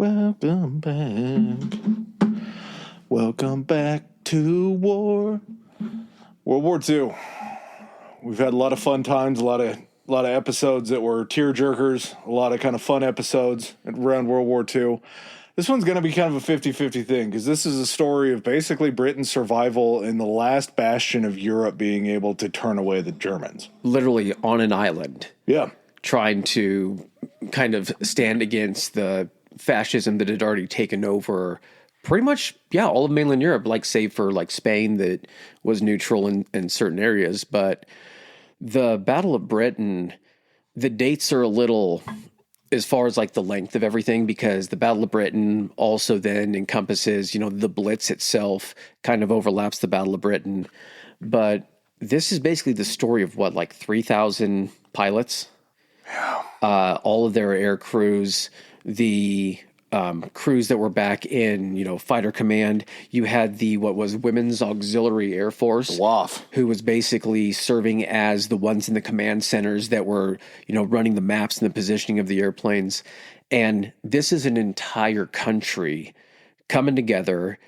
Welcome back. Welcome back to war. World War II. We've had a lot of fun times, a lot of episodes that were tear-jerkers, a lot of kind of fun episodes around World War II. This one's going to be kind of a 50-50 thing because this is a story of basically Britain's survival in the last bastion of Europe being able to turn away the Germans. Literally on an island. Yeah. Trying to kind of stand against the fascism that had already taken over pretty much, all of mainland Europe, like save for like Spain that was neutral in certain areas. But the Battle of Britain, the dates are a little, as far as like the length of everything, because the Battle of Britain also then encompasses, the Blitz itself kind of overlaps the Battle of Britain. But this is basically the story of 3,000 pilots, all of their air crews, the crews that were back in, fighter command. You had the, Women's Auxiliary Air Force, WAAF, who was basically serving as the ones in the command centers that were, running the maps and the positioning of the airplanes. And this is an entire country coming together,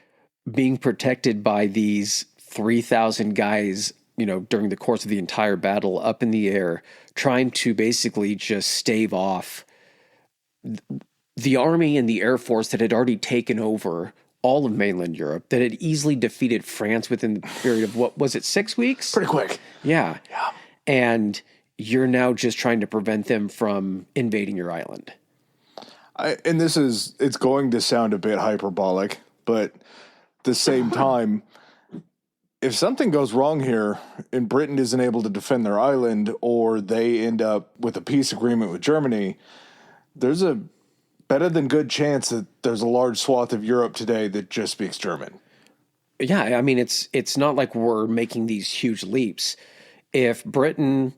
being protected by these 3,000 guys, during the course of the entire battle up in the air, trying to basically just stave off the army and the air force that had already taken over all of mainland Europe, that had easily defeated France within the period of, 6 weeks? Pretty quick. Yeah. And you're now just trying to prevent them from invading your island. It's going to sound a bit hyperbolic, but at the same time, if something goes wrong here and Britain isn't able to defend their island, or they end up with a peace agreement with Germany, there's a better than good chance that there's a large swath of Europe today that just speaks German. Yeah, I mean, it's not like we're making these huge leaps. If Britain,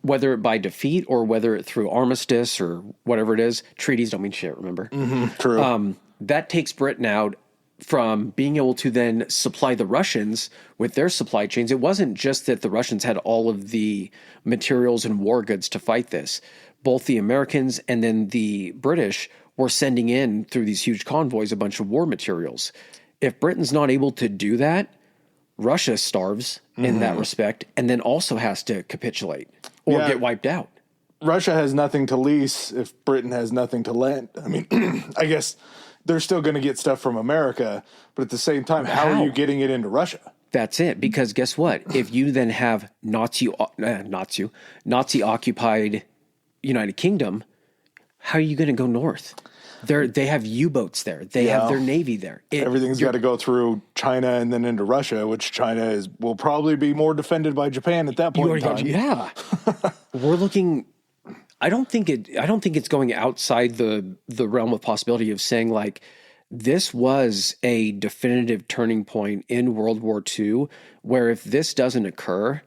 whether it by defeat or whether it through armistice or whatever it is, treaties don't mean shit, remember? Mm-hmm, true. That takes Britain out from being able to then supply the Russians with their supply chains. It wasn't just that the Russians had all of the materials and war goods to fight this. Both the Americans and then the British were sending in through these huge convoys a bunch of war materials. If Britain's not able to do that, Russia starves in that respect, and then also has to capitulate or get wiped out. Russia has nothing to lease if Britain has nothing to lend. I mean, I guess they're still going to get stuff from America, but at the same time, how are you getting it into Russia? That's it. Because guess what? If you then have Nazi occupied United Kingdom, how are you going to go north? They have U-boats there. They have their navy there. Everything's got to go through China and then into Russia, which China will probably be more defended by Japan at that point in time. Yeah. We're looking. I don't think it's going outside the realm of possibility of saying like this was a definitive turning point in World War II, where if this doesn't occur,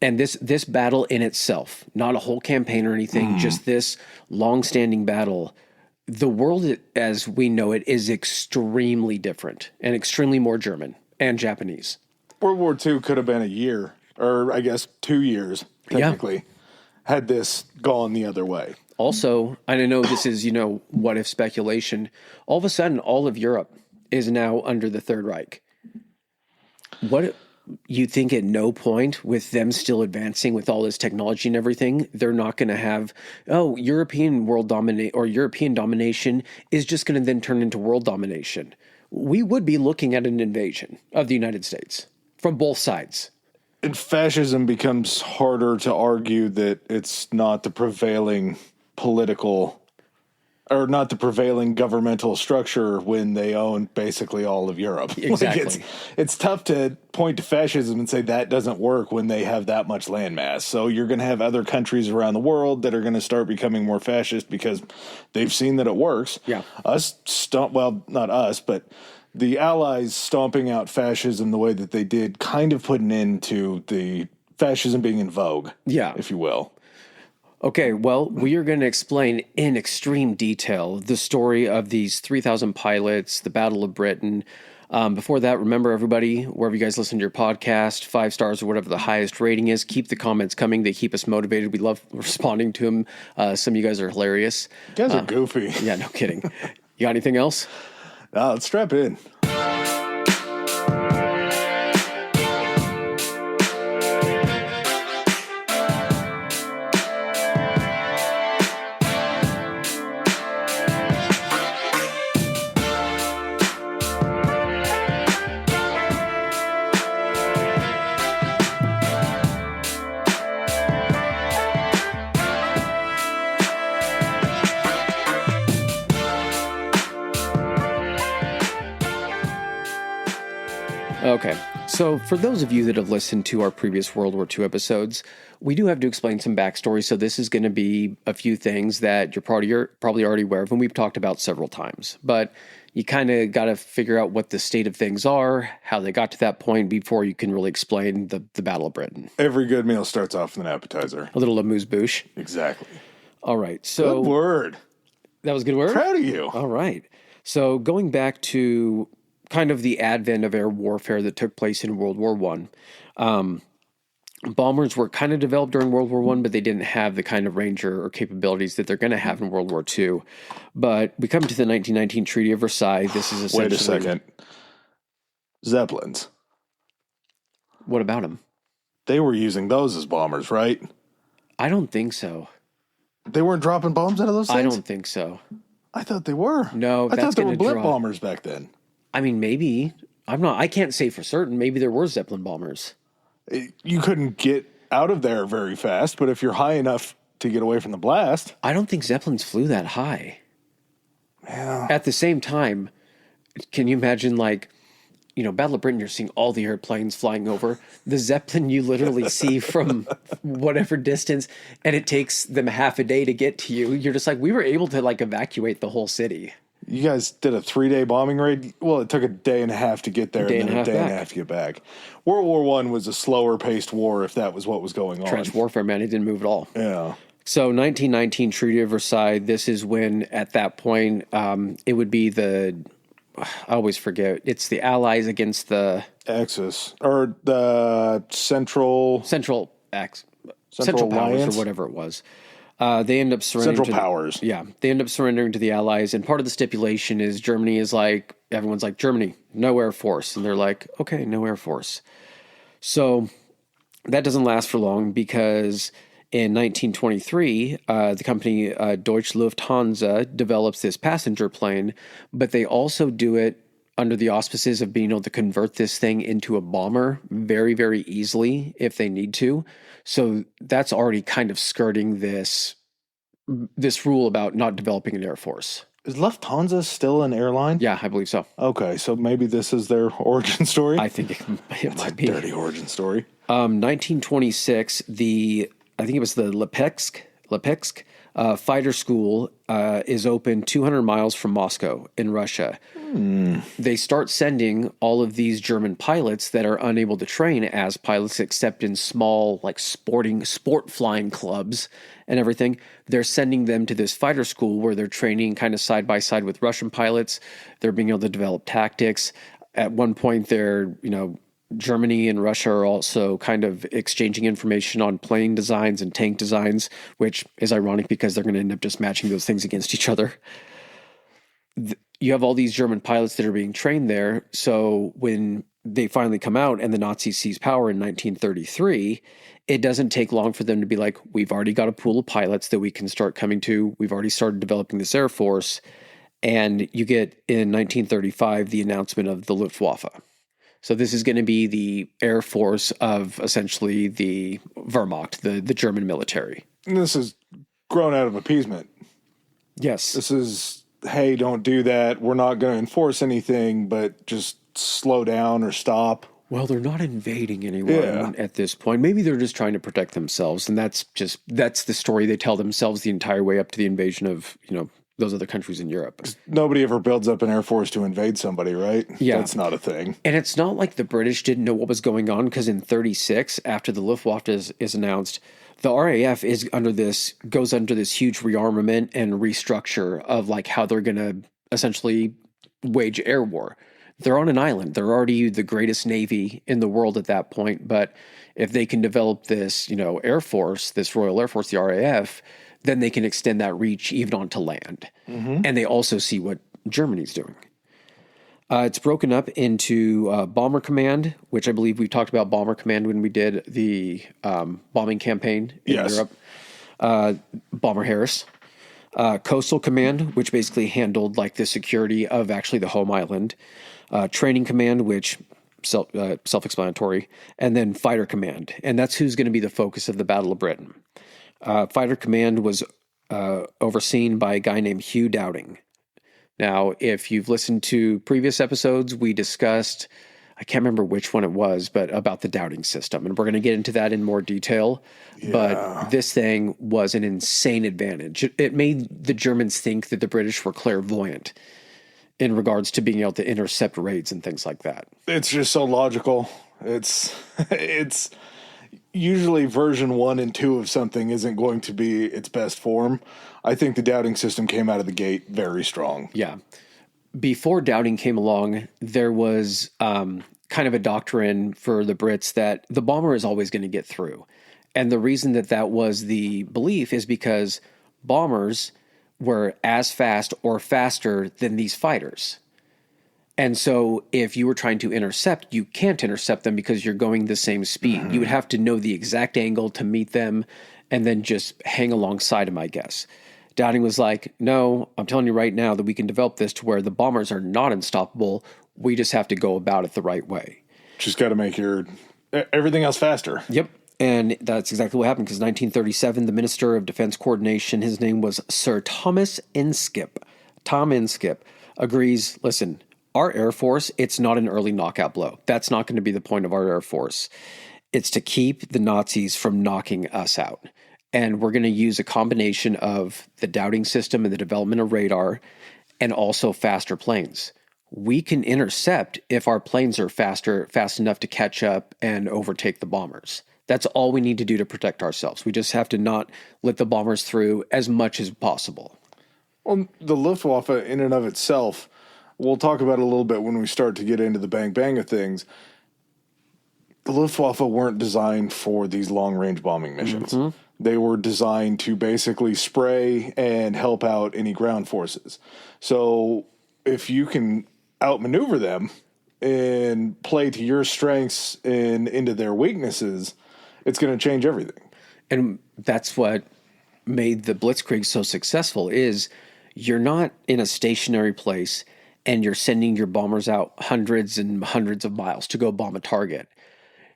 and this battle in itself, not a whole campaign or anything, just this long-standing battle, the world as we know it is extremely different and extremely more German and Japanese. World War II could have been a year, or I guess 2 years, technically, had this gone the other way. Also, I know this is, what if speculation. All of a sudden, all of Europe is now under the Third Reich. What you think at no point with them still advancing with all this technology and everything, they're not going to have, European domination is just going to then turn into world domination. We would be looking at an invasion of the United States from both sides. And fascism becomes harder to argue that it's not the prevailing governmental structure when they own basically all of Europe. Exactly. It's tough to point to fascism and say that doesn't work when they have that much landmass. So you're going to have other countries around the world that are going to start becoming more fascist because they've seen that it works. Yeah. Not us, but the Allies stomping out fascism the way that they did kind of put an end to the fascism being in vogue, if you will. Okay, well, we are going to explain in extreme detail the story of these 3,000 pilots, the Battle of Britain, Before that, remember everybody, wherever you guys listen to your podcast, 5 stars or whatever the highest rating is, keep the comments coming. They keep us motivated. We love responding to them. Some of you guys are hilarious. You guys are goofy. Yeah, no kidding. You got anything else? Let's strap in. Okay, so for those of you that have listened to our previous World War II episodes, we do have to explain some backstory, so this is going to be a few things that you're probably already aware of, and we've talked about several times. But you kind of got to figure out what the state of things are, how they got to that point before you can really explain the Battle of Britain. Every good meal starts off with an appetizer. A little amuse-bouche. Exactly. All right, so... Good word. That was a good word? Proud of you. All right. So going back to kind of the advent of air warfare that took place in World War I. Bombers were kind of developed during World War I, but they didn't have the kind of range or capabilities that they're going to have in World War II. But we come to the 1919 Treaty of Versailles. This is essentially... Wait a second. Zeppelins. What about them? They were using those as bombers, right? I don't think so. They weren't dropping bombs out of those things? I don't think so. I thought they were. No, I that's thought they were gonna blimp draw- bombers back then. I mean, maybe. I can't say for certain. Maybe there were Zeppelin bombers. You couldn't get out of there very fast, but if you're high enough to get away from the blast... I don't think Zeppelins flew that high. Yeah. At the same time, can you imagine, like, Battle of Britain, you're seeing all the airplanes flying over. The Zeppelin you literally see from whatever distance, and it takes them half a day to get to you. You're just like, we were able to, like, evacuate the whole city. You guys did a 3-day bombing raid? Well, it took a day and a half to get there, and then a day and a half to get back. World War I was a slower-paced war, if that was what was going on. Trench warfare, man. It didn't move at all. Yeah. So 1919 Treaty of Versailles, this is when, at that point, it would be I always forget. It's the Allies against the... Axis. Or the Central Powers Alliance? or whatever it was. They end up surrendering. Central Powers. Yeah, they end up surrendering to the Allies, and part of the stipulation is Germany is like, everyone's like, Germany, no Air Force, and they're like, okay, no Air Force. So that doesn't last for long because in 1923, the company Deutsche Lufthansa develops this passenger plane, but they also do it under the auspices of being able to convert this thing into a bomber very, very easily if they need to. So that's already kind of skirting this rule about not developing an air force. Is Lufthansa still an airline? Yeah, I believe so. Okay, so maybe this is their origin story? I think it might be. Dirty origin story. 1926, I think it was the Lipetsk fighter school is open 200 miles from Moscow in Russia. They start sending all of these German pilots that are unable to train as pilots except in small, like sport flying clubs and everything. They're sending them to this fighter school where they're training kind of side by side with Russian pilots. They're being able to develop tactics. At one point, Germany and Russia are also kind of exchanging information on plane designs and tank designs, which is ironic because they're going to end up just matching those things against each other. You have all these German pilots that are being trained there. So when they finally come out and the Nazis seize power in 1933, it doesn't take long for them to be like, we've already got a pool of pilots that we can start coming to. We've already started developing this Air Force. And you get in 1935 the announcement of the Luftwaffe. So this is going to be the Air Force of essentially the Wehrmacht, the German military. And this is grown out of appeasement. Yes. This is, hey, don't do that. We're not going to enforce anything, but just slow down or stop. Well, they're not invading anyone at this point. Maybe they're just trying to protect themselves. And that's the story they tell themselves the entire way up to the invasion of, those other countries in Europe. Nobody ever builds up an air force to invade somebody, right? Yeah. That's not a thing. And it's not like the British didn't know what was going on, because in 1936, after the Luftwaffe is announced, the RAF goes under this huge rearmament and restructure of like how they're going to essentially wage air war. They're on an island. They're already the greatest Navy in the world at that point. But if they can develop this, Air Force, this Royal Air Force, the RAF, then they can extend that reach even onto land. And they also see what Germany's doing. It's broken up into Bomber Command, which I believe we talked about Bomber Command when we did the bombing campaign in Europe. Bomber Harris. Coastal Command, which basically handled like the security of actually the home island. Training Command, which self-explanatory. And then Fighter Command. And that's who's going to be the focus of the Battle of Britain. Fighter Command was overseen by a guy named Hugh Dowding. Now, if you've listened to previous episodes, we discussed, I can't remember which one it was, but about the Dowding system. And we're going to get into that in more detail. Yeah. But this thing was an insane advantage. It made the Germans think that the British were clairvoyant in regards to being able to intercept raids and things like that. It's just so logical. It's usually version 1 and 2 of something isn't going to be its best form. I think the Dowding system came out of the gate very strong. Yeah. Before Dowding came along, there was kind of a doctrine for the Brits that the bomber is always going to get through. And the reason that was the belief is because bombers were as fast or faster than these fighters. And so if you were trying to intercept, you can't intercept them because you're going the same speed. You would have to know the exact angle to meet them and then just hang alongside them, I guess. Dowding was like, no, I'm telling you right now that we can develop this to where the bombers are not unstoppable. We just have to go about it the right way. Just got to make everything else faster. Yep. And that's exactly what happened because 1937, the Minister of Defense Coordination, his name was Sir Thomas Inskip. Tom Inskip agrees, listen, our Air Force, it's not an early knockout blow. That's not going to be the point of our Air Force. It's to keep the Nazis from knocking us out. And we're going to use a combination of the Dowding system and the development of radar and also faster planes. We can intercept if our planes are fast enough to catch up and overtake the bombers. That's all we need to do to protect ourselves. We just have to not let the bombers through as much as possible. Well, the Luftwaffe in and of itself, we'll talk about it a little bit when we start to get into the bang of things. The Luftwaffe weren't designed for these long-range bombing missions. They were designed to basically spray and help out any ground forces. So if you can outmaneuver them and play to your strengths and into their weaknesses, it's going to change everything. And that's what made the Blitzkrieg so successful is you're not in a stationary place and you're sending your bombers out hundreds and hundreds of miles to go bomb a target.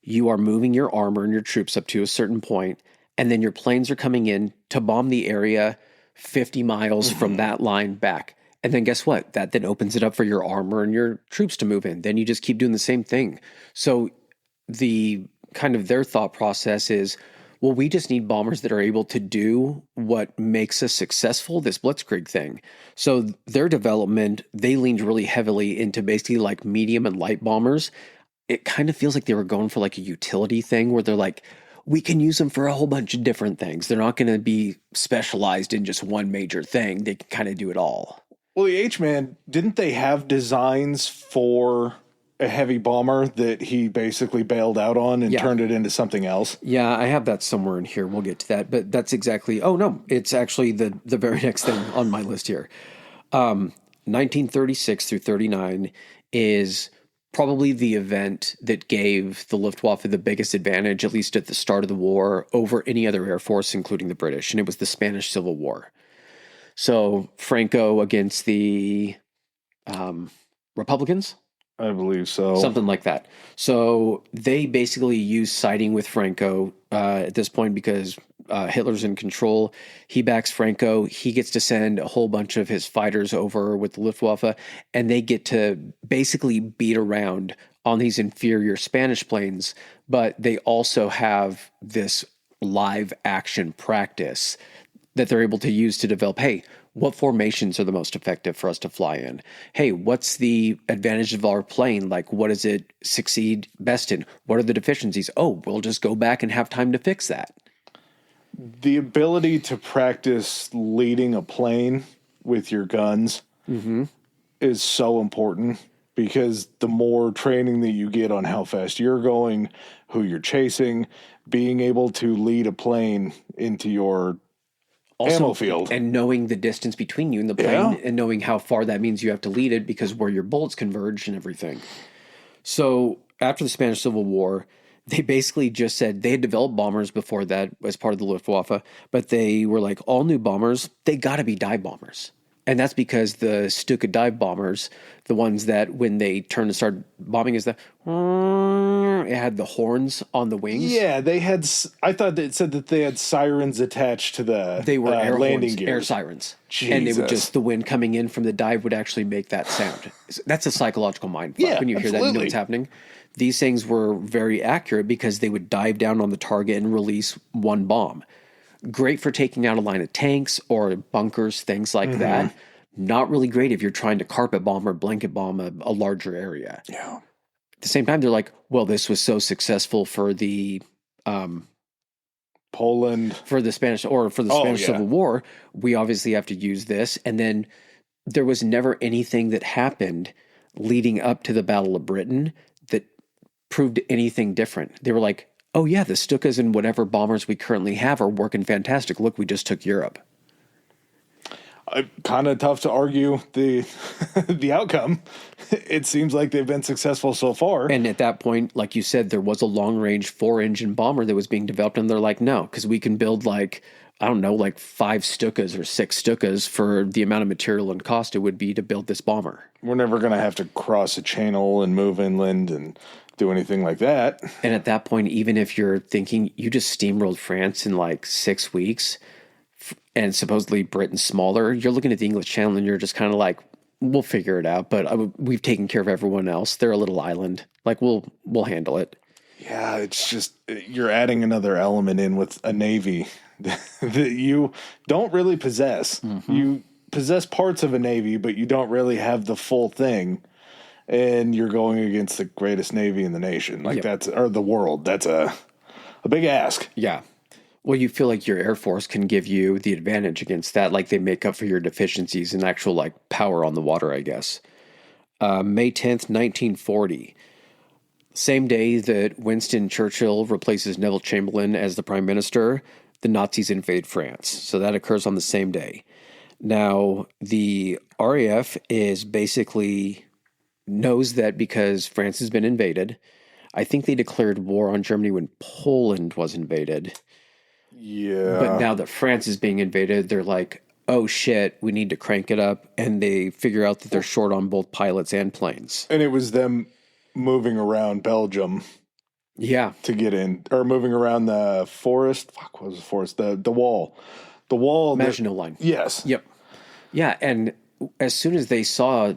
You are moving your armor and your troops up to a certain point, and then your planes are coming in to bomb the area 50 miles from that line back. And then guess what? That then opens it up for your armor and your troops to move in. Then you just keep doing the same thing. So the kind of their thought process is, well, we just need bombers that are able to do what makes us successful, this Blitzkrieg thing. So their development, they leaned really heavily into basically like medium and light bombers. It kind of feels like they were going for like a utility thing where they're like, we can use them for a whole bunch of different things. They're not going to be specialized in just one major thing. They can kind of do it all. Well, the H-Man, didn't they have designs for a heavy bomber that he basically bailed out on and turned it into something else? Yeah, I have that somewhere in here. We'll get to that. But that's exactly, oh no, it's actually the very next thing on my list here. 1936 through 39 is probably the event that gave the Luftwaffe the biggest advantage, at least at the start of the war, over any other air force, including the British, and it was the Spanish Civil War. So Franco against the Republicans? I believe so. Something like that. So they basically used siding with Franco at this point because Hitler's in control. He backs Franco. He gets to send a whole bunch of his fighters over with the Luftwaffe, and they get to basically beat around on these inferior Spanish planes, but they also have this live action practice that they're able to use to develop, hey, what formations are the most effective for us to fly in? Hey, what's the advantage of our plane? Like, what does it succeed best in? What are the deficiencies? Oh, we'll just go back and have time to fix that. The ability to practice leading a plane with your guns is so important. because the more training that you get on how fast you're going, who you're chasing, being able to lead a plane into your ammo field. And knowing the distance between you and the plane and knowing how far that means you have to lead it because where your bullets converge and everything. So after the Spanish Civil War, they basically just said they had developed bombers before that as part of the Luftwaffe, but they were like, all new bombers, they got to be dive bombers. And that's because the Stuka dive bombers, the ones that when they turn to start bombing it had the horns on the wings. Yeah, they had, I thought it said that they had sirens attached to the they were air landing horns, gears. air sirens. Jesus. And they would just, the wind coming in from the dive would actually make that sound. That's a psychological mind fuck when you hear that, you know what's happening. These things were very accurate because they would dive down on the target and release one bomb. Great for taking out a line of tanks or bunkers, things like that. Not really great if you're trying to carpet bomb or blanket bomb a larger area. Yeah. At the same time, they're like, well, this was so successful for the Poland. For the Spanish Civil War, we obviously have to use this. And then there was never anything that happened leading up to the Battle of Britain that proved anything different. They were like, oh yeah, the Stukas and whatever bombers we currently have are working fantastic. Look, we just took Europe. Kind of tough to argue the the outcome. It seems like they've been successful so far. And at that point, like you said, there was a long-range 4-engine bomber that was being developed, and they're like, no, because we can build like 5 Stukas or 6 Stukas for the amount of material and cost it would be to build this bomber. We're never going to have to cross a channel and move inland and do anything like that. And at that point, even if you're thinking you just steamrolled France in like 6 weeks, and supposedly Britain's smaller, you're looking at the English Channel and you're just kind of like, we'll figure it out. But we've taken care of everyone else. They're a little island. Like we'll handle it. Yeah, it's just you're adding another element in with a navy that you don't really possess. You possess parts of a navy, but you don't really have the full thing. And you're going against the greatest navy in the nation, or the world. That's a big ask. Yeah. Well, you feel like your Air Force can give you the advantage against that, like they make up for your deficiencies in actual like power on the water, I guess. May 10th, 1940. Same day that Winston Churchill replaces Neville Chamberlain as the prime minister, the Nazis invade France. So that occurs on the same day. Now, the RAF is basically knows that because France has been invaded. I think they declared war on Germany when Poland was invaded. Yeah. But now that France is being invaded, they're like, oh shit, we need to crank it up. And they figure out that they're short on both pilots and planes. And it was them moving around Belgium. Yeah. To get in. Or moving around the forest. Fuck, what was the forest? The wall. The wall. Maginot Line. Yes. Yep. Yeah. And as soon as they saw,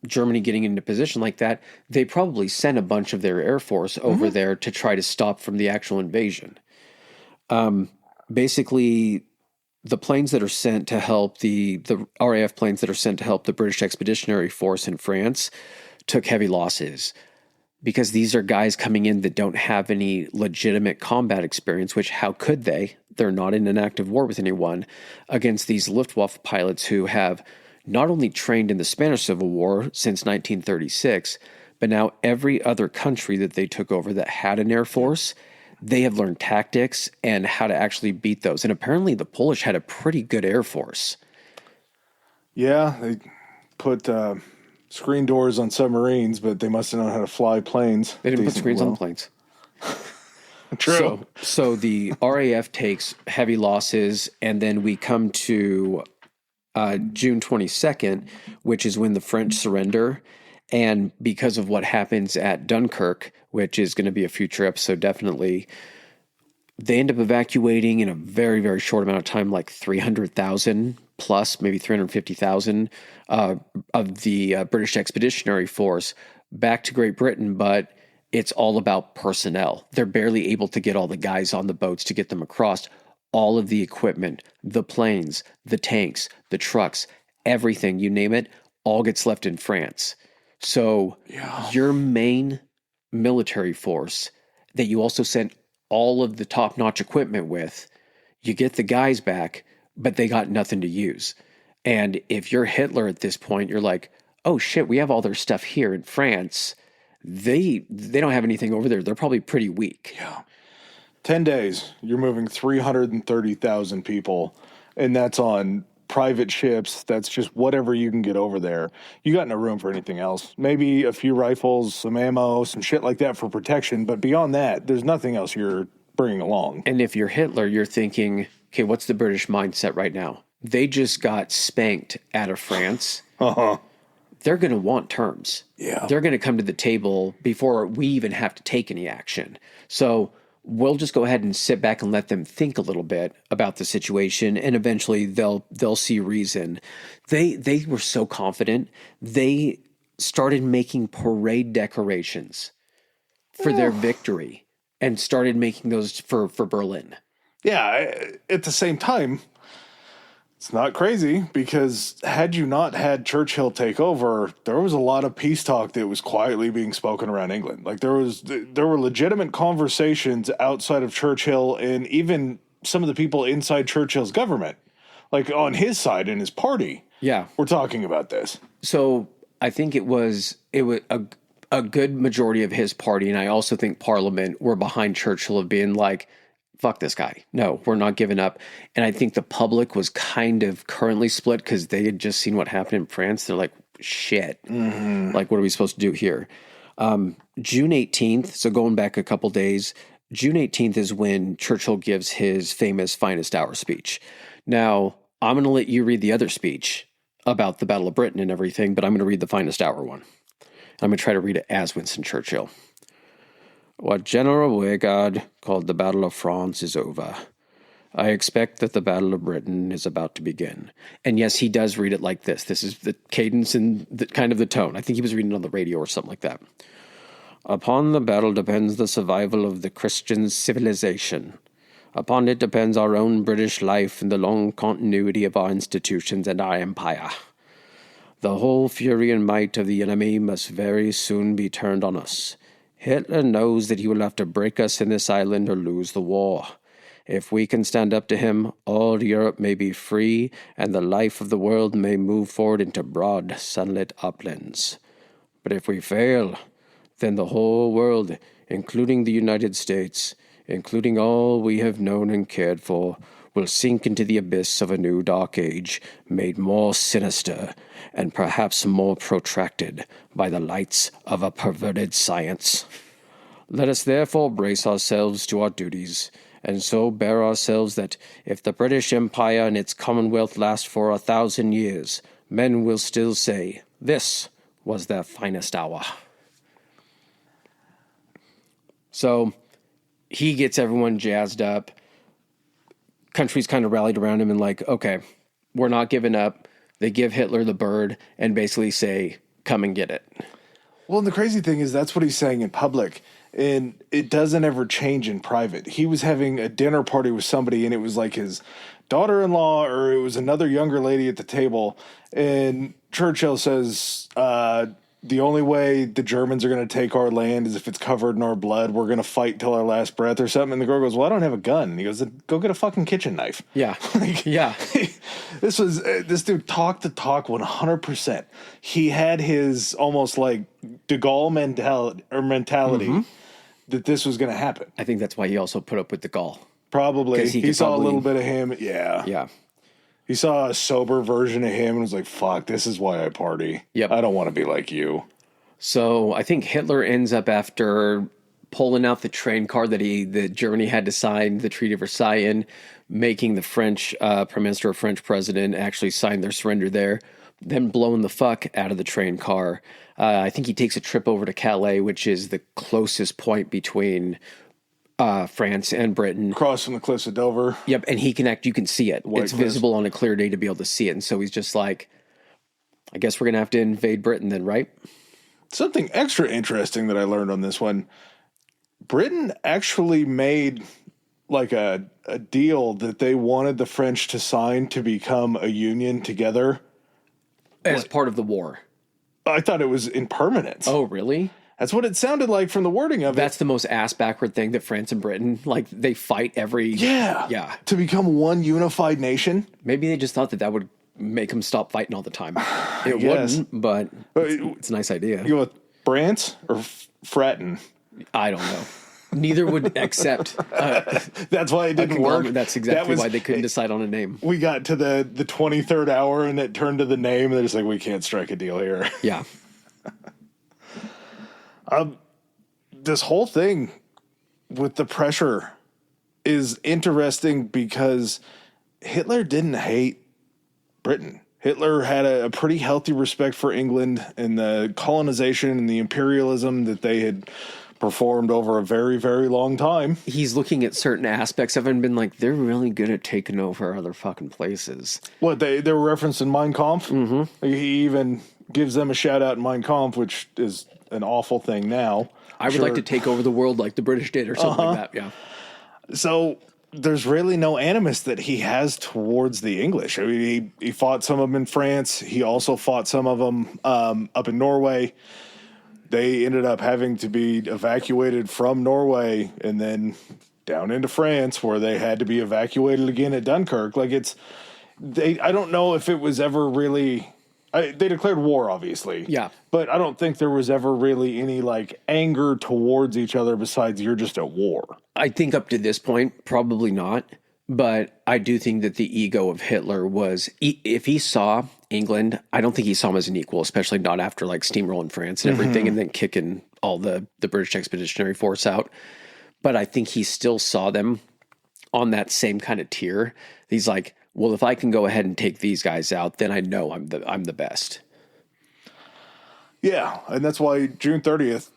Germany getting into position like that, they probably sent a bunch of their Air Force over there to try to stop from the actual invasion. Basically, the planes that are sent to help the RAF planes that are sent to help the British Expeditionary Force in France took heavy losses because these are guys coming in that don't have any legitimate combat experience, which how could they? They're not in an active war with anyone against these Luftwaffe pilots who have not only trained in the Spanish Civil War since 1936, but now every other country that they took over that had an Air Force, they have learned tactics and how to actually beat those. And apparently the Polish had a pretty good Air Force. Yeah, they put screen doors on submarines, but they must have known how to fly planes. They didn't put screens on the planes. True. So the RAF takes heavy losses, and then we come to June 22nd, which is when the French surrender. And because of what happens at Dunkirk, which is going to be a future episode, definitely, they end up evacuating in a very, very short amount of time, like 300,000 plus, maybe 350,000 of the British Expeditionary Force back to Great Britain. But it's all about personnel. They're barely able to get all the guys on the boats to get them across. All of the equipment, the planes, the tanks, the trucks, everything, you name it, all gets left in France. So your main military force that you also sent all of the top-notch equipment with, you get the guys back, but they got nothing to use. And if you're Hitler at this point, you're like, oh shit, we have all their stuff here in France. They don't have anything over there. They're probably pretty weak. Yeah. 10 days, you're moving 330,000 people, and that's on private ships. That's just whatever you can get over there. You got no room for anything else. Maybe a few rifles, some ammo, some shit like that for protection, but beyond that, there's nothing else you're bringing along. And if you're Hitler, you're thinking, okay, what's the British mindset right now? They just got spanked out of France. Uh-huh. They're going to want terms. Yeah. They're going to come to the table before we even have to take any action. So we'll just go ahead and sit back and let them think a little bit about the situation, and eventually they'll see reason. They were so confident. They started making parade decorations for their victory and started making those for Berlin. Yeah, at the same time, it's not crazy, because had you not had Churchill take over, there was a lot of peace talk that was quietly being spoken around England. Like there were legitimate conversations outside of Churchill and even some of the people inside Churchill's government, like on his side and his party. Yeah, we're talking about this. So I think it was a good majority of his party, and I also think Parliament were behind Churchill of being like, fuck this guy. No, we're not giving up. And I think the public was kind of currently split because they had just seen what happened in France. They're like, shit. Mm-hmm. Like, what are we supposed to do here? June 18th, so going back a couple days, June 18th is when Churchill gives his famous finest hour speech. Now, I'm going to let you read the other speech about the Battle of Britain and everything, but I'm going to read the finest hour one. I'm going to try to read it as Winston Churchill. What General Weigand called the Battle of France is over. I expect that the Battle of Britain is about to begin. And yes, he does read it like this. This is the cadence and the kind of the tone. I think he was reading it on the radio or something like that. Upon the battle depends the survival of the Christian civilization. Upon it depends our own British life and the long continuity of our institutions and our empire. The whole fury and might of the enemy must very soon be turned on us. Hitler knows that he will have to break us in this island or lose the war. If we can stand up to him, all Europe may be free, and the life of the world may move forward into broad, sunlit uplands. But if we fail, then the whole world, including the United States, including all we have known and cared for, will sink into the abyss of a new dark age, made more sinister and perhaps more protracted by the lights of a perverted science. Let us therefore brace ourselves to our duties, and so bear ourselves that if the British Empire and its Commonwealth last for 1,000 years, men will still say, this was their finest hour. So he gets everyone jazzed up. Countries kind of rallied around him and like, okay, we're not giving up. They give Hitler the bird and basically say, come and get it. Well, and the crazy thing is that's what he's saying in public, and it doesn't ever change in private. He was having a dinner party with somebody, and it was like his daughter-in-law or it was another younger lady at the table, and Churchill says, the only way the Germans are going to take our land is if it's covered in our blood. We're going to fight till our last breath or something. And the girl goes, well, I don't have a gun. And he goes, go get a fucking kitchen knife. Yeah. Like, yeah. This dude talked the talk 100%. He had his almost like de Gaulle mentality mm-hmm. that this was going to happen. I think that's why he also put up with de Gaulle. Probably. He saw a little bit of him. Yeah. Yeah. He saw a sober version of him and was like, fuck, this is why I party. Yep. I don't want to be like you. So I think Hitler ends up, after pulling out the train car that Germany had to sign the Treaty of Versailles in, making the French Prime Minister or French president actually sign their surrender there, then blowing the fuck out of the train car. I think he takes a trip over to Calais, which is the closest point between France and Britain. Across from the cliffs of Dover. Yep, and you can see it. It's visible on a clear day to be able to see it. And so he's just like, I guess we're going to have to invade Britain then, right? Something extra interesting that I learned on this one. Britain actually made like a deal that they wanted the French to sign to become a union together. As part of the war. I thought it was in permanence. Oh, really? That's what it sounded like from the wording of it. That's the most ass-backward thing that France and Britain, like, they fight every... Yeah. Yeah. To become one unified nation. Maybe they just thought that would make them stop fighting all the time. It guess. wouldn't, but it's a nice idea. You go with Brant or Fratton? I don't know. Neither would accept. That's why it didn't work. That's exactly why they couldn't decide on a name. We got to the 23rd hour and it turned to the name. And they're just like, we can't strike a deal here. Yeah. This whole thing with the pressure is interesting because Hitler didn't hate Britain. Hitler had a pretty healthy respect for England and the colonization and the imperialism that they had performed over a very, very long time. He's looking at certain aspects of it and been like, they're really good at taking over other fucking places. What, they were referenced in Mein Kampf? Mm-hmm. He even gives them a shout out in Mein Kampf, which is an awful thing now. I would like to take over the world like the British did or something like that, yeah. So there's really no animus that he has towards the English. I mean, he fought some of them in France. He also fought some of them up in Norway. They ended up having to be evacuated from Norway and then down into France, where they had to be evacuated again at Dunkirk. Like I don't know if it was ever really. They declared war, obviously. Yeah. But I don't think there was ever really any like anger towards each other besides you're just at war. I think up to this point, probably not. But I do think that the ego of Hitler was, if he saw England, I don't think he saw them as an equal, especially not after like steamrolling France and everything and then kicking all the British Expeditionary Force out. But I think he still saw them on that same kind of tier. He's like, well, if I can go ahead and take these guys out, then I know I'm the best. Yeah, and that's why June 30th,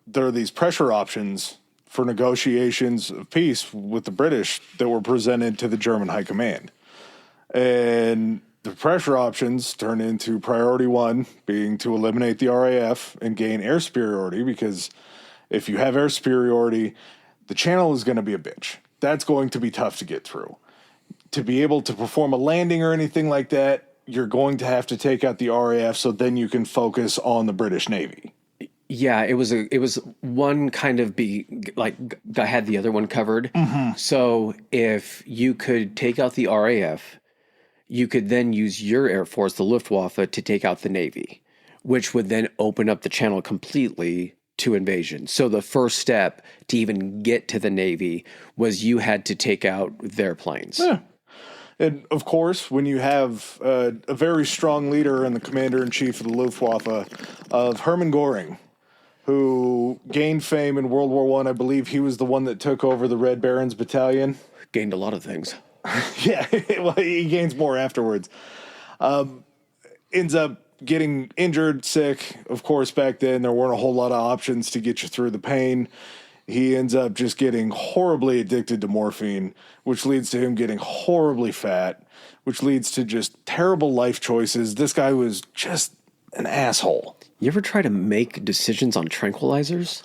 there are these pressure options for negotiations of peace with the British that were presented to the German High Command. And the pressure options turn into priority one being to eliminate the RAF and gain air superiority, because if you have air superiority, the channel is going to be a bitch. That's going to be tough to get through. To be able to perform a landing or anything like that, you're going to have to take out the RAF so then you can focus on the British Navy. Yeah, it was one kind of I had the other one covered. Mm-hmm. So if you could take out the RAF, you could then use your Air Force, the Luftwaffe, to take out the Navy, which would then open up the channel completely to invasion. So the first step to even get to the Navy was you had to take out their planes. Yeah. And of course, when you have a very strong leader and the commander-in-chief of the Luftwaffe, of Hermann Göring, who gained fame in World War I. I believe he was the one that took over the Red Barons Battalion. Gained a lot of things. Yeah, well, he gains more afterwards. Ends up getting injured, sick. Of course, back then there weren't a whole lot of options to get you through the pain. He ends up just getting horribly addicted to morphine, which leads to him getting horribly fat, which leads to just terrible life choices. This guy was just an asshole. You ever try to make decisions on tranquilizers?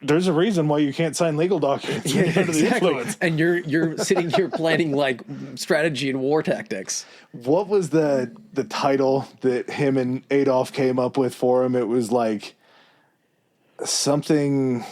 There's a reason why you can't sign legal documents. Yeah, exactly. And you're sitting here planning like strategy and war tactics. What was the title that him and Adolf came up with for him? It was like something.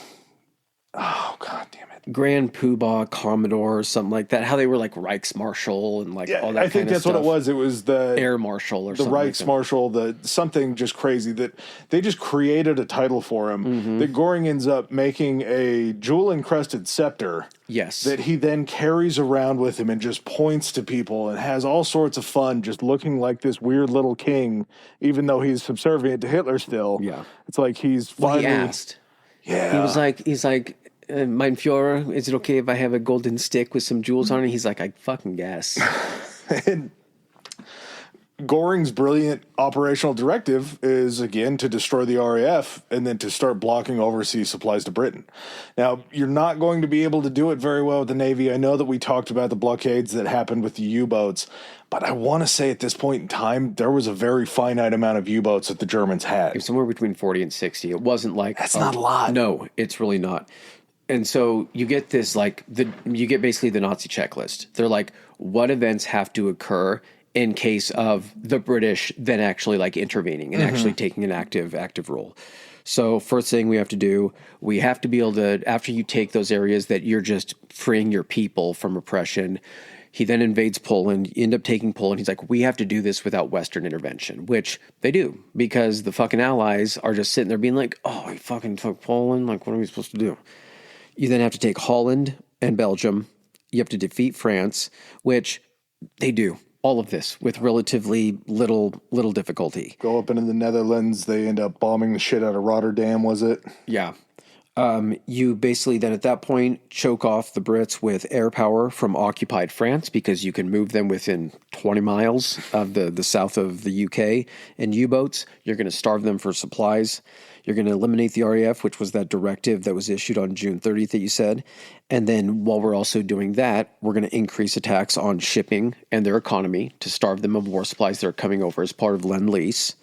Oh, God damn it. Grand Poobah, Commodore, or something like that. How they were like Reichsmarshal and like all that I think kind of that's stuff. what it was. It was the Air Marshal or the something. The Reichsmarshal, the something just crazy that they just created a title for him. Mm-hmm. That Göring ends up making a jewel-encrusted scepter. Yes. That he then carries around with him and just points to people and has all sorts of fun just looking like this weird little king, even though he's subservient to Hitler still. Yeah. It's like he's finally... He asked. Yeah. He's like, Mein Führer, is it okay if I have a golden stick with some jewels on it? He's like, I fucking guess. And Göring's brilliant operational directive is, again, to destroy the RAF and then to start blocking overseas supplies to Britain. Now, you're not going to be able to do it very well with the Navy. I know that we talked about the blockades that happened with the U-boats, but I want to say at this point in time, there was a very finite amount of U-boats that the Germans had. It was somewhere between 40 and 60. It wasn't like... That's not a lot. No, it's really not. And so you get this, like, you get basically the Nazi checklist. They're like, what events have to occur in case of the British then actually, like, intervening and actually taking an active role. So first thing we have to do, we have to be able to, after you take those areas that you're just freeing your people from oppression, He then invades Poland, end up taking Poland. He's like, we have to do this without Western intervention, which they do because the fucking allies are just sitting there being like, oh, we fucking took Poland. Like, what are we supposed to do? You then have to take Holland and Belgium. You have to defeat France, which they do. All of this with relatively little difficulty. Go up into the Netherlands. They end up bombing the shit out of Rotterdam, was it? Yeah. You basically then at that point choke off the Brits with air power from occupied France because you can move them within 20 miles of the south of the UK and U-boats. You're going to starve them for supplies. You're going to eliminate the RAF, which was that directive that was issued on June 30th that you said. And then while we're also doing that, we're going to increase attacks on shipping and their economy to starve them of war supplies that are coming over as part of Lend-Lease.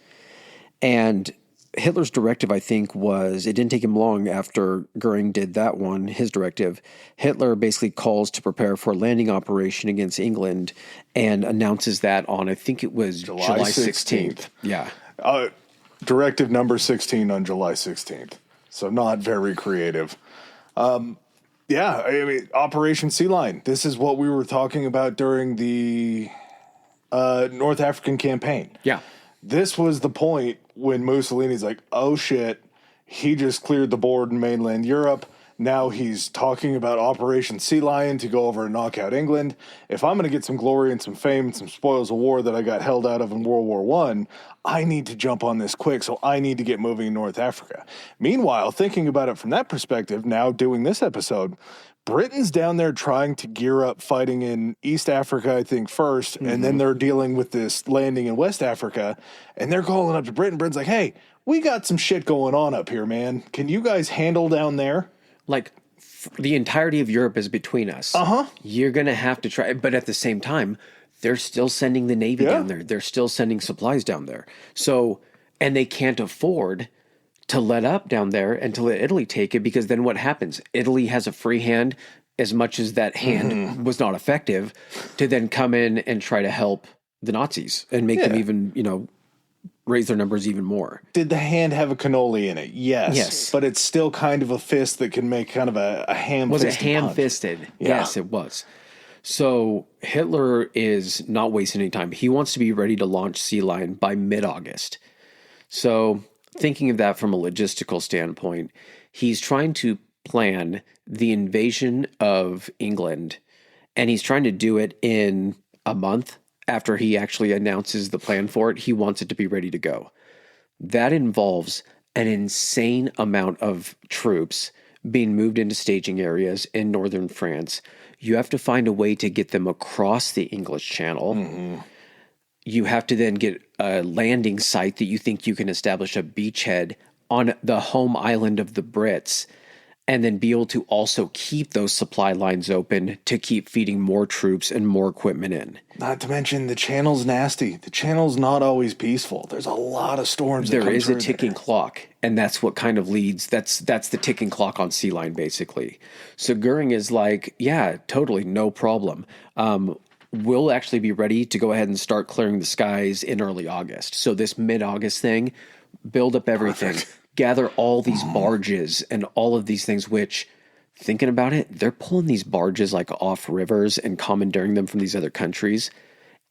And Hitler's directive, I think, was, it didn't take him long after Goering did that one, his directive. Hitler basically calls to prepare for a landing operation against England and announces that on, I think it was July 16th. Yeah. Directive number 16 on July 16th. So not very creative. Yeah, I mean, Operation Sea Lion. This is what we were talking about during the North African campaign. Yeah. This was the point when Mussolini's like, oh shit, he just cleared the board in mainland Europe. Now he's talking about Operation Sea Lion to go over and knock out England. If I'm going to get some glory and some fame and some spoils of war that I got held out of in World War I need to jump on this quick, so I need to get moving in North Africa. Meanwhile, thinking about it from that perspective, now doing this episode, Britain's down there trying to gear up fighting in East Africa, I think, first, and then they're dealing with this landing in West Africa, and they're calling up to Britain. Britain's like, hey, we got some shit going on up here, man. Can you guys handle down there? Like, the entirety of Europe is between us. You're going to have to try. But at the same time, they're still sending the Navy down there. They're still sending supplies down there. So, and they can't afford to let up down there and to let Italy take it, because then what happens? Italy has a free hand, as much as that hand was not effective, to then come in and try to help the Nazis and make them even, raise their numbers even more. Did the hand have a cannoli in it? Yes. But it's still kind of a fist that can make kind of a ham-fisted Was it ham-fisted? Yeah. Yes, it was. So Hitler is not wasting any time. He wants to be ready to launch Sea Lion by mid-August. So thinking of that from a logistical standpoint, he's trying to plan the invasion of England, and he's trying to do it in a month. After he actually announces the plan for it, he wants it to be ready to go. That involves an insane amount of troops being moved into staging areas in northern France. You have to find a way to get them across the English Channel. You have to then get a landing site that you think you can establish a beachhead on the home island of the Brits, and then be able to also keep those supply lines open to keep feeding more troops and more equipment in. Not to mention the channel's nasty. The channel's not always peaceful. There's a lot of storms. There is a ticking clock, and that's what kind of leads. That's the ticking clock on Sea Lion, basically. So Goering is like, yeah, totally, no problem. We'll actually be ready to go ahead and start clearing the skies in early August. So this mid-August thing, build up everything. Gather all these barges and all of these things, which, thinking about it, they're pulling these barges like off rivers and commandeering them from these other countries.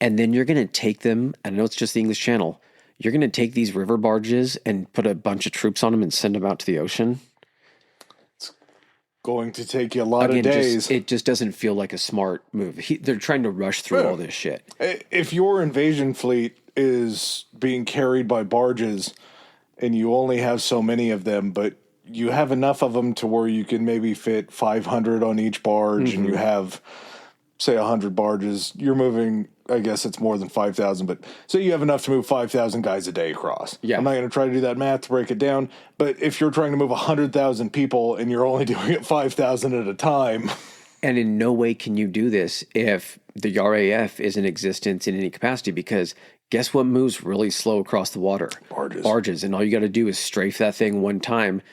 And then you're going to take them, I know it's just the English Channel, you're going to take these river barges and put a bunch of troops on them and send them out to the ocean. It's going to take you a lot of days. It just doesn't feel like a smart move. They're trying to rush through all this shit. If your invasion fleet is being carried by barges, and you only have so many of them, but you have enough of them to where you can maybe fit 500 on each barge, and you have, say, 100 barges. You're moving, I guess it's more than 5,000, but say you have enough to move 5,000 guys a day across. Yeah. I'm not going to try to do that math to break it down, but if you're trying to move 100,000 people and you're only doing it 5,000 at a time. And in no way can you do this if the RAF is in existence in any capacity, because guess what moves really slow across the water? Barges. And all you got to do is strafe that thing one time,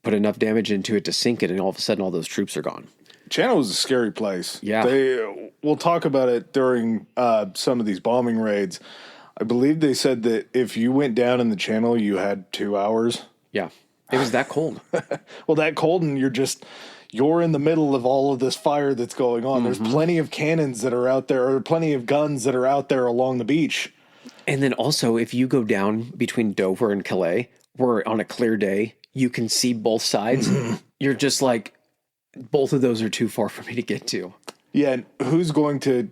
put enough damage into it to sink it, and all of a sudden all those troops are gone. Channel was a scary place. Yeah. We'll talk about it during some of these bombing raids. I believe they said that if you went down in the Channel, you had 2 hours. Yeah. It was that cold. Well, that cold, and you're in the middle of all of this fire that's going on. There's plenty of cannons that are out there, or plenty of guns that are out there along the beach. And then also, if you go down between Dover and Calais, where on a clear day, you can see both sides. You're just like, both of those are too far for me to get to. Yeah, and who's going to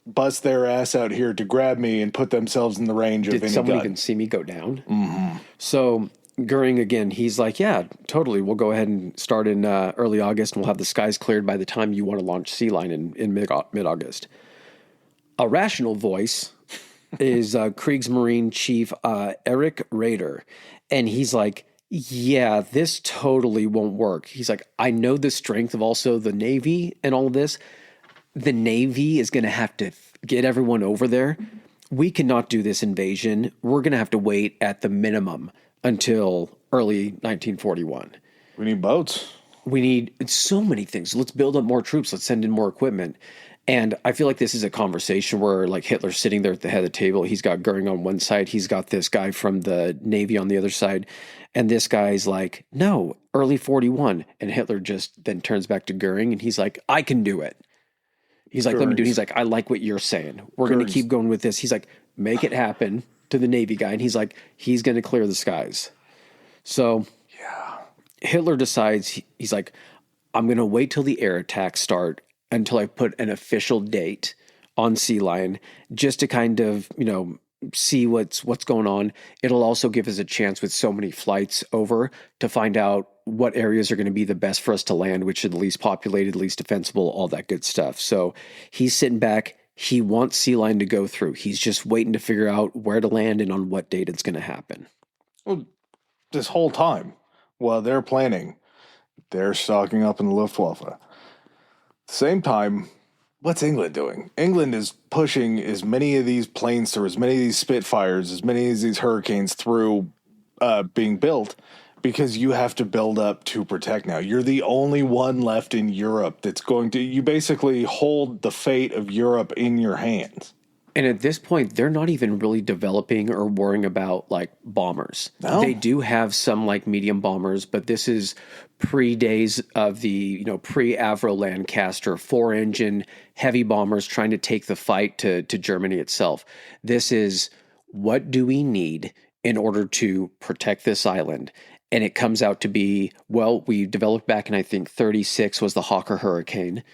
bust their ass out here to grab me and put themselves in the range of any gun? Did someone even see me go down? So Goering, again, he's like, yeah, totally. We'll go ahead and start in early August, and we'll have the skies cleared by the time you want to launch Sea Lion in mid-August. A rational voice is Kriegsmarine Chief Eric Rader. And he's like, yeah, this totally won't work. He's like, I know the strength of also the Navy and all of this. The Navy is going to have to get everyone over there. We cannot do this invasion. We're going to have to wait at the minimum until early 1941. We need boats. We need so many things. Let's build up more troops. Let's send in more equipment. And I feel like this is a conversation where like Hitler's sitting there at the head of the table. He's got Goering on one side. He's got this guy from the Navy on the other side. And this guy's like, no, early 41. And Hitler just then turns back to Goering and he's like, I can do it. He's like, let me do it. He's like, I like what you're saying. We're going to keep going with this. He's like, make it happen to the Navy guy. And he's like, he's going to clear the skies. So yeah, Hitler decides, he's like, I'm going to wait till the air attacks start until I put an official date on Sea Lion just to kind of, see what's going on. It'll also give us a chance with so many flights over to find out what areas are going to be the best for us to land, which are the least populated, least defensible, all that good stuff. So he's sitting back. He wants Sea Lion to go through. He's just waiting to figure out where to land and on what date it's going to happen. Well, this whole time, while they're planning, they're stocking up in the Luftwaffe. At the same time, what's England doing? England is pushing as many of these planes through, as many of these Spitfires, as many of these Hurricanes through being built, because you have to build up to protect now. You're the only one left in Europe that's going to, you basically hold the fate of Europe in your hands. And at this point, they're not even really developing or worrying about like bombers. No. They do have some like medium bombers, but this is pre-days of the, pre-Avro Lancaster 4-engine heavy bombers trying to take the fight to Germany itself. This is, what do we need in order to protect this island? And it comes out to be, well, we developed back in, I think, 36 was the Hawker Hurricane,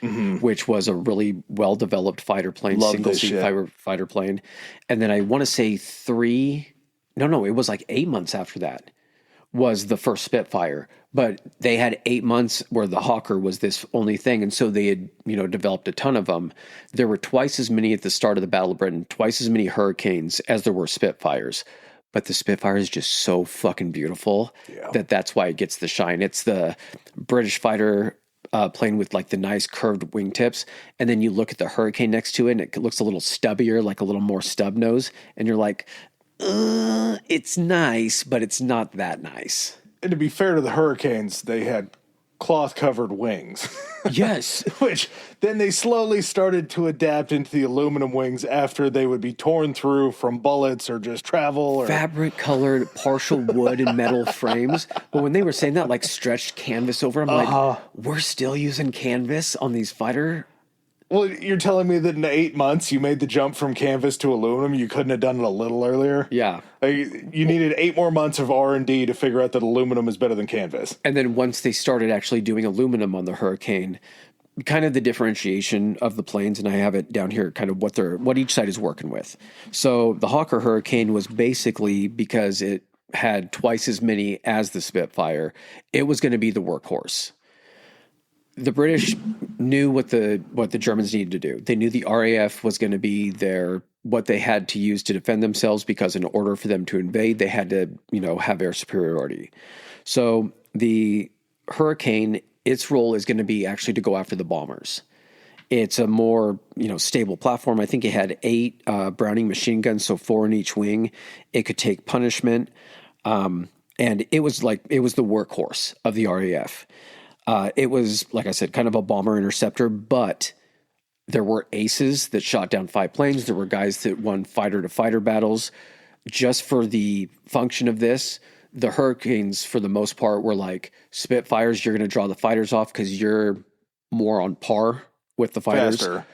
which was a really well-developed fighter plane, single-seat fighter plane. And then I want to say it was like 8 months after that was the first Spitfire. But they had 8 months where the Hawker was this only thing. And so they had, developed a ton of them. There were twice as many at the start of the Battle of Britain, twice as many Hurricanes as there were Spitfires. But the Spitfire is just so fucking beautiful that's why it gets the shine. It's the British fighter plane with like the nice curved wingtips. And then you look at the Hurricane next to it and it looks a little stubbier, like a little more stub nose. And you're like, it's nice, but it's not that nice. And to be fair to the Hurricanes, they had cloth-covered wings. Yes. Which then they slowly started to adapt into the aluminum wings after they would be torn through from bullets or just travel. Or fabric-colored, partial wood and metal frames. But when they were saying that, like stretched canvas over, I'm like, we're still using canvas on these fighter. Well, you're telling me that in 8 months you made the jump from canvas to aluminum? You couldn't have done it a little earlier? Yeah. You needed 8 more months of R&D to figure out that aluminum is better than canvas. And then once they started actually doing aluminum on the Hurricane, kind of the differentiation of the planes, and I have it down here, kind of what each side is working with. So the Hawker Hurricane was basically, because it had twice as many as the Spitfire, it was going to be the workhorse. The British knew what the Germans needed to do. They knew the RAF was going to be what they had to use to defend themselves, because in order for them to invade, they had to, have air superiority. So the Hurricane, its role is going to be actually to go after the bombers. It's a more, stable platform. I think it had 8 Browning machine guns, so 4 in each wing. It could take punishment. And it was the workhorse of the RAF. It was, like I said, kind of a bomber interceptor, but there were aces that shot down 5 planes. There were guys that won fighter-to-fighter battles. Just for the function of this, the Hurricanes, for the most part, were like Spitfires. You're going to draw the fighters off because you're more on par with the fighters. Faster.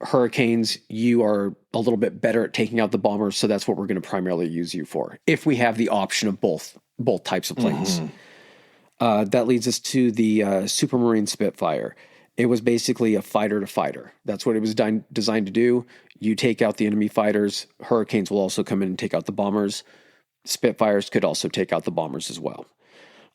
Hurricanes, you are a little bit better at taking out the bombers, so that's what we're going to primarily use you for. If we have the option of both types of planes. That leads us to the Supermarine Spitfire. It was basically a fighter to fighter. That's what it was designed to do. You take out the enemy fighters. Hurricanes will also come in and take out the bombers. Spitfires could also take out the bombers as well.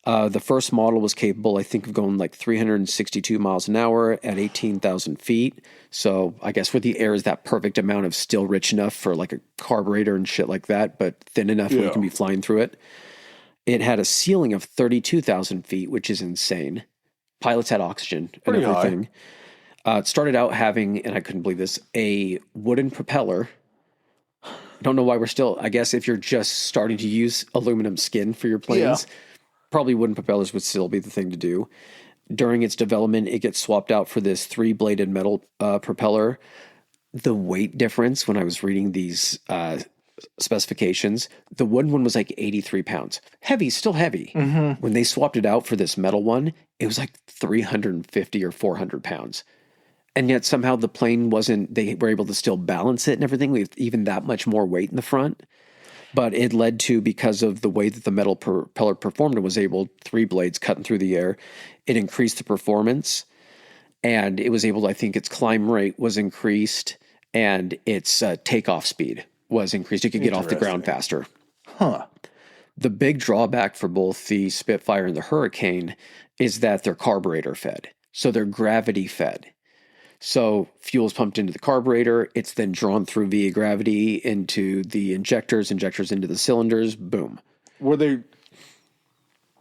The first model was capable, I think, of going like 362 miles an hour at 18,000 feet. So I guess where the air is that perfect amount of still rich enough for like a carburetor and shit like that, but thin enough where you can be flying through it. It had a ceiling of 32,000 feet, which is insane. Pilots had oxygen and Pretty everything. It started out having, and I couldn't believe this, a wooden propeller. I don't know why we're still, I guess if you're just starting to use aluminum skin for your planes, probably wooden propellers would still be the thing to do. During its development, it gets swapped out for this 3-bladed metal propeller. The weight difference when I was reading these specifications, the wooden one was like 83 pounds. Heavy, still heavy. When they swapped it out for this metal one, it was like 350 or 400 pounds. And yet somehow the plane they were able to still balance it and everything with even that much more weight in the front. But it led to, because of the way that the metal propeller performed, it was able, 3 blades cutting through the air, it increased the performance, and it was able to, I think its climb rate was increased, and its takeoff speed was increased. It could get off the ground faster. The big drawback for both the Spitfire and the Hurricane is that they're carburetor fed. So they're gravity fed. So fuel is pumped into the carburetor. It's then drawn through via gravity into the injectors into the cylinders. Boom.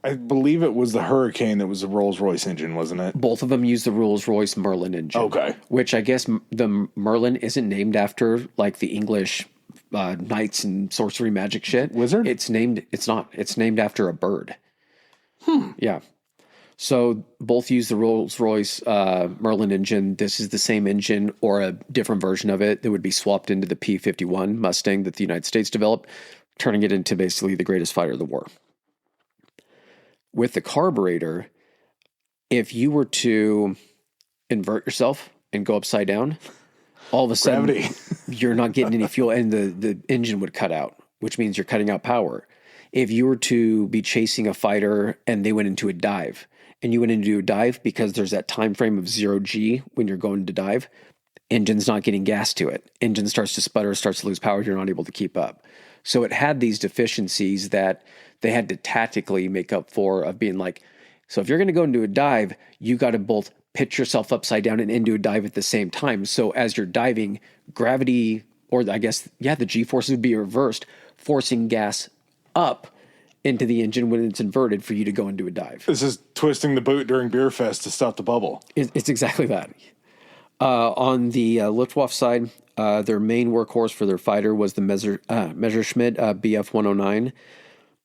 I believe it was the Hurricane that was the Rolls-Royce engine, wasn't it? Both of them use the Rolls-Royce Merlin engine. Okay. Which I guess the Merlin isn't named after like the English knights and sorcery magic shit. Wizard? It's not. It's named after a bird. Yeah. So both use the Rolls-Royce Merlin engine. This is the same engine or a different version of it that would be swapped into the P-51 Mustang that the United States developed, turning it into basically the greatest fighter of the war. With the carburetor, if you were to invert yourself and go upside down, all of a sudden you're not getting any fuel and the engine would cut out, which means you're cutting out power. If you were to be chasing a fighter and they went into a dive, and you went into a dive because there's that time frame of 0G when you're going to dive, engine's not getting gas to it. Engine starts to sputter, starts to lose power. You're not able to keep up. So it had these deficiencies that they had to tactically make up for, of being like, so if you're going to go into a dive, you got to both pitch yourself upside down and into a dive at the same time. So as you're diving, gravity, or I guess, the G-forces would be reversed, forcing gas up into the engine when it's inverted for you to go into a dive. This is twisting the boot during Beer Fest to stop the bubble. It's exactly that. On the Luftwaffe side, their main workhorse for their fighter was the Messerschmitt Bf-109.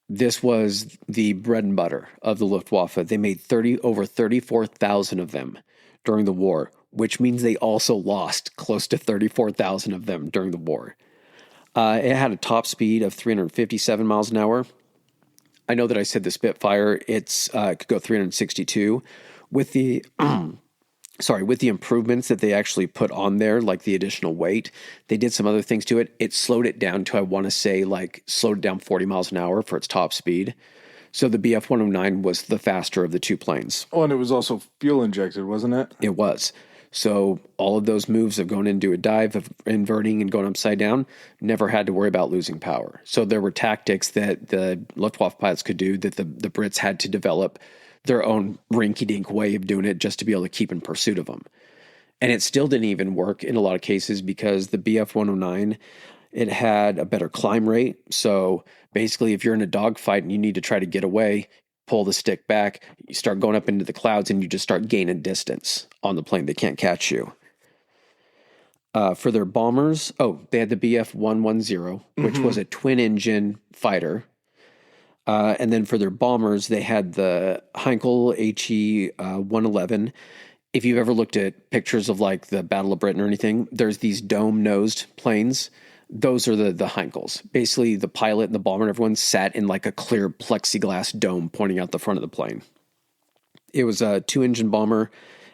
This was the bread and butter of the Luftwaffe. They made over 34,000 of them during the war, which means they also lost close to 34,000 of them during the war. It had a top speed of 357 miles an hour. I know that I said the Spitfire, it could go 362. With the with the improvements that they actually put on there, like the additional weight, they did some other things to it. It slowed it down to, I want to say, slowed it down 40 miles an hour for its top speed. So the Bf-109 was the faster of the two planes. Oh, and it was also fuel injected, wasn't it? It was. So all of those moves of going into a dive, of inverting and going upside down, never had to worry about losing power. So there were tactics that the Luftwaffe pilots could do that the Brits had to develop their own rinky-dink way of doing it just to be able to keep in pursuit of them. And it still didn't even work in a lot of cases because the Bf-109, it had a better climb rate. So basically, if you're in a dogfight and you need to try to get away, pull the stick back, you start going up into the clouds and you just start gaining distance on the plane. They can't catch you. For their bombers, they had the Bf-110, which was a twin-engine fighter. And then for their bombers, they had the Heinkel HE-111. If you've ever looked at pictures of like the Battle of Britain or anything, there's these dome-nosed planes Those are the Heinkels. Basically, the pilot and the bomber and everyone sat in like a clear plexiglass dome pointing out the front of the plane. It was a 2-engine bomber,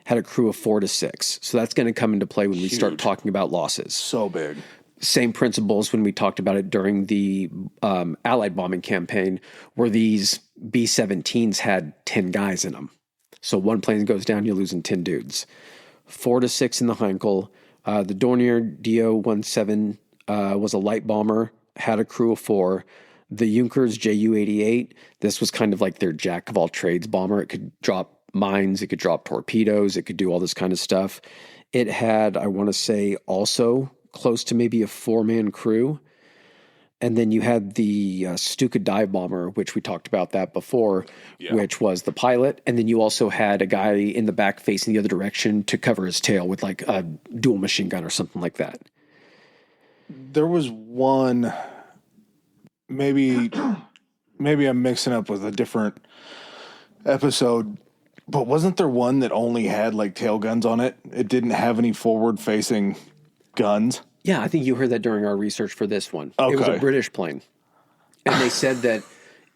had a crew of 4 to 6. So that's going to come into play when we start talking about losses. So big. Same principles when we talked about it during the Allied bombing campaign, where these B-17s had 10 guys in them. So one plane goes down, you're losing 10 dudes. 4 to 6 in the Heinkel. The Dornier DO-17 was a light bomber, had a crew of 4. The Junkers Ju-88, this was kind of like their jack of all trades bomber. It could drop mines, it could drop torpedoes, it could do all this kind of stuff. It had, I want to say, also close to maybe a 4-man crew. And then you had the Stuka dive bomber, which we talked about that before, which was the pilot. And then you also had a guy in the back facing the other direction to cover his tail with like a dual machine gun or something like that. There was one, maybe I'm mixing up with a different episode, but wasn't there one that only had like tail guns on it? It didn't have any forward facing guns. Yeah, I think you heard that during our research for this one. Okay. It was a British plane. And they said that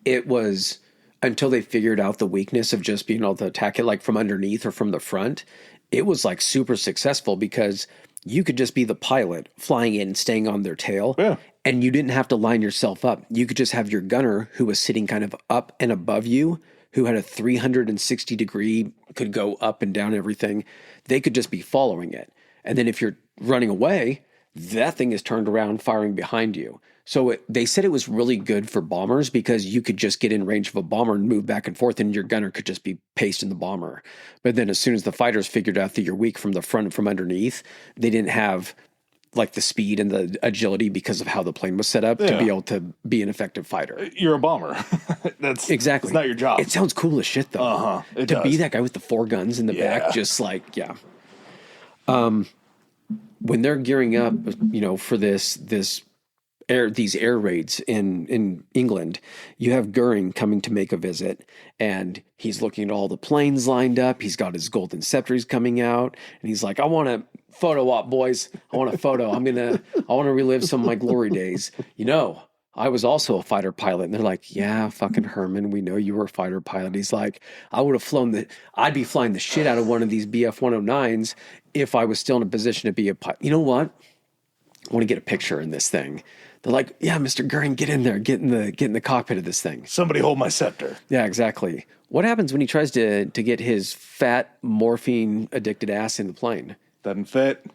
it was, until they figured out the weakness of just being able to attack it like from underneath or from the front, it was like super successful because you could just be the pilot flying in and staying on their tail. Yeah. And you didn't have to line yourself up. You could just have your gunner who was sitting kind of up and above you, who had a 360 degree, could go up and down everything. They could just be following it. And then if you're running away, that thing is turned around firing behind you. So they said it was really good for bombers because you could just get in range of a bomber and move back and forth and your gunner could just be pasting the bomber. But then as soon as the fighters figured out that you're weak from the front and from underneath, they didn't have like the speed and the agility because of how the plane was set up to be able to be an effective fighter. You're a bomber. That's exactly. It's not your job. It sounds cool as shit though. Uh-huh. It to does. be that guy with the 4 guns in the back, just like, when they're gearing up, for these air raids in England, you have Goering coming to make a visit, and he's looking at all the planes lined up. He's got his golden scepters coming out, and he's like, "I want a photo op, boys. I want a photo. I want to relive some of my glory days. I was also a fighter pilot." And they're like, "Yeah, fucking Herman, we know you were a fighter pilot." He's like, I'd be flying the shit out of one of these BF-109s if I was still in a position to be a pilot. You know what? I want to get a picture in this thing. They're like, "Yeah, Mr. Goering, get in there, get in the cockpit of this thing. Somebody hold my scepter." Yeah, exactly. What happens when he tries to get his fat morphine addicted ass in the plane? Doesn't fit.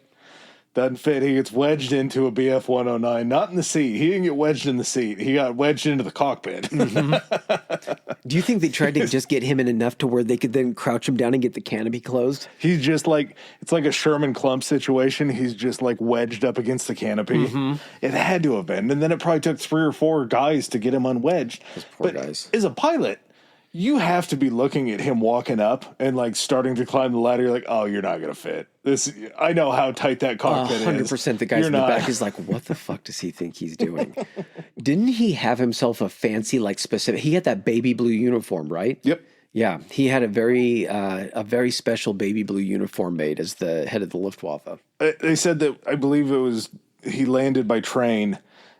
He gets wedged into a BF-109, not in the seat. He didn't get wedged in the seat. He got wedged into the cockpit. Mm-hmm. Do you think they tried to just get him in enough to where they could then crouch him down and get the canopy closed? He's just like, it's like a Sherman Klump situation. He's just like wedged up against the canopy. Mm-hmm. It had to have been. And then it probably took 3 or 4 guys to get him unwedged. Those poor guys. As a pilot, you have to be looking at him walking up and like starting to climb the ladder. You're like, "Oh, you're not going to fit. I know how tight that cockpit is." 100% the guys in the back is like, "What the fuck does he think he's doing?" Didn't he have himself a fancy, like specific, he had that baby blue uniform, right? Yep. Yeah. He had a very special baby blue uniform made as the head of the Luftwaffe. They said that, I believe it was, he landed by train.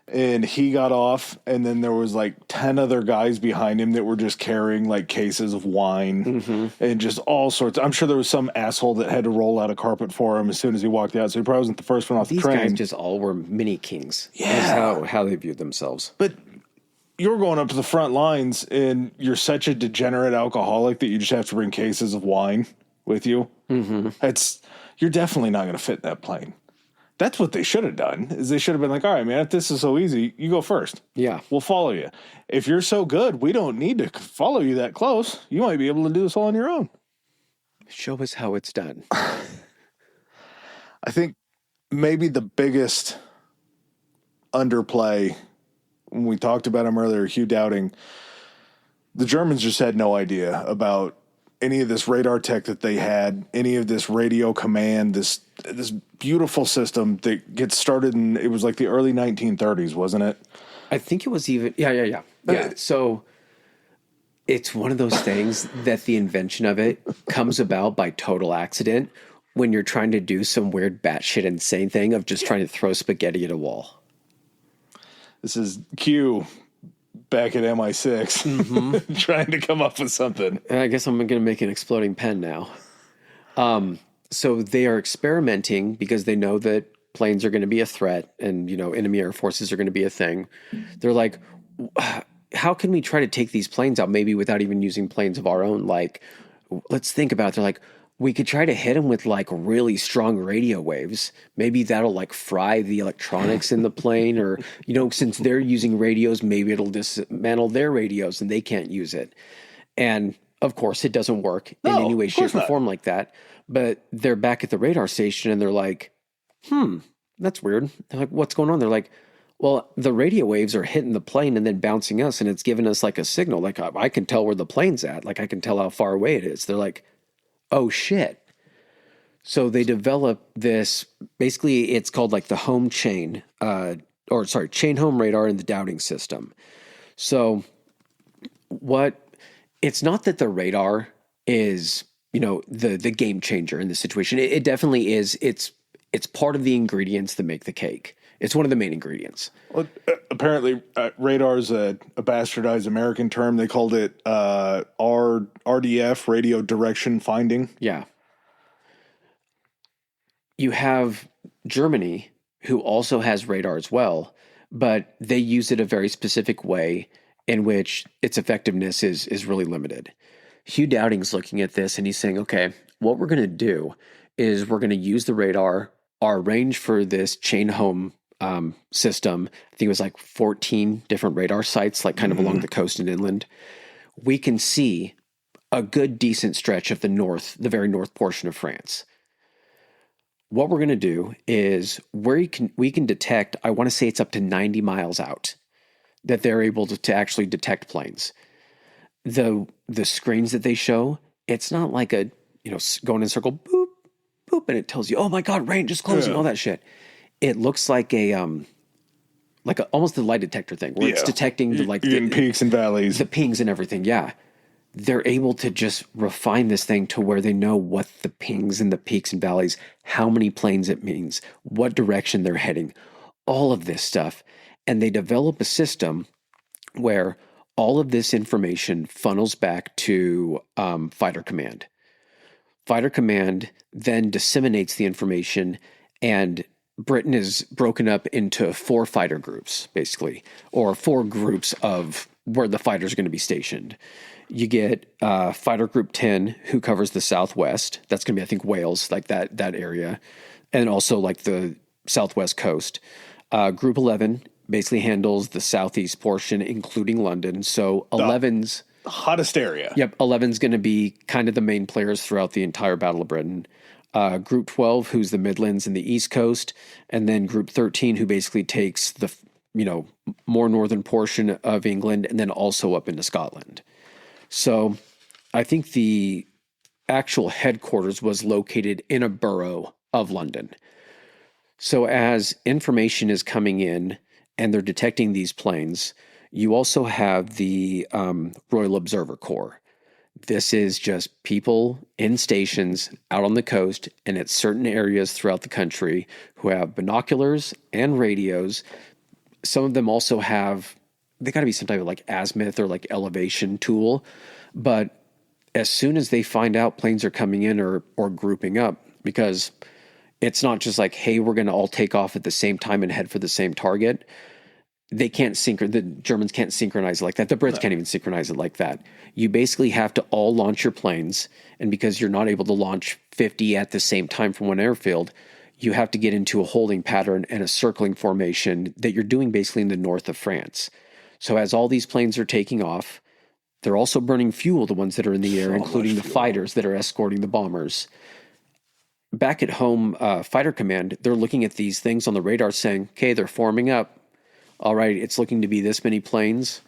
And he got off, and then there was like 10 other guys behind him that were just carrying like cases of wine and just all sorts. I'm sure there was some asshole that had to roll out a carpet for him as soon as he walked out. So he probably wasn't the first one off the train. These guys just all were mini kings. Yeah. That's how they viewed themselves. But you're going up to the front lines, and you're such a degenerate alcoholic that you just have to bring cases of wine with you. Mm-hmm. You're definitely not going to fit in that plane. That's what they should have done, is they should have been like, "All right, man, if this is so easy, you go first. Yeah. We'll follow you. If you're so good, we don't need to follow you that close. You might be able to do this all on your own. Show us how it's done." I think maybe the biggest underplay, when we talked about him earlier, Hugh Dowding, the Germans just had no idea about any of this radar tech that they had, any of this radio command, this beautiful system that gets started in, it was like the early 1930s, wasn't it? I think it was even, yeah. So it's one of those things that the invention of it comes about by total accident when you're trying to do some weird batshit insane thing of just trying to throw spaghetti at a wall. This is Q back at MI6 trying to come up with something. And I guess I'm going to make an exploding pen now. So they are experimenting because they know that planes are going to be a threat and, enemy air forces are going to be a thing. They're like, how can we try to take these planes out maybe without even using planes of our own? Like, let's think about it. They're like, we could try to hit them with like really strong radio waves. Maybe that'll like fry the electronics in the plane, or, since they're using radios, maybe it'll dismantle their radios and they can't use it. And of course it doesn't work in any way, shape or form like that. But they're back at the radar station and they're like, that's weird. They're like, what's going on? They're like, well, the radio waves are hitting the plane and then bouncing us, and it's giving us like a signal. Like I can tell where the plane's at. Like I can tell how far away it is. They're like, oh shit. So they develop this, basically it's called like the home chain, chain home radar in the Dowding system. So it's not that the radar is, the game changer in this situation. It definitely is. It's part of the ingredients that make the cake. It's one of the main ingredients. Well, apparently, radar is a bastardized American term. They called it RDF, radio direction finding. Yeah. You have Germany, who also has radar as well, but they use it a very specific way in which its effectiveness is really limited. Hugh Dowding's looking at this and he's saying, okay, what we're going to do is we're going to use the radar. Our range for this chain home system, I think it was like 14 different radar sites, like kind of along the coast and inland. We can see a good, decent stretch of the very north portion of France. What we're going to do is we can detect, I want to say it's up to 90 miles out, that they're able to actually detect planes. The screens that they show, it's not like a, going in a circle, boop, boop, and it tells you, oh my God, range is closing, all that shit. It looks like almost the lie detector thing, where it's detecting the peaks and valleys, the pings and everything. Yeah, they're able to just refine this thing to where they know what the pings and the peaks and valleys, how many planes it means, what direction they're heading, all of this stuff, and they develop a system where all of this information funnels back to Fighter Command. Fighter Command then disseminates the information, and Britain is broken up into 4 fighter groups, basically, or 4 groups of where the fighters are going to be stationed. You get Fighter Group 10, who covers the Southwest. That's going to be, I think, Wales, like that area, and also like the Southwest coast. Group 11 basically handles the Southeast portion, including London. So 11's the hottest area. Yep, 11's going to be kind of the main players throughout the entire Battle of Britain. Group 12, who's the Midlands and the East Coast, and then Group 13, who basically takes the, more northern portion of England and then also up into Scotland. So I think the actual headquarters was located in a borough of London. So as information is coming in and they're detecting these planes, you also have the Royal Observer Corps. This is just people in stations out on the coast and at certain areas throughout the country who have binoculars and radios. Some of them also have, they got to be some type of like azimuth or like elevation tool. But as soon as they find out planes are coming in or grouping up, because it's not just like, hey, we're going to all take off at the same time and head for the same target. They can't the Germans can't synchronize it like that. The Brits can't even synchronize it like that. You basically have to all launch your planes. And because you're not able to launch 50 at the same time from one airfield, you have to get into a holding pattern and a circling formation that you're doing basically in the north of France. So as all these planes are taking off, they're also burning fuel, the ones that are in the air, including the fighters that are escorting the bombers. Back at home, Fighter Command, they're looking at these things on the radar saying, okay, they're forming up. All right, it's looking to be this many planes.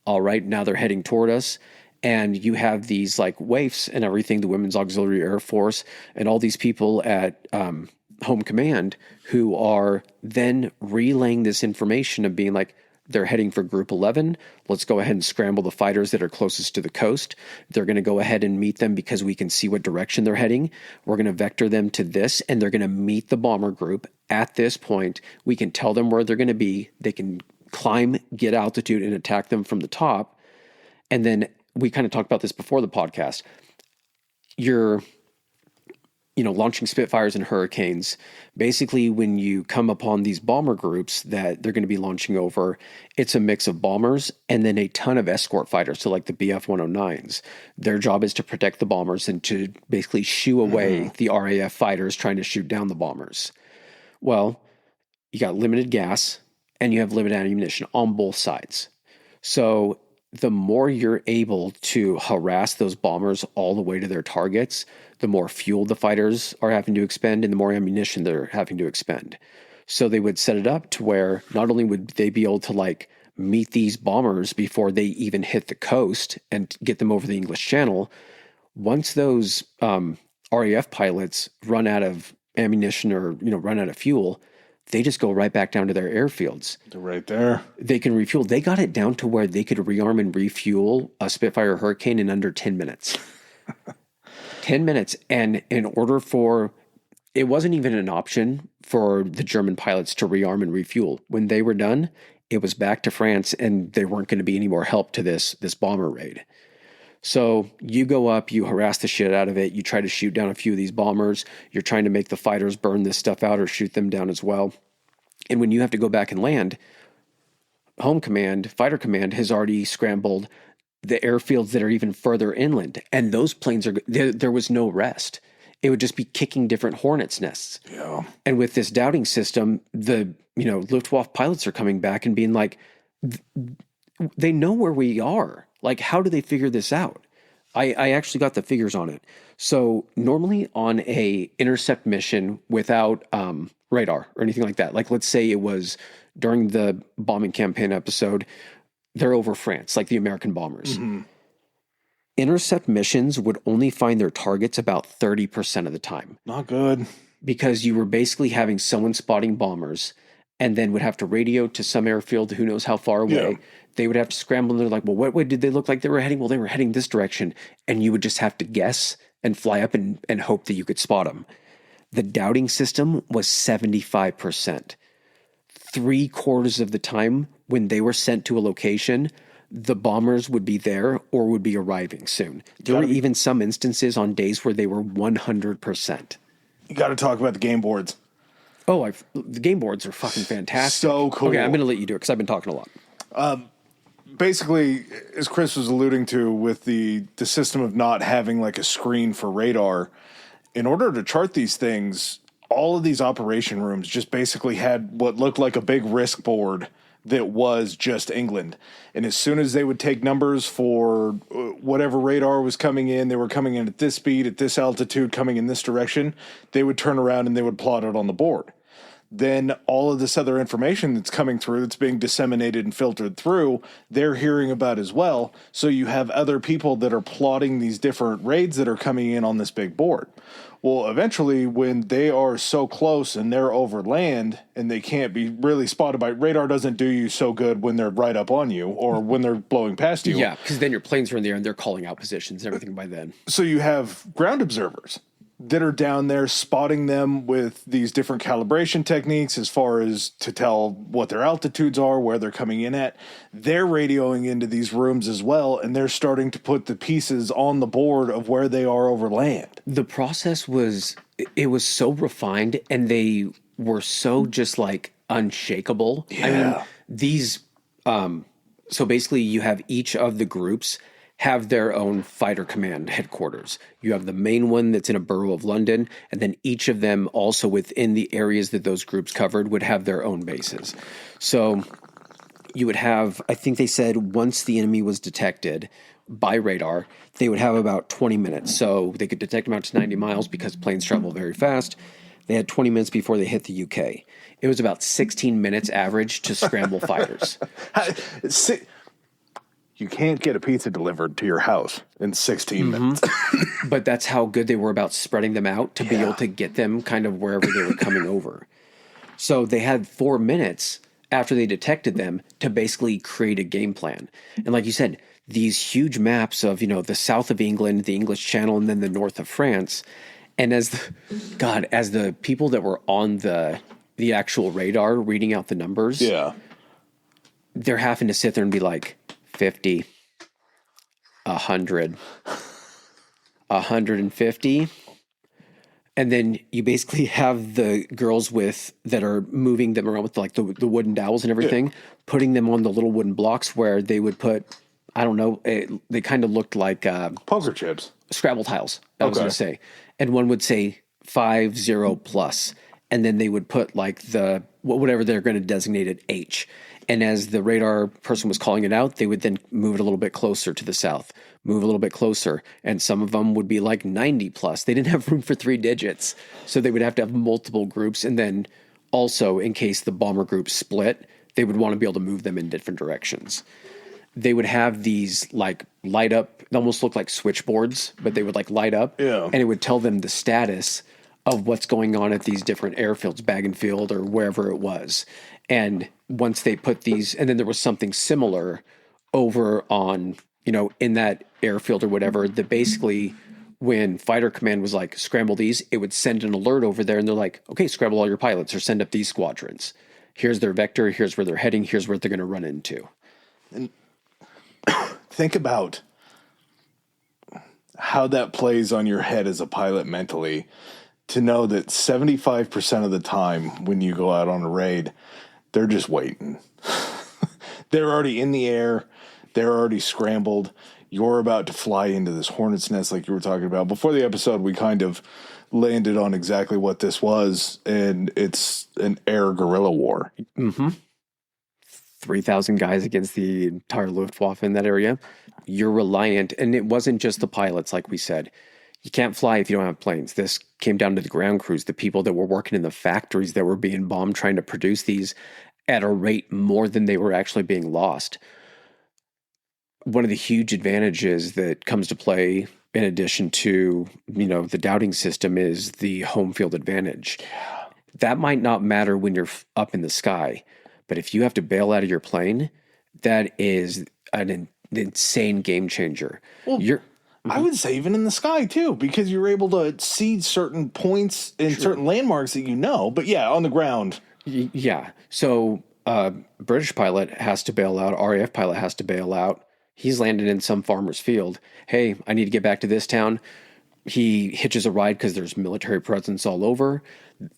All right, now they're heading toward us. And you have these like WAAFs and everything, the Women's Auxiliary Air Force, and all these people at Home Command who are then relaying this information of being like, they're heading for Group 11. Let's go ahead and scramble the fighters that are closest to the coast. They're going to go ahead and meet them because we can see what direction they're heading. We're going to vector them to this, and they're going to meet the bomber group at this point. We can tell them where they're going to be. They can climb, get altitude, and attack them from the top. And then we kind of talked about this before the podcast. You're, launching Spitfires and Hurricanes. Basically, when you come upon these bomber groups that they're going to be launching over, it's a mix of bombers and then a ton of escort fighters. So like the BF 109s, their job is to protect the bombers and to basically shoo away the RAF fighters trying to shoot down the bombers. Well, you got limited gas and you have limited ammunition on both sides. So the more you're able to harass those bombers all the way to their targets, the more fuel the fighters are having to expend and the more ammunition they're having to expend. So they would set it up to where not only would they be able to meet these bombers before they even hit the coast and get them over the English Channel, once those RAF pilots run out of ammunition or run out of fuel, they just go right back down to their airfields. They're right there. They can refuel. They got it down to where they could rearm and refuel a Spitfire or Hurricane in under 10 minutes. 10 minutes. And in order for, it wasn't even an option for the German pilots to rearm and refuel. When they were done, it was back to France and there weren't going to be any more help to this bomber raid. So you go up, you harass the shit out of it. You try to shoot down a few of these bombers. You're trying to make the fighters burn this stuff out or shoot them down as well. And when you have to go back and land, Home Command, Fighter Command has already scrambled the airfields that are even further inland. And those planes there was no rest. It would just be kicking different hornets' nests. Yeah. And with this doubting system, the Luftwaffe pilots are coming back and being like, they know where we are. Like, how do they figure this out? I actually got the figures on it. So normally on a intercept mission without radar or anything like that, like let's say it was during the bombing campaign episode, they're over France, like the American bombers. Mm-hmm. Intercept missions would only find their targets about 30% of the time. Not good. Because you were basically having someone spotting bombers and then would have to radio to some airfield, who knows how far away. Yeah. They would have to scramble and they're like, well, what way did they look like they were heading? Well, they were heading this direction. And you would just have to guess and fly up and hope that you could spot them. The doubting system was 75%. 3/4 of the time when they were sent to a location, the bombers would be there or would be arriving soon. There were even some instances on days where they were 100%. You got to talk about the game boards. Oh, the game boards are fucking fantastic. So cool. Okay, I'm going to let you do it because I've been talking a lot. Basically, as Chris was alluding to with the system of not having like a screen for radar, in order to chart these things, all of these operation rooms just basically had what looked like a big risk board that was just England. And as soon as they would take numbers for whatever radar was coming in, they were coming in at this speed, at this altitude, coming in this direction, they would turn around and they would plot it on the board. Then all of this other information that's coming through, that's being disseminated and filtered through, they're hearing about as well. So you have other people that are plotting these different raids that are coming in on this big board. Well, eventually, when they are so close and they're over land and they can't be really spotted by radar, doesn't do you so good when they're right up on you or when they're blowing past you. Yeah, because then your planes are in the air and they're calling out positions and everything by then. So you have ground observers that are down there spotting them with these different calibration techniques as far as to tell what their altitudes are, where they're coming in at. They're radioing into these rooms as well, and they're starting to put the pieces on the board of where they are over land. The process was so refined, and they were so just like unshakable. Yeah. I mean, these, so basically you have each of the groups have their own fighter command headquarters. You have the main one that's in a borough of London, and then each of them also within the areas that those groups covered would have their own bases. So you would have, I think they said once the enemy was detected by radar, they would have about 20 minutes. So they could detect them out to 90 miles because planes travel very fast. They had 20 minutes before they hit the UK. It was about 16 minutes average to scramble fighters. You can't get a pizza delivered to your house in 16 minutes. But that's how good they were about spreading them out to be able to get them kind of wherever they were coming over. So they had 4 minutes after they detected them to basically create a game plan. And like you said, these huge maps of, the south of England, the English Channel, and then the north of France. And as the people that were on the actual radar reading out the numbers. Yeah. they're having to sit there and be like 50, 100, 150. And then you basically have the girls that are moving them around with like the wooden dowels and everything, putting them on the little wooden blocks where they would put, I don't know, they kind of looked like poker chips, Scrabble tiles, I was going to say. And one would say 50 plus. And then they would put like whatever they're going to designate it H. And as the radar person was calling it out, they would then move it a little bit closer to the south, move a little bit closer. And some of them would be like 90 plus. They didn't have room for 3 digits. So they would have to have multiple groups. And then also, in case the bomber group split, they would want to be able to move them in different directions. They would have these like light up, they almost look like switchboards, but they would like light up. Yeah. And it would tell them the status of what's going on at these different airfields, Bagenfield or wherever it was. And once they put these, and then there was something similar over on, in that airfield or whatever, that basically when Fighter Command was like, scramble these, it would send an alert over there and they're like, okay, scramble all your pilots or send up these squadrons. Here's their vector. Here's where they're heading. Here's where they're going to run into. And think about how that plays on your head as a pilot mentally, to know that 75% of the time when you go out on a raid, they're just waiting. They're already in the air. They're already scrambled. You're about to fly into this hornet's nest like you were talking about. Before the episode, we kind of landed on exactly what this was, and it's an air guerrilla war. Mm-hmm. 3,000 guys against the entire Luftwaffe in that area. You're reliant, and it wasn't just the pilots, like we said. You can't fly if you don't have planes. This came down to the ground crews, the people that were working in the factories that were being bombed, trying to produce these at a rate more than they were actually being lost. One of the huge advantages that comes to play, in addition to, the doubting system, is the home field advantage. That might not matter when you're up in the sky, but if you have to bail out of your plane, that is an insane game changer. Well, I would say even in the sky too, because you're able to see certain points and certain landmarks that but yeah, on the ground. Yeah. So British pilot has to bail out. RAF pilot has to bail out. He's landed in some farmer's field. Hey, I need to get back to this town. He hitches a ride because there's military presence all over.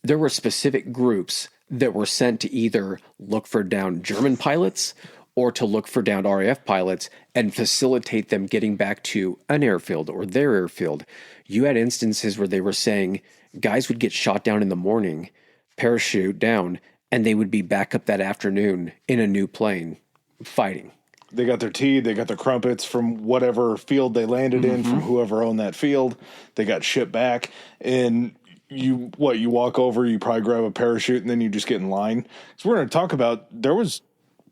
There were specific groups that were sent to either look for downed German pilots or to look for downed RAF pilots and facilitate them getting back to an airfield or their airfield. You had instances where they were saying guys would get shot down in the morning, parachute down, and they would be back up that afternoon in a new plane fighting. They got their tea, they got their crumpets from whatever field they landed in, from whoever owned that field. They got shipped back, and you walk over, you probably grab a parachute, and then you just get in line. So we're going to talk about, there was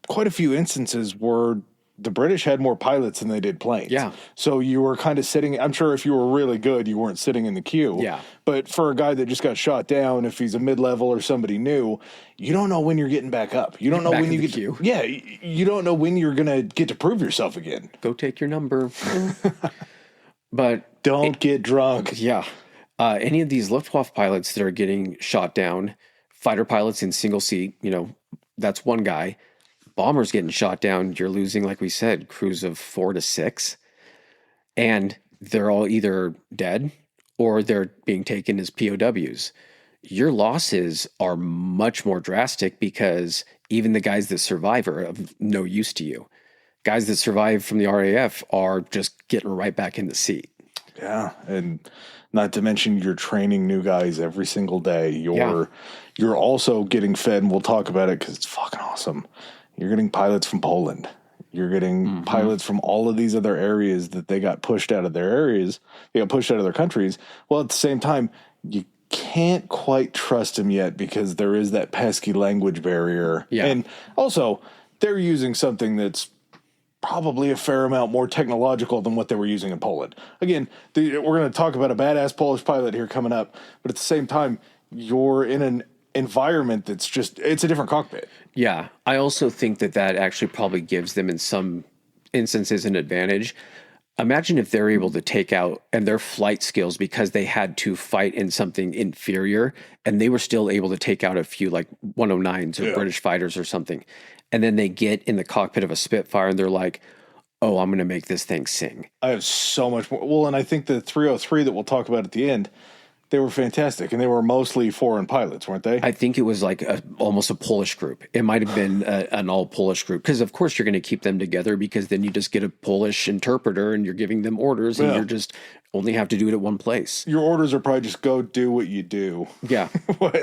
quite a few instances where the British had more pilots than they did planes. Yeah. So you were kind of sitting, I'm sure if you were really good, you weren't sitting in the queue. Yeah. But for a guy that just got shot down, if he's a mid-level or somebody new, you don't know when you're getting back up. You don't know when you get queue. Yeah, you don't know when you're going to get to prove yourself again. Go take your number. But don't get drunk. Yeah. Any of these Luftwaffe pilots that are getting shot down, fighter pilots in single seat, that's one guy. Bombers getting shot down, you're losing, like we said, crews of 4 to 6. And they're all either dead or they're being taken as POWs. Your losses are much more drastic because even the guys that survive are of no use to you. Guys that survive from the RAF are just getting right back in the seat. Yeah, and not to mention you're training new guys every single day. You're also getting fed, and we'll talk about it because it's fucking awesome. You're getting pilots from Poland. You're getting pilots from all of these other areas that they got pushed out of their areas. They got pushed out of their countries. Well, at the same time, you can't quite trust them yet because there is that pesky language barrier. Yeah. And also, they're using something that's probably a fair amount more technological than what they were using in Poland. Again, we're going to talk about a badass Polish pilot here coming up, but at the same time, you're in an environment that's just, it's a different cockpit. Yeah. I also think that actually probably gives them in some instances an advantage. Imagine if they're able to take out and their flight skills because they had to fight in something inferior and they were still able to take out a few like 109s or British fighters or something. And then they get in the cockpit of a Spitfire and they're like, oh, I'm going to make this thing sing. I have so much more. Well, and I think the 303 that we'll talk about at the end, they were fantastic, and they were mostly foreign pilots, weren't they? I think it was like almost a Polish group. It might have been an all Polish group because, of course, you're going to keep them together because then you just get a Polish interpreter and you're giving them orders and you're just only have to do it at one place. Your orders are probably just go do what you do. Yeah.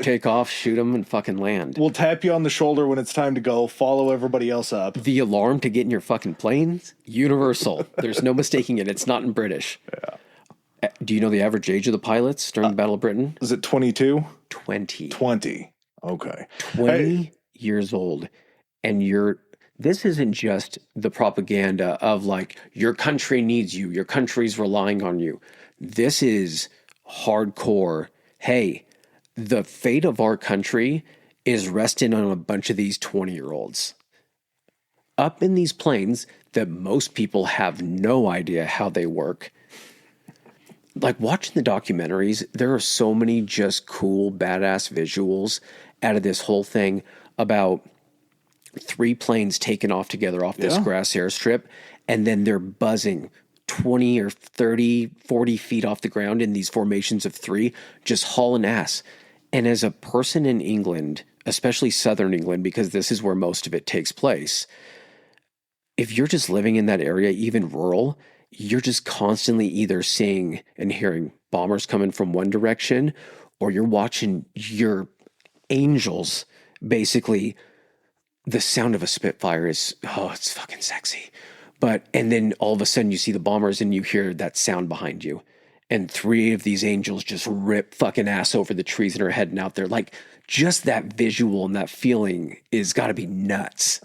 Take off, shoot them, and fucking land. We'll tap you on the shoulder when it's time to go, follow everybody else up. The alarm to get in your fucking planes, universal. There's no mistaking it. It's not in British. Yeah. Do you know the average age of the pilots during the Battle of Britain? Is it 22? 20. 20. Okay. 20 years old. And this isn't just the propaganda of like, your country needs you, your country's relying on you. This is hardcore. Hey, the fate of our country is resting on a bunch of these 20-year-olds. Up in these planes that most people have no idea how they work. Like watching the documentaries, there are so many just cool, badass visuals out of this whole thing about 3 planes taken off together off this grass airstrip, and then they're buzzing 20 or 30, 40 feet off the ground in these formations of 3, just hauling ass. And as a person in England, especially southern England, because this is where most of it takes place, if you're just living in that area, even rural, you're just constantly either seeing and hearing bombers coming from one direction, or you're watching your angels. Basically, the sound of a Spitfire is, it's fucking sexy. And then all of a sudden you see the bombers and you hear that sound behind you. And 3 of these angels just rip fucking ass over the trees and are heading out there. Like, just that visual and that feeling is got to be nuts.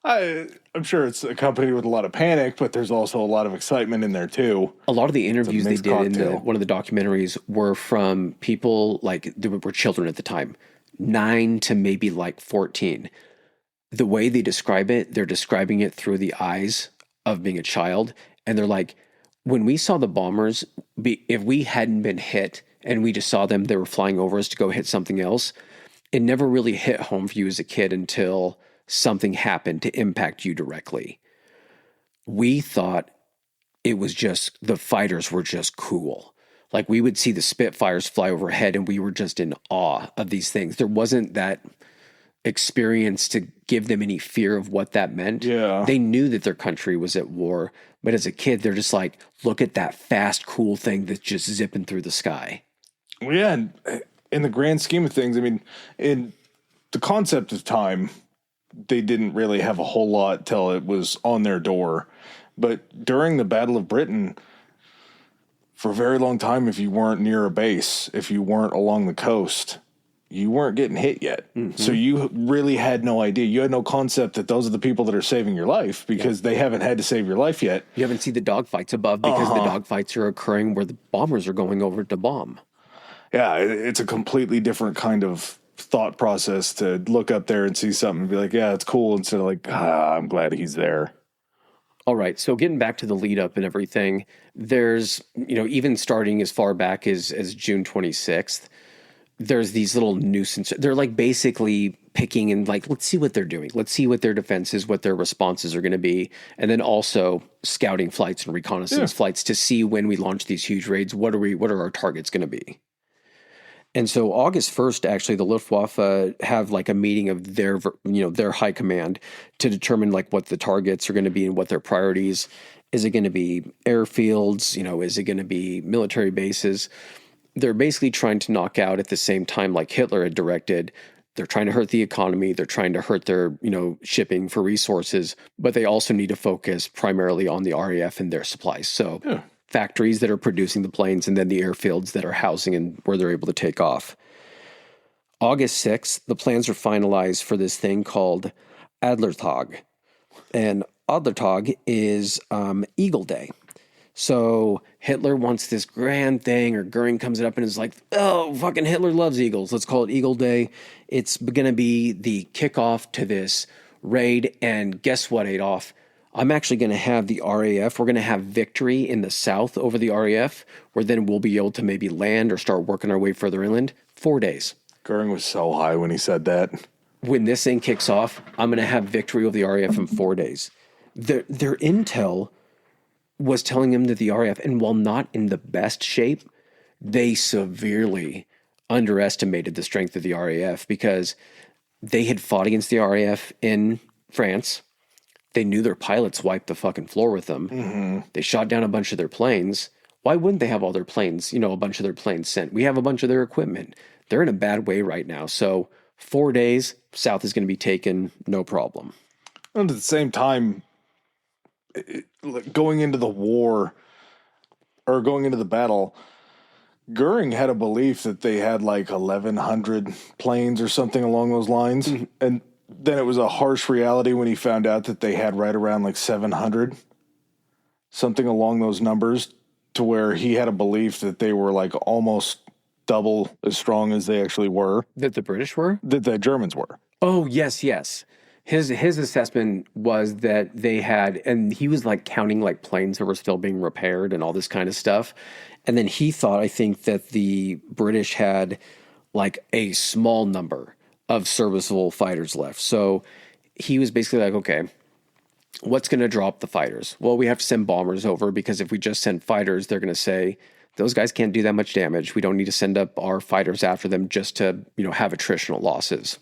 I'm sure it's accompanied with a lot of panic, but there's also a lot of excitement in there too. A lot of the interviews they did in one of the documentaries were from people like they were children at the time, 9 to maybe like 14. The way they describe it, they're describing it through the eyes of being a child. And they're like, when we saw the bombers, if we hadn't been hit and we just saw them, they were flying over us to go hit something else, it never really hit home for you as a kid until something happened to impact you directly. We thought it was just, the fighters were just cool. Like we would see the Spitfires fly overhead and we were just in awe of these things. There wasn't that experience to give them any fear of what that meant. Yeah. They knew that their country was at war, but as a kid, they're just like, look at that fast, cool thing that's just zipping through the sky. Yeah. And in the grand scheme of things, I mean, in the concept of time, they didn't really have a whole lot till it was on their door. But during the Battle of Britain, for a very long time, if you weren't near a base, if you weren't along the coast, you weren't getting hit yet. Mm-hmm. So you really had no idea. You had no concept that those are the people that are saving your life because they haven't had to save your life yet. You haven't seen the dogfights above because the dogfights are occurring where the bombers are going over to bomb. Yeah, it's a completely different kind of thought process to look up there and see something and be like, yeah, it's cool, instead of like, I'm glad he's there. All right, so getting back to the lead up and everything, there's, even starting as far back as June 26th, there's these little nuisance. They're like basically picking and like, let's see what they're doing. Let's see what their defenses, what their responses are going to be. And then also scouting flights and reconnaissance flights to see when we launch these huge raids, what are our targets going to be? And so August 1st, actually, the Luftwaffe have like a meeting of their high command to determine like what the targets are going to be and what their priorities. Is it going to be airfields? Is it going to be military bases? They're basically trying to knock out at the same time, like Hitler had directed. They're trying to hurt the economy. They're trying to hurt their, shipping for resources, but they also need to focus primarily on the RAF and their supplies. So factories that are producing the planes and then the airfields that are housing and where they're able to take off. August 6th, the plans are finalized for this thing called Adlertag. And Adlertag is Eagle Day. So Hitler wants this grand thing, or Goering comes up and is like, oh, fucking Hitler loves eagles. Let's call it Eagle Day. It's going to be the kickoff to this raid. And guess what, Adolf? I'm actually going to have the RAF. We're going to have victory in the south over the RAF, where then we'll be able to maybe land or start working our way further inland. 4 days. Goering was so high when he said that. when this thing kicks off, I'm going to have victory over the RAF in 4 days. Their intel was telling them that the RAF, and while not in the best shape, they severely underestimated the strength of the RAF because they had fought against the RAF in France. They knew their pilots wiped the fucking floor with them. Mm-hmm. They shot down a bunch of their planes. Why wouldn't they have all their planes, a bunch of their planes sent? We have a bunch of their equipment. They're in a bad way right now. So 4 days, South is going to be taken, no problem. And at the same time, going into the war or going into the battle, Goering had a belief that they had like 1,100 planes or something along those lines. Mm-hmm. And then it was a harsh reality when he found out that they had right around like 700, something along those numbers, to where he had a belief that they were like almost double as strong as they actually were. That the British were? That the Germans were. Oh, yes. His assessment was that they had, and he was like counting like planes that were still being repaired and all this kind of stuff. And then he thought, I think, that the British had like a small number of serviceable fighters left. So he was basically like, okay, what's going to drop the fighters? Well, we have to send bombers over because if we just send fighters, they're going to say, those guys can't do that much damage. We don't need to send up our fighters after them just to, have attritional losses.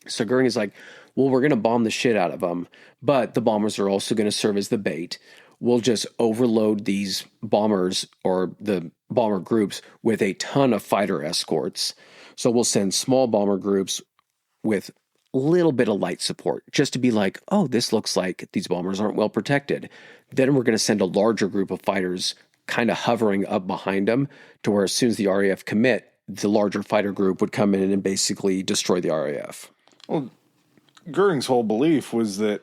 So Goering is like, well, we're going to bomb the shit out of them, but the bombers are also going to serve as the bait. We'll just overload these bombers or the bomber groups with a ton of fighter escorts. So we'll send small bomber groups with a little bit of light support just to be like, oh, this looks like these bombers aren't well protected. Then we're going to send a larger group of fighters kind of hovering up behind them to where as soon as the RAF commit, the larger fighter group would come in and basically destroy the RAF. Well, Goering's whole belief was that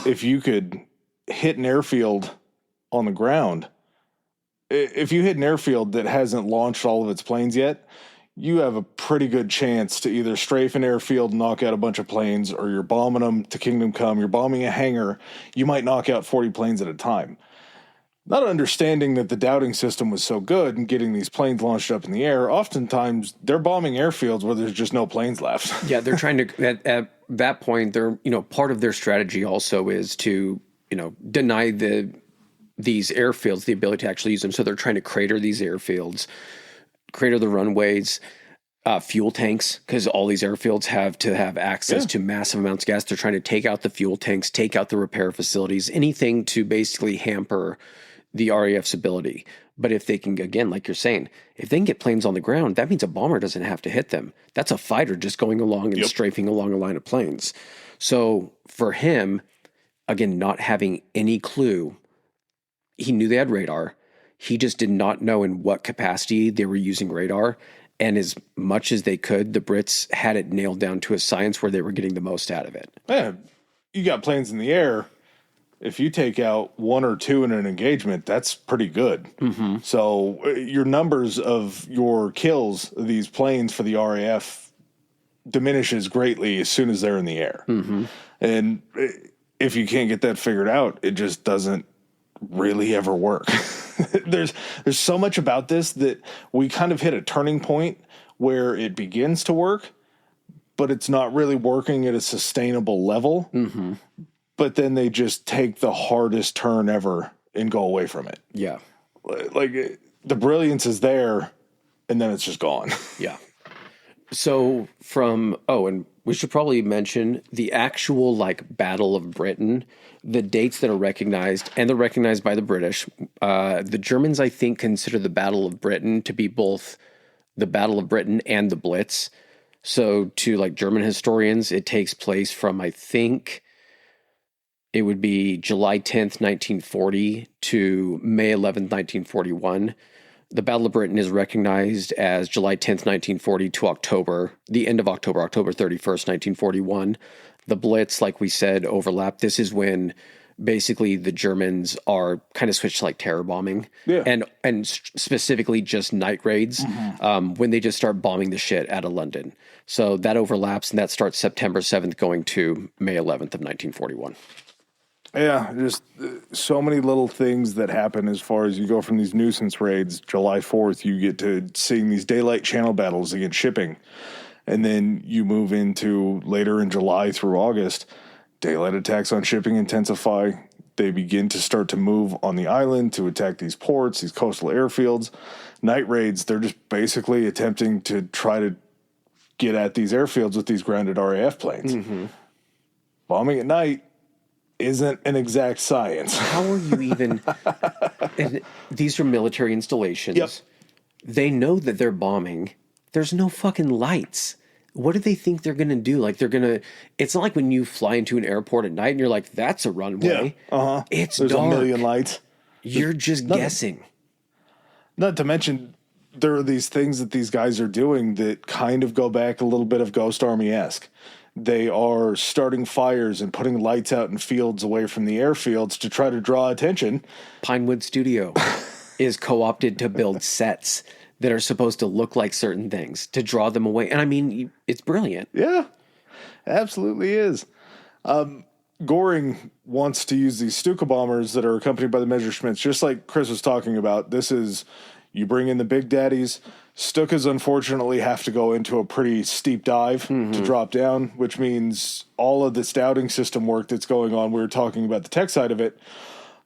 if you could hit an airfield on the ground, if you hit an airfield that hasn't launched all of its planes yet, you have a pretty good chance to either strafe an airfield, knock out a bunch of planes, or you're bombing them to Kingdom Come, you're bombing a hangar, you might knock out 40 planes at a time. Not understanding that the doubting system was so good and getting these planes launched up in the air, oftentimes they're bombing airfields where there's just no planes left. Yeah, they're trying to, at that point, they're, part of their strategy also is to, deny these airfields the ability to actually use them. So they're trying to crater these airfields, crater the runways, fuel tanks, because all these airfields have to have access to massive amounts of gas. They're trying to take out the fuel tanks, take out the repair facilities, anything to basically hamper the RAF's ability. But if they can, again, like you're saying, if they can get planes on the ground, that means a bomber doesn't have to hit them. That's a fighter just going along and strafing along a line of planes. So for him, again, not having any clue, he knew they had radar. He just did not know in what capacity they were using radar. And as much as they could, the Brits had it nailed down to a science where they were getting the most out of it. Yeah, you got planes in the air. If you take out one or two in an engagement, that's pretty good. Mm-hmm. So your numbers of your kills of these planes for the RAF diminishes greatly as soon as they're in the air. Mm-hmm. And if you can't get that figured out, it just doesn't really ever work. There's so much about this that we kind of hit a turning point where it begins to work, but it's not really working at a sustainable level. Mm-hmm. But then they just take the hardest turn ever and go away from it. Yeah. Like the brilliance is there and then it's just gone. Yeah. So and we should probably mention the actual Battle of Britain, the dates that are recognized, and they're recognized by the British. The Germans, I think, consider the Battle of Britain to be both the Battle of Britain and the Blitz. So to German historians, it takes place from, I think, it would be July 10th, 1940 to May 11th, 1941. The Battle of Britain is recognized as July 10th, 1940 to the end of October 31st, 1941. The Blitz, like we said, overlap. This is when basically the Germans are kind of switched to terror bombing and specifically just night raids when they just start bombing the shit out of London. So that overlaps, and that starts September 7th going to May 11th of 1941. Yeah, just so many little things that happen as far as you go from these nuisance raids. July 4th, you get to seeing these daylight channel battles against shipping. And then you move into later in July through August, daylight attacks on shipping intensify. They begin to start to move on the island to attack these ports, these coastal airfields. Night raids, they're just basically attempting to try to get at these airfields with these grounded RAF planes. Mm-hmm. Bombing at night isn't an exact science. How are you even... and these are military installations. Yep. They know that they're bombing. There's no fucking lights. What do they think they're going to do? Like, they're going to... It's not like when you fly into an airport at night and you're like, that's a runway. Yeah, uh-huh. It's There's dark. a million lights. You're just guessing. Not to mention, there are these things that these guys are doing that kind of go back a little bit of Ghost Army-esque. They are starting fires and putting lights out in fields away from the airfields to try to draw attention. Pinewood Studio is co-opted to build sets that are supposed to look like certain things to draw them away. And I mean, it's brilliant. Yeah, absolutely is. Goring wants to use these Stuka bombers that are accompanied by the Messerschmitts, just like Chris was talking about. This is, you bring in the big daddies. Stukas, unfortunately, have to go into a pretty steep dive to drop down, which means all of the dowding system work that's going on, we were talking about the tech side of it.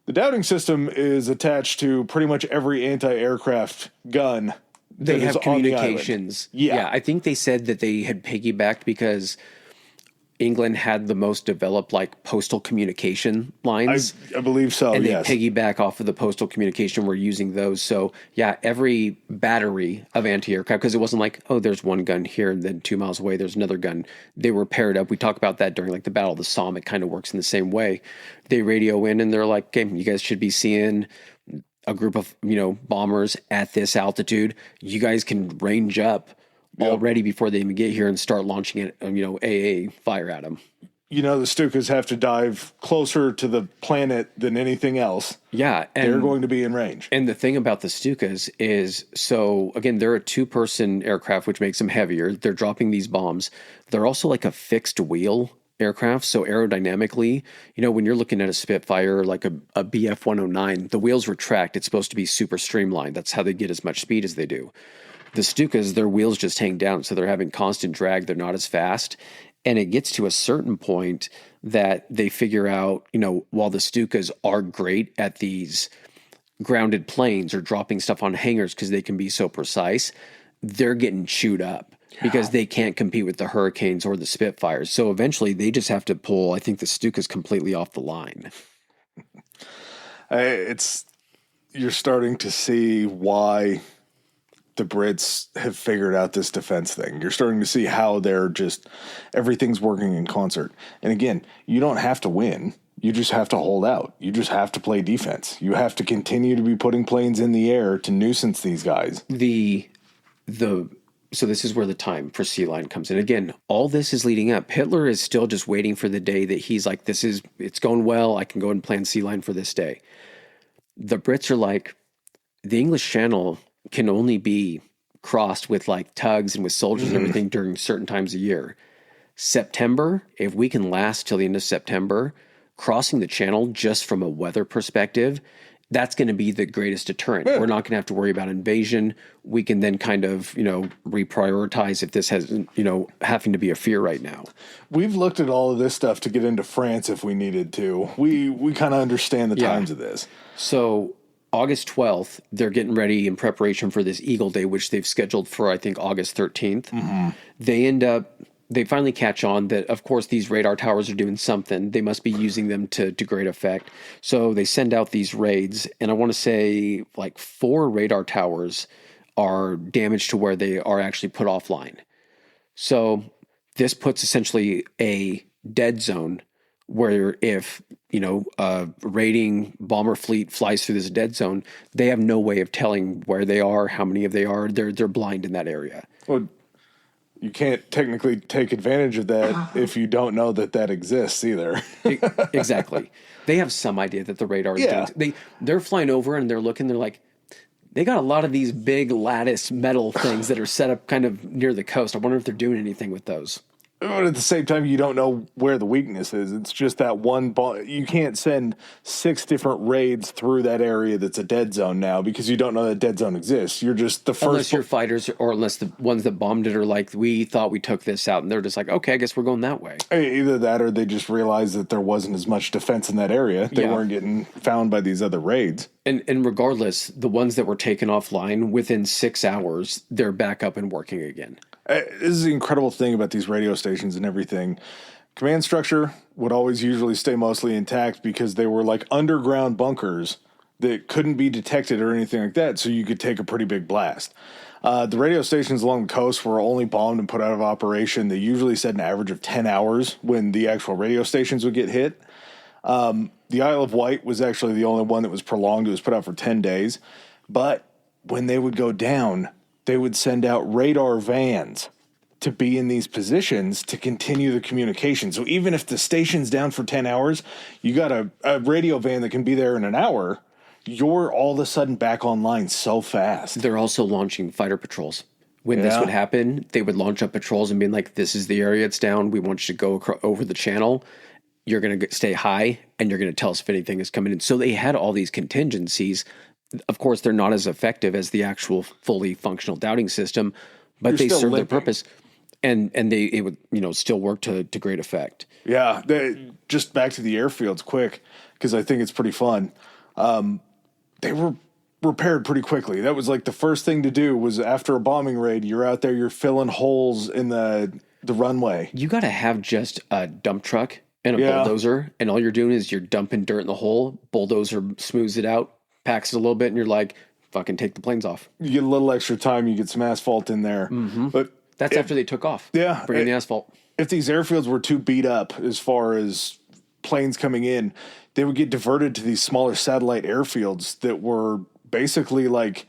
The dowding system is attached to pretty much every anti-aircraft gun. They have communications. Yeah, I think they said that they had piggybacked because England had the most developed like postal communication lines. I believe so, and yes. they piggyback off of the postal communication. We're using those. So yeah, every battery of anti-aircraft, because it wasn't like, oh, there's one gun here and then 2 miles away there's another gun. They were paired up. We talk about that during like the Battle of the Somme. It kind of works in the same way. They radio in and they're like, okay, you guys should be seeing a group of, bombers at this altitude. You guys can range up already before they even get here and start launching it, AA fire at them. The Stukas have to dive closer to the planet than anything else. Yeah. And they're going to be in range. And the thing about the Stukas is, so again, they're a 2-person aircraft, which makes them heavier. They're dropping these bombs. They're also like a fixed wheel aircraft. So aerodynamically, when you're looking at a Spitfire, like a BF 109, the wheels retract. It's supposed to be super streamlined. That's how they get as much speed as they do. The Stukas, their wheels just hang down, so they're having constant drag. They're not as fast. And it gets to a certain point that they figure out, while the Stukas are great at these grounded planes or dropping stuff on hangars because they can be so precise, they're getting chewed up because they can't compete with the Hurricanes or the Spitfires. So eventually they just have to pull, I think, the Stukas completely off the line. You're starting to see why the Brits have figured out this defense thing. You're starting to see how everything's working in concert. And again, you don't have to win. You just have to hold out. You just have to play defense. You have to continue to be putting planes in the air to nuisance these guys. So this is where the time for Sea Lion comes in. Again, all this is leading up. Hitler is still just waiting for the day that he's like, it's going well. I can go and plan Sea Lion for this day. The Brits are like, the English Channel can only be crossed with like tugs and with soldiers and everything during certain times of year. September, if we can last till the end of September, crossing the channel just from a weather perspective, that's going to be the greatest deterrent. Yeah. We're not going to have to worry about invasion. We can then kind of, reprioritize if this has, having to be a fear right now. We've looked at all of this stuff to get into France if we needed to. We kind of understand the times of this. So August 12th, they're getting ready in preparation for this Eagle Day, which they've scheduled for, I think, August 13th. Mm-hmm. They finally catch on that, of course, these radar towers are doing something. They must be using them to great effect. So they send out these raids, and I want to say like 4 radar towers are damaged to where they are actually put offline. So this puts essentially a dead zone where if, a raiding bomber fleet flies through this dead zone, they have no way of telling where they are, how many of they are. They're blind in that area. Well, you can't technically take advantage of that if you don't know that exists either. Exactly. They have some idea that the radar is doing. They're flying over and they're looking, they're like, they got a lot of these big lattice metal things that are set up kind of near the coast. I wonder if they're doing anything with those. But at the same time, you don't know where the weakness is. It's just that one bomb. You can't send 6 different raids through that area that's a dead zone now because you don't know that dead zone exists. You're just the first. Unless your fighters, or unless the ones that bombed it are like, we thought we took this out, and they're just like, okay, I guess we're going that way. Either that or they just realized that there wasn't as much defense in that area. They weren't getting found by these other raids. And regardless, the ones that were taken offline, within 6 hours, they're back up and working again. This is the incredible thing about these radio stations and everything. Command structure would always usually stay mostly intact because they were like underground bunkers that couldn't be detected or anything like that, so you could take a pretty big blast. The radio stations along the coast were only bombed and put out of operation. They usually said an average of 10 hours when the actual radio stations would get hit. The Isle of Wight was actually the only one that was prolonged. It was put out for 10 days. But when they would go down, they would send out radar vans to be in these positions to continue the communication. So even if the station's down for 10 hours, you got a radio van that can be there in an hour, you're all of a sudden back online so fast. They're also launching fighter patrols. When this would happen, they would launch up patrols and be like, this is the area it's down. We want you to go over the channel. You're going to stay high, and you're going to tell us if anything is coming in. So they had all these contingencies. Of course, they're not as effective as the actual fully functional doubting system, but they serve their purpose, and it would still work to great effect. Yeah, just back to the airfields quick because I think it's pretty fun. They were repaired pretty quickly. That was like the first thing to do was after a bombing raid, you're out there, you're filling holes in the runway. You got to have just a dump truck and a bulldozer, and all you're doing is you're dumping dirt in the hole. Bulldozer smooths it out, packs it a little bit, and you're like, fucking take the planes off. You get a little extra time, you get some asphalt in there. Mm-hmm. But that's after they took off. Yeah. Bring in the asphalt. If these airfields were too beat up as far as planes coming in, they would get diverted to these smaller satellite airfields that were basically like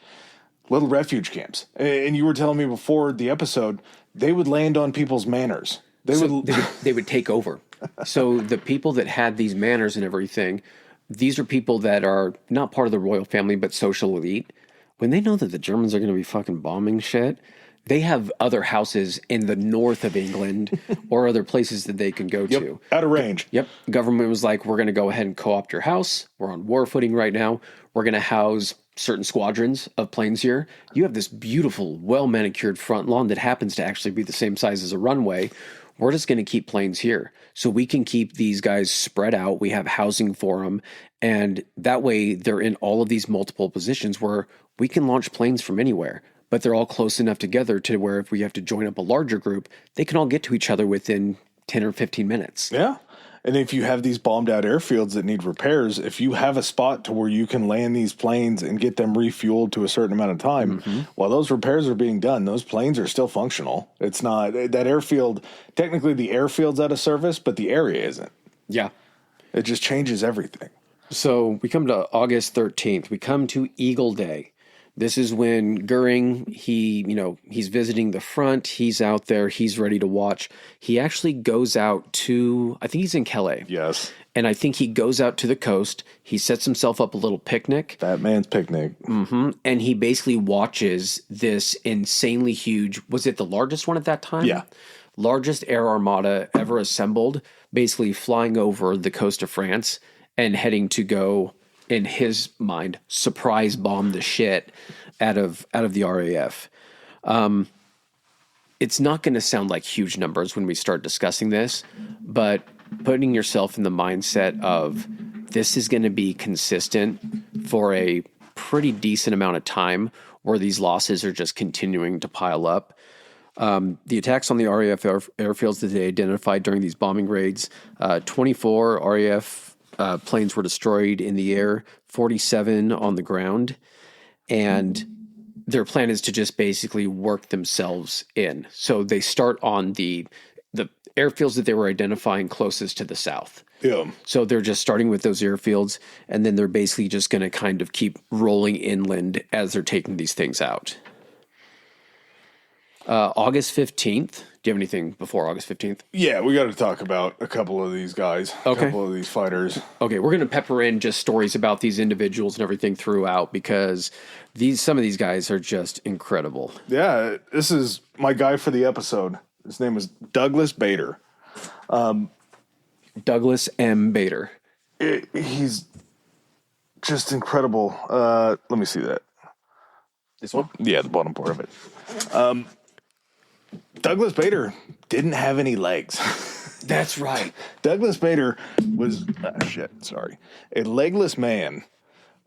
little refuge camps. And you were telling me before the episode, they would land on people's manors. They would take over. So the people that had these manors and everything, these are people that are not part of the royal family, but social elite. When they know that the Germans are going to be fucking bombing shit, they have other houses in the north of England or other places that they can go to. Out of range. Yep. Government was like, we're going to go ahead and co-opt your house. We're on war footing right now. We're going to house certain squadrons of planes here. You have this beautiful, well-manicured front lawn that happens to actually be the same size as a runway. We're just going to keep planes here so we can keep these guys spread out. We have housing for them. And that way they're in all of these multiple positions where we can launch planes from anywhere, but they're all close enough together to where if we have to join up a larger group, they can all get to each other within 10 or 15 minutes. Yeah. And if you have these bombed out airfields that need repairs, if you have a spot to where you can land these planes and get them refueled to a certain amount of time, while those repairs are being done, those planes are still functional. It's not that airfield. Technically, the airfield's out of service, but the area isn't. Yeah. It just changes everything. So we come to August 13th. We come to Eagle Day. This is when Goering, he's visiting the front. He's out there. He's ready to watch. He actually goes out to, I think he's in Calais. Yes. And I think he goes out to the coast. He sets himself up a little picnic. That man's picnic. Mm-hmm. And he basically watches this insanely huge, was it the largest one at that time? Yeah. Largest air armada ever assembled, basically flying over the coast of France and heading to go, in his mind, surprise bomb the shit out of the RAF. It's not going to sound like huge numbers when we start discussing this, but putting yourself in the mindset of this is going to be consistent for a pretty decent amount of time where these losses are just continuing to pile up. The attacks on the RAF airfields that they identified during these bombing raids, 24 RAF planes were destroyed in the air, 47 on the ground, and their plan is to just basically work themselves in. So they start on the airfields that they were identifying closest to the south. Yeah. So they're just starting with those airfields, and then they're basically just going to kind of keep rolling inland as they're taking these things out. August 15th. Do you have anything before August 15th? Yeah, we got to talk about a couple of these guys, a couple of these fighters. Okay, we're going to pepper in just stories about these individuals and everything throughout because some of these guys are just incredible. Yeah, this is my guy for the episode. His name was Douglas Bader. Douglas M. Bader. He's just incredible. Let me see that. This one? Yeah, the bottom part of it. Douglas Bader didn't have any legs. That's right. Douglas Bader was a legless man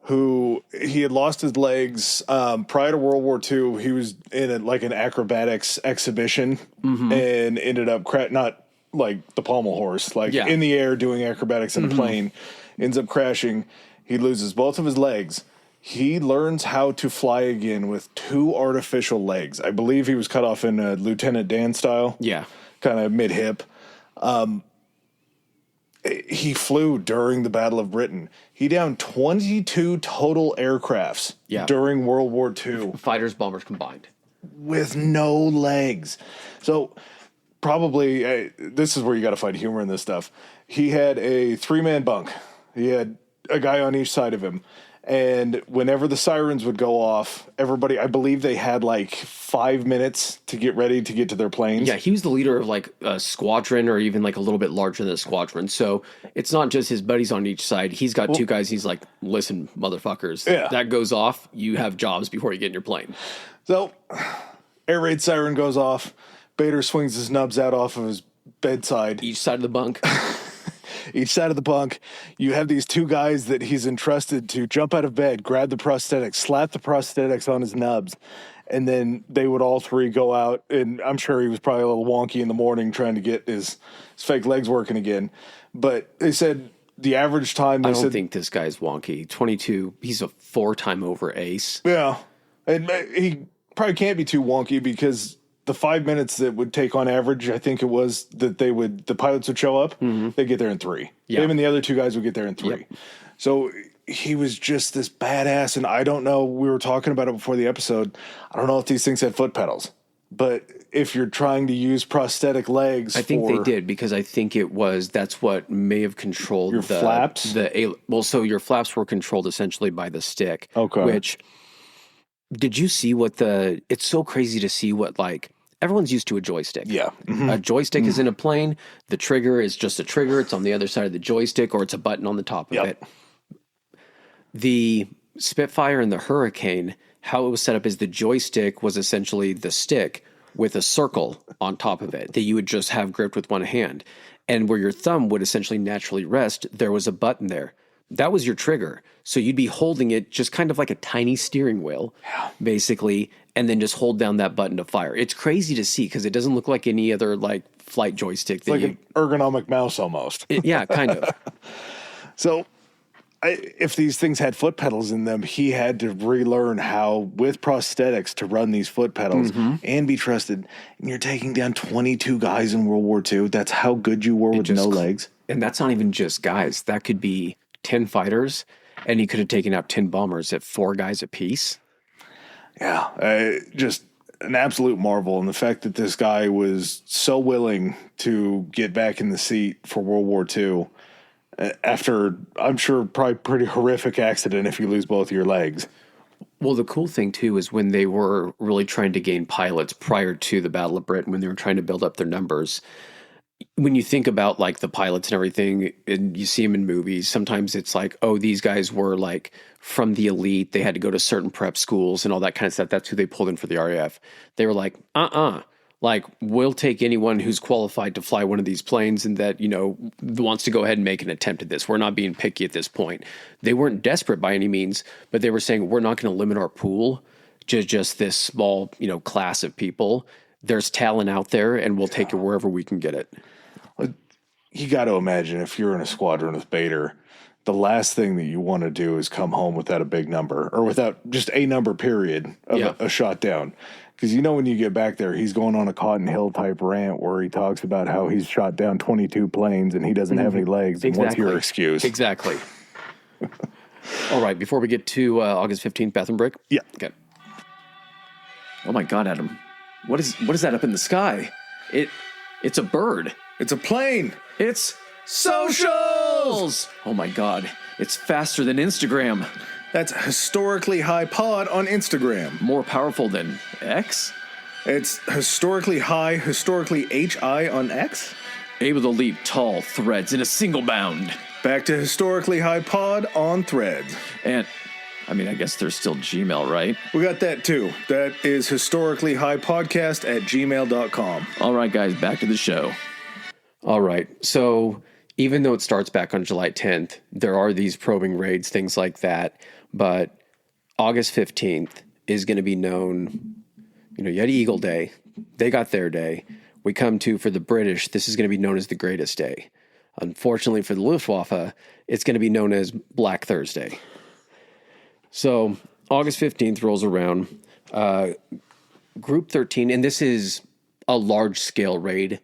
who he had lost his legs prior to World War II. He was in an acrobatics exhibition and ended up not like the pommel horse, in the air doing acrobatics in a plane, ends up crashing. He loses both of his legs. He learns how to fly again with 2 artificial legs. I believe he was cut off in a Lieutenant Dan style. Yeah. Kind of mid-hip. He flew during the Battle of Britain. He downed 22 total aircrafts during World War II. Fighters, bombers combined. With no legs. So probably, this is where you got to find humor in this stuff. He had a 3-man bunk. He had a guy on each side of him. And whenever the sirens would go off, everybody, I believe they had 5 minutes to get ready to get to their planes. Yeah, he was the leader of a squadron or even a little bit larger than a squadron. So it's not just his buddies on each side. He's got 2 guys. He's like, listen, motherfuckers, that goes off. You have jobs before you get in your plane. So air raid siren goes off. Bader swings his nubs out off of his bedside. Each side of the bunk. Each side of the bunk, you have these 2 guys that he's entrusted to jump out of bed, grab the prosthetics, slap the prosthetics on his nubs, and then they would all 3 go out. And I'm sure he was probably a little wonky in the morning trying to get his fake legs working again. But they said the average time... I don't think this guy's wonky. 22, he's a 4-time over ace. Yeah. And he probably can't be too wonky because... the 5 minutes that would take on average, I think it was that the pilots would show up, they'd get there in 3. Yeah. Him and the other 2 guys would get there in 3. Yep. So he was just this badass. And I don't know, we were talking about it before the episode. I don't know if these things had foot pedals, but if you're trying to use prosthetic legs, I think they did because I think that's what may have controlled your flaps. So your flaps were controlled essentially by the stick. Okay. Which did you see it's so crazy to see what everyone's used to a joystick. Yeah. Mm-hmm. A joystick is in a plane. The trigger is just a trigger. It's on the other side of the joystick or it's a button on the top of it. The Spitfire and the Hurricane, how it was set up is the joystick was essentially the stick with a circle on top of it that you would just have gripped with one hand. And where your thumb would essentially naturally rest, there was a button there. That was your trigger. So you'd be holding it just kind of like a tiny steering wheel, basically, and then just hold down that button to fire. It's crazy to see because it doesn't look like any other flight joystick. It's an ergonomic mouse almost. Yeah, kind of. So if these things had foot pedals in them, he had to relearn how, with prosthetics, to run these foot pedals and be trusted. And you're taking down 22 guys in World War II. That's how good you were with no legs. And that's not even just guys. That could be 10 fighters, and he could have taken out 10 bombers at 4 guys apiece. Yeah, just an absolute marvel. And the fact that this guy was so willing to get back in the seat for World War II after, I'm sure, probably pretty horrific accident if you lose both of your legs. Well, the cool thing, too, is when they were really trying to gain pilots prior to the Battle of Britain, when they were trying to build up their numbers, when you think about the pilots and everything, and you see them in movies, sometimes it's these guys were from the elite. They had to go to certain prep schools and all that kind of stuff. That's who they pulled in for the RAF. They were we'll take anyone who's qualified to fly one of these planes and that, wants to go ahead and make an attempt at this. We're not being picky at this point. They weren't desperate by any means, but they were saying, we're not going to limit our pool to just this small, class of people. There's talent out there and we'll take it wherever we can get it. You got to imagine if you're in a squadron with Bader, the last thing that you want to do is come home without a big number or without just a number period of a shot down. Because when you get back there, he's going on a Cotton Hill type rant where he talks about how he's shot down 22 planes and he doesn't have any legs. Exactly. And what's your excuse? Exactly. All right. Before we get to August 15th, bathroom break. Yeah. Okay. Oh my God, Adam. What is that up in the sky? It's a bird. It's a plane. It's socials. Oh my God. It's faster than Instagram. That's historically high pod on Instagram. More powerful than X? It's historically high, historically HI on X. Able to leap tall threads in a single bound. Back to historically high pod on Threads. And, I mean, I guess there's still Gmail, right? We got that too. That is historically high podcast at gmail.com. All right, guys, back to the show. All right. So even though it starts back on July 10th, there are these probing raids, things like that. But August 15th is going to be known, you had Eagle Day. They got their day. We come to, for the British, this is going to be known as the Greatest Day. Unfortunately for the Luftwaffe, it's going to be known as Black Thursday. So August 15th rolls around. Group 13, and this is a large-scale raid,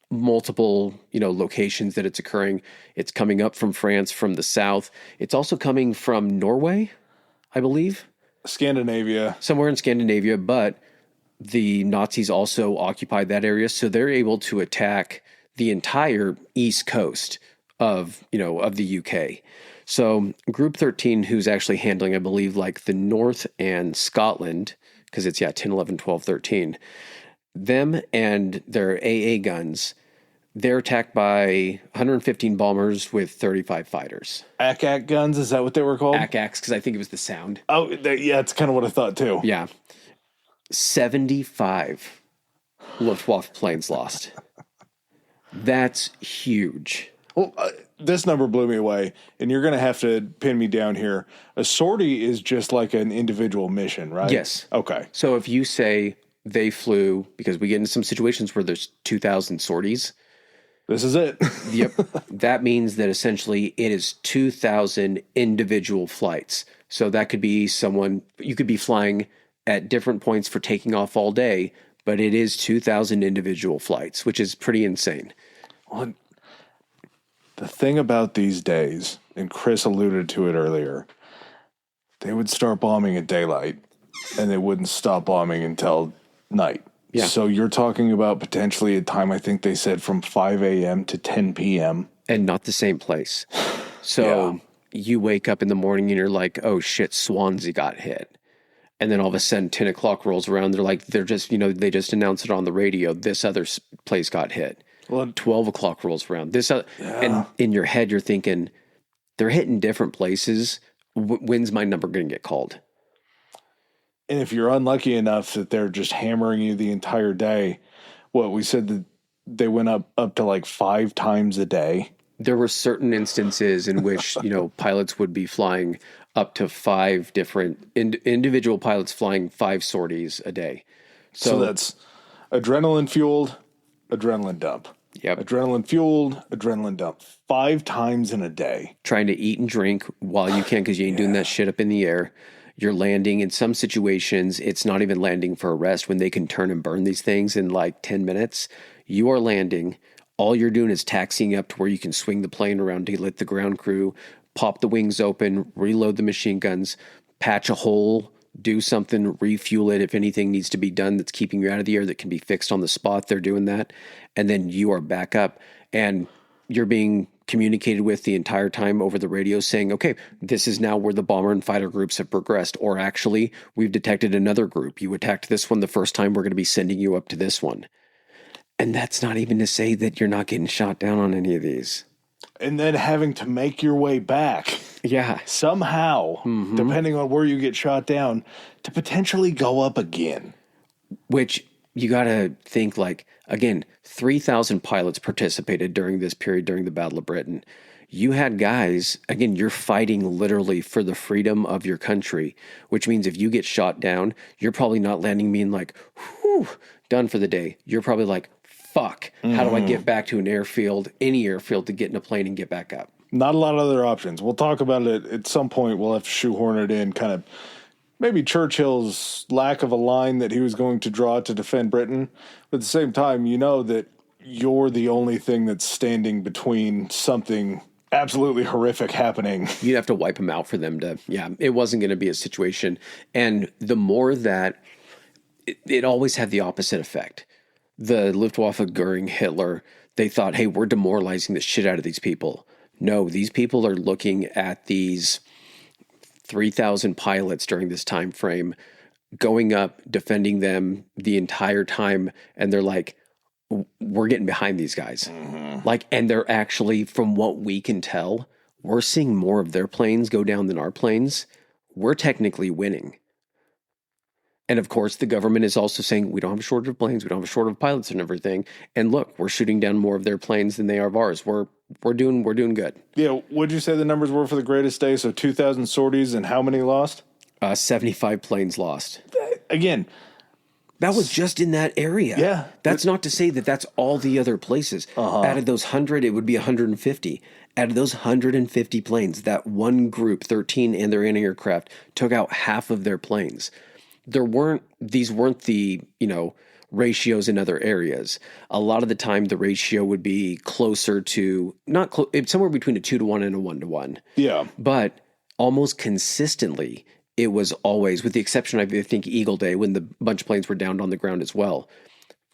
multiple, locations that it's occurring. It's coming up from France, from the south. It's also coming from Norway, I believe. Scandinavia. Somewhere in Scandinavia, but the Nazis also occupied that area, so they're able to attack the entire east coast of the UK. So Group 13, who's actually handling, I believe, like the North and Scotland, because it's, 10, 11, 12, 13, them and their AA guns, they're attacked by 115 bombers with 35 fighters. ACAC guns, is that what they were called? ACACs, because I think it was the sound. Oh, yeah, it's kind of what I thought too. Yeah. 75 Luftwaffe planes lost. That's huge. Well, this number blew me away, and you're going to have to pin me down here. A sortie is just like an individual mission, right? Yes. Okay. So if you say they flew, because we get into some situations where there's 2,000 sorties. This is it. Yep. That means that essentially it is 2,000 individual flights. So that could be you could be flying at different points for taking off all day, but it is 2,000 individual flights, which is pretty insane. Well, the thing about these days, and Chris alluded to it earlier, they would start bombing at daylight, and they wouldn't stop bombing until night. Yeah. So you're talking about potentially a time, I think they said, from 5 a.m. to 10 p.m. And not the same place. So you wake up in the morning and you're like, oh shit, Swansea got hit. And then all of a sudden 10 o'clock rolls around. They're just, they just announced it on the radio. This other place got hit. Well, 12 o'clock rolls around. And in your head, you're thinking, they're hitting different places. When's my number going to get called? And if you're unlucky enough that they're just hammering you the entire day, we said that they went up to like 5 times a day. There were certain instances in which, pilots would be flying up to 5 different individual pilots flying 5 sorties a day. So that's adrenaline fueled, adrenaline dump. Yep. Adrenaline fueled, adrenaline dump. 5 times in a day. Trying to eat and drink while you can, because you ain't doing that shit up in the air. You're landing. In some situations, it's not even landing for a rest when they can turn and burn these things in like 10 minutes. You are landing. All you're doing is taxiing up to where you can swing the plane around to let the ground crew pop the wings open, reload the machine guns, patch a hole, do something, refuel it. If anything needs to be done that's keeping you out of the air that can be fixed on the spot, they're doing that. And then you are back up and you're being communicated with the entire time over the radio saying, okay, this is now where the bomber and fighter groups have progressed. Or actually, we've detected another group. You attacked this one the first time. We're going to be sending you up to this one. And that's not even to say that you're not getting shot down on any of these. And then having to make your way back. Yeah. Somehow, depending on where you get shot down, to potentially go up again. Which you got to think like, again, 3,000 pilots participated during this period, during the Battle of Britain. You had guys, again, you're fighting literally for the freedom of your country, which means if you get shot down, you're probably not landing being like, whew, done for the day. You're probably like, fuck, how do I get back to an airfield, any airfield, to get in a plane and get back up? Not a lot of other options. We'll talk about it at some point. We'll have to shoehorn it in, kind of maybe Churchill's lack of a line that he was going to draw to defend Britain. But at the same time, you know that you're the only thing that's standing between something absolutely horrific happening. You'd have to wipe them out for them to, it wasn't going to be a situation. And the more that, it always had the opposite effect. The Luftwaffe, Goering, Hitler, they thought, hey, we're demoralizing the shit out of these people. No, these people are looking at these 3,000 pilots during this time frame going up, defending them the entire time. And they're like, we're getting behind these guys. Like, and they're actually, from what we can tell, we're seeing more of their planes go down than our planes. We're technically winning. And of course, the government is also saying we don't have a shortage of planes, we don't have a shortage of pilots and everything. And look, we're shooting down more of their planes than they are of ours. We're doing good. Yeah, what'd you say the numbers were for the greatest day? So 2,000 sorties and how many lost? 75 planes lost. Again, that was just in that area. Yeah. That's not to say that that's all the other places. Out of those 100, it would be 150. Out of those 150 planes, that one group, 13 and their anti-aircraft, took out half of their planes. These weren't the, ratios in other areas. A lot of the time, the ratio would be closer to, somewhere between a 2-to-1 and a 1-to-1. Yeah. But almost consistently, it was always, with the exception of, I think, Eagle Day, when the bunch of planes were downed on the ground as well.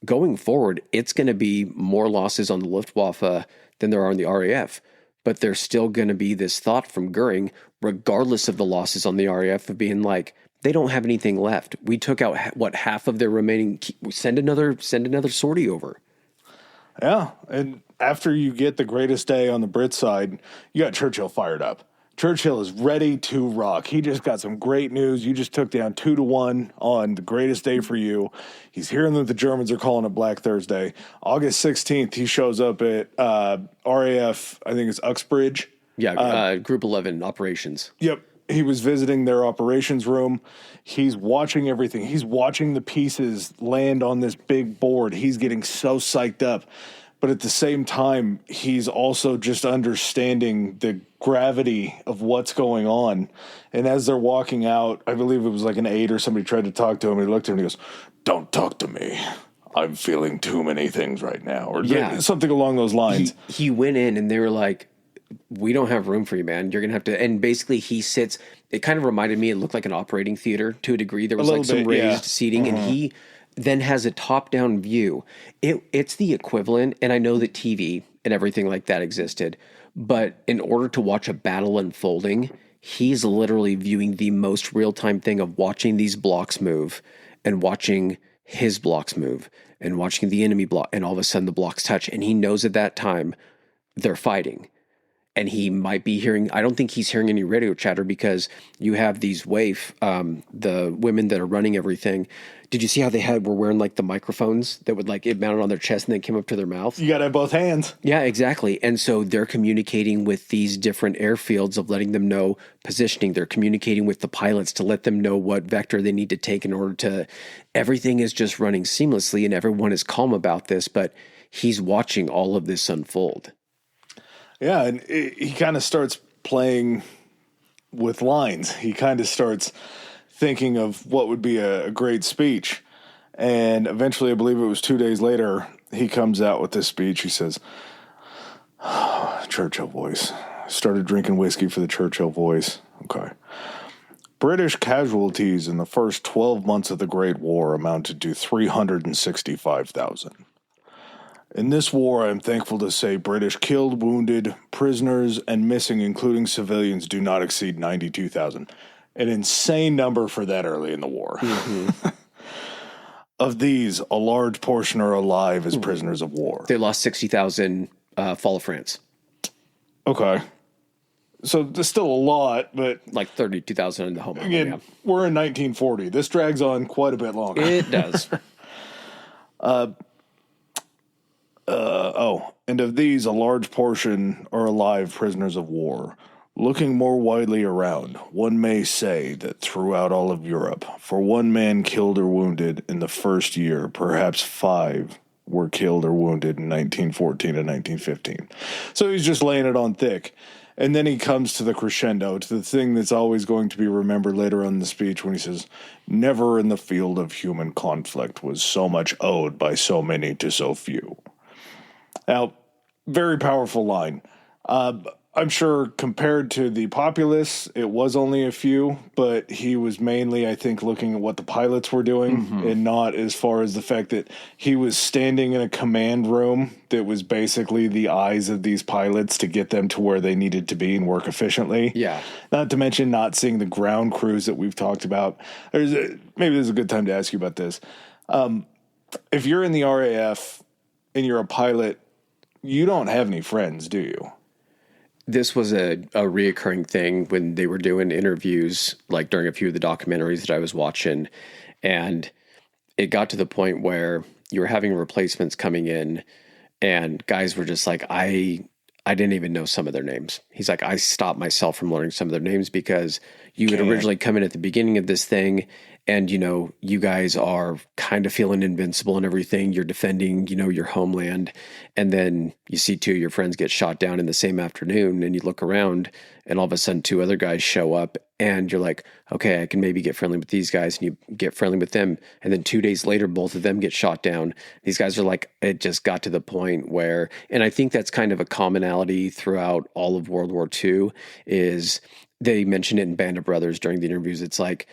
Going forward, it's going to be more losses on the Luftwaffe than there are on the RAF. But there's still going to be this thought from Goering, regardless of the losses on the RAF, of being like, they don't have anything left. We took out half of their remaining. Send another sortie over. Yeah, and after you get the greatest day on the Brit side, you got Churchill fired up. Churchill is ready to rock. He just got some great news. You just took down 2-to-1 on the greatest day for you. He's hearing that the Germans are calling it Black Thursday. August 16th, he shows up at RAF, I think it's Uxbridge. Yeah, Group 11 operations. Yep. He was visiting their operations room. He's watching everything. He's watching the pieces land on this big board. He's getting so psyched up. But at the same time, he's also just understanding the gravity of what's going on. And as they're walking out, I believe it was like an aide or somebody tried to talk to him. And he looked at him and he goes, "Don't talk to me. I'm feeling too many things right now." Or something along those lines. He went in and they were like, "We don't have room for you, man. You're going to have to," and basically he sits, it kind of reminded me, it looked like an operating theater to a degree. There was like some raised seating and he then has a top-down view. It's the equivalent, and I know that TV and everything like that existed, but in order to watch a battle unfolding, he's literally viewing the most real-time thing of watching these blocks move and watching his blocks move and watching the enemy block, and all of a sudden the blocks touch, and he knows at that time they're fighting. And he might be hearing, I don't think he's hearing any radio chatter because you have these WAAF, the women that are running everything. Did you see how were wearing like the microphones that would like, it mounted on their chest and then came up to their mouth? You got to have both hands. Yeah, exactly. And so they're communicating with these different airfields of letting them know positioning. They're communicating with the pilots to let them know what vector they need to take in order to, everything is just running seamlessly and everyone is calm about this, but he's watching all of this unfold. Yeah, and he kind of starts playing with lines. He kind of starts thinking of what would be a great speech. And eventually, I believe it was 2 days later, he comes out with this speech. He says, Churchill voice. Started drinking whiskey for the Churchill voice. Okay. British casualties in the first 12 months of the Great War amounted to 365,000. In this war, I am thankful to say British killed, wounded, prisoners, and missing, including civilians, do not exceed 92,000. An insane number for that early in the war. Mm-hmm. Of these, a large portion are alive as prisoners of war. They lost 60,000 fall of France. Okay. So there's still a lot, but... Like 32,000 in the home. Again, we're in 1940. This drags on quite a bit longer. It does. And of these, a large portion are alive prisoners of war. Looking more widely around, one may say that throughout all of Europe, for one man killed or wounded in the first year, perhaps 5 were killed or wounded in 1914 and 1915. So he's just laying it on thick. And then he comes to the crescendo, to the thing that's always going to be remembered later on in the speech when he says, "Never in the field of human conflict was so much owed by so many to so few." Now, very powerful line. I'm sure compared to the populace, it was only a few, but he was mainly, I think, looking at what the pilots were doing and not as far as the fact that he was standing in a command room that was basically the eyes of these pilots to get them to where they needed to be and work efficiently. Yeah. Not to mention not seeing the ground crews that we've talked about. Maybe this is a good time to ask you about this. If you're in the RAF and you're a pilot, you don't have any friends, do you? This was a reoccurring thing when they were doing interviews, like during a few of the documentaries that I was watching. And it got to the point where you were having replacements coming in and guys were just like, I didn't even know some of their names. He's like, I stopped myself from learning some of their names because you had originally come in at the beginning of this thing and, you know, you guys are kind of feeling invincible and everything. You're defending, you know, your homeland. And then you see two of your friends get shot down in the same afternoon and you look around and all of a sudden two other guys show up and you're like, okay, I can maybe get friendly with these guys, and you get friendly with them. And then 2 days later, both of them get shot down. These guys are like, it just got to the point where, and I think that's kind of a commonality throughout all of World War II is they mentioned it in Band of Brothers during the interviews. It's like,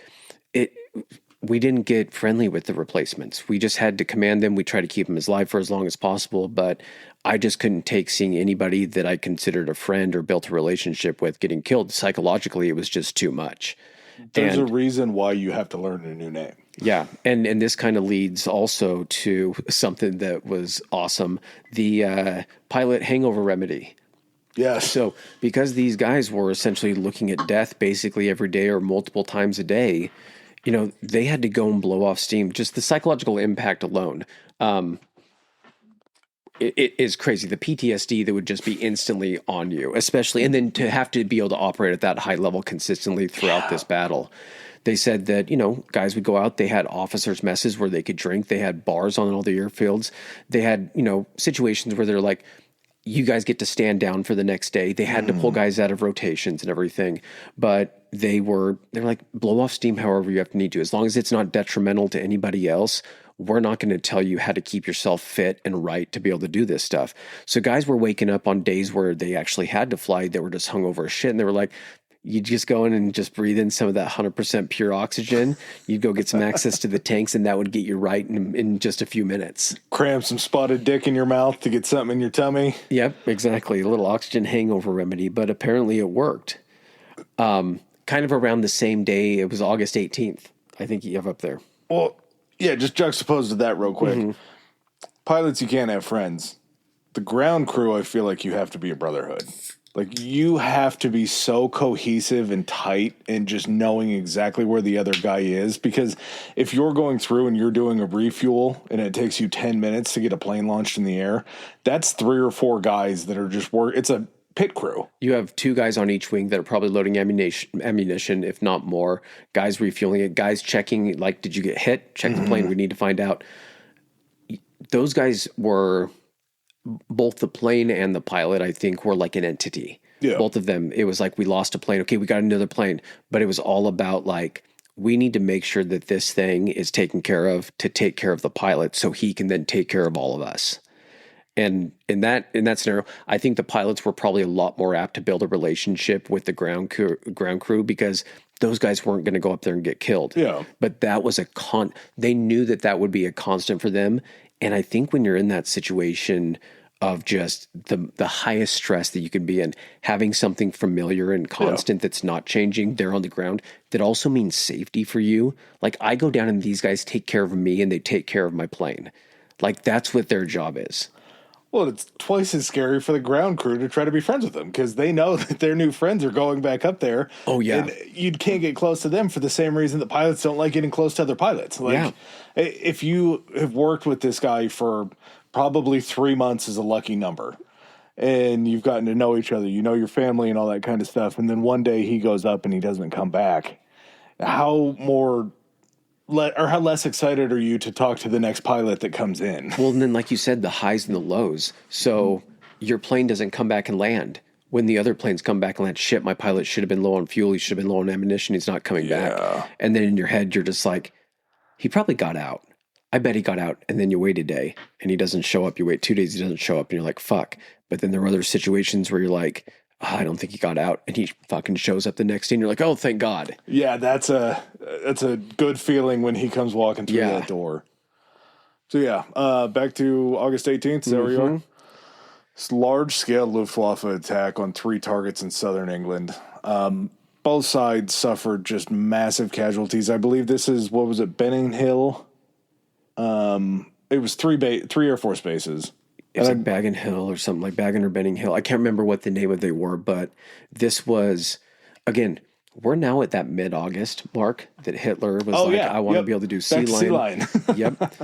we didn't get friendly with the replacements. We just had to command them. We tried to keep them alive for as long as possible, but I just couldn't take seeing anybody that I considered a friend or built a relationship with getting killed. Psychologically, it was just too much. There's a reason why you have to learn a new name. Yeah. And this kind of leads also to something that was awesome. The pilot hangover remedy. Yeah. So because these guys were essentially looking at death basically every day or multiple times a day, you know, they had to go and blow off steam. Just the psychological impact alone, it is crazy. The PTSD that would just be instantly on you, especially, and then to have to be able to operate at that high level consistently throughout this battle. They said that, you know, guys would go out, they had officers' messes where they could drink. They had bars on all the airfields. They had, you know, situations where they're like, you guys get to stand down for the next day. They had to pull guys out of rotations and everything, but they're like, blow off steam however you have to need to. As long as it's not detrimental to anybody else, we're not going to tell you how to keep yourself fit and right to be able to do this stuff. So guys were waking up on days where they actually had to fly. They were just hungover as shit. And they were like, you just go in and just breathe in some of that 100% pure oxygen. You'd go get some access to the tanks and that would get you right in just a few minutes. Cram some spotted dick in your mouth to get something in your tummy. Yep, exactly. A little oxygen hangover remedy, but apparently it worked. Kind of around the same day, it was August 18th. I think you have up there. Well, yeah, just juxtaposed to that real quick. Pilots, you can't have friends. The ground crew, I feel like you have to be a brotherhood. Like, you have to be so cohesive and tight and just knowing exactly where the other guy is. Because if you're going through and you're doing a refuel and it takes you 10 minutes to get a plane launched in the air, that's 3 or 4 guys that are just it's a pit crew. You have 2 guys on each wing that are probably loading ammunition, if not more. Guys refueling it. Guys checking, like, did you get hit? Check the plane. We need to find out. Those guys were... both the plane and the pilot, I think, were like an entity. Yeah. Both of them. It was like, we lost a plane. Okay, we got another plane. But it was all about like, we need to make sure that this thing is taken care of to take care of the pilot so he can then take care of all of us. And in that scenario, I think the pilots were probably a lot more apt to build a relationship with the ground crew because those guys weren't going to go up there and get killed. Yeah. But that was they knew that would be a constant for them. And I think when you're in that situation of just the highest stress that you can be in, having something familiar and constant that's not changing there on the ground, that also means safety for you. Like, I go down and these guys take care of me and they take care of my plane. Like, that's what their job is. Well, it's twice as scary for the ground crew to try to be friends with them because they know that their new friends are going back up there. Oh, yeah. And you can't get close to them for the same reason that pilots don't like getting close to other pilots. Like, if you have worked with this guy for probably 3 months is a lucky number and you've gotten to know each other, you know your family and all that kind of stuff, and then one day he goes up and he doesn't come back, how less excited are you to talk to the next pilot that comes in? Well, and then like you said, the highs and the lows. So your plane doesn't come back and land. When the other planes come back and land, shit, my pilot should have been low on fuel. He should have been low on ammunition. He's not coming back. And then in your head, you're just like, he probably got out. I bet he got out. And then you wait a day and he doesn't show up. You wait 2 days, he doesn't show up, and you're like, fuck. But then there are other situations where you're like, I don't think he got out, and he fucking shows up the next day and you're like, oh, thank God. Yeah, that's a good feeling when he comes walking through that door. So yeah, back to August 18th, is that where you are? It's large-scale Luftwaffe attack on 3 targets in southern England. Both sides suffered just massive casualties. I believe this is, what was it, Benning Hill? It was 3 Air Force bases. It was like Baggin Hill or something, like Baggin or Benning Hill. I can't remember what the name of they were, but this was, again, we're now at that mid-August mark that Hitler was I want to be able to do Sea Line. Yep.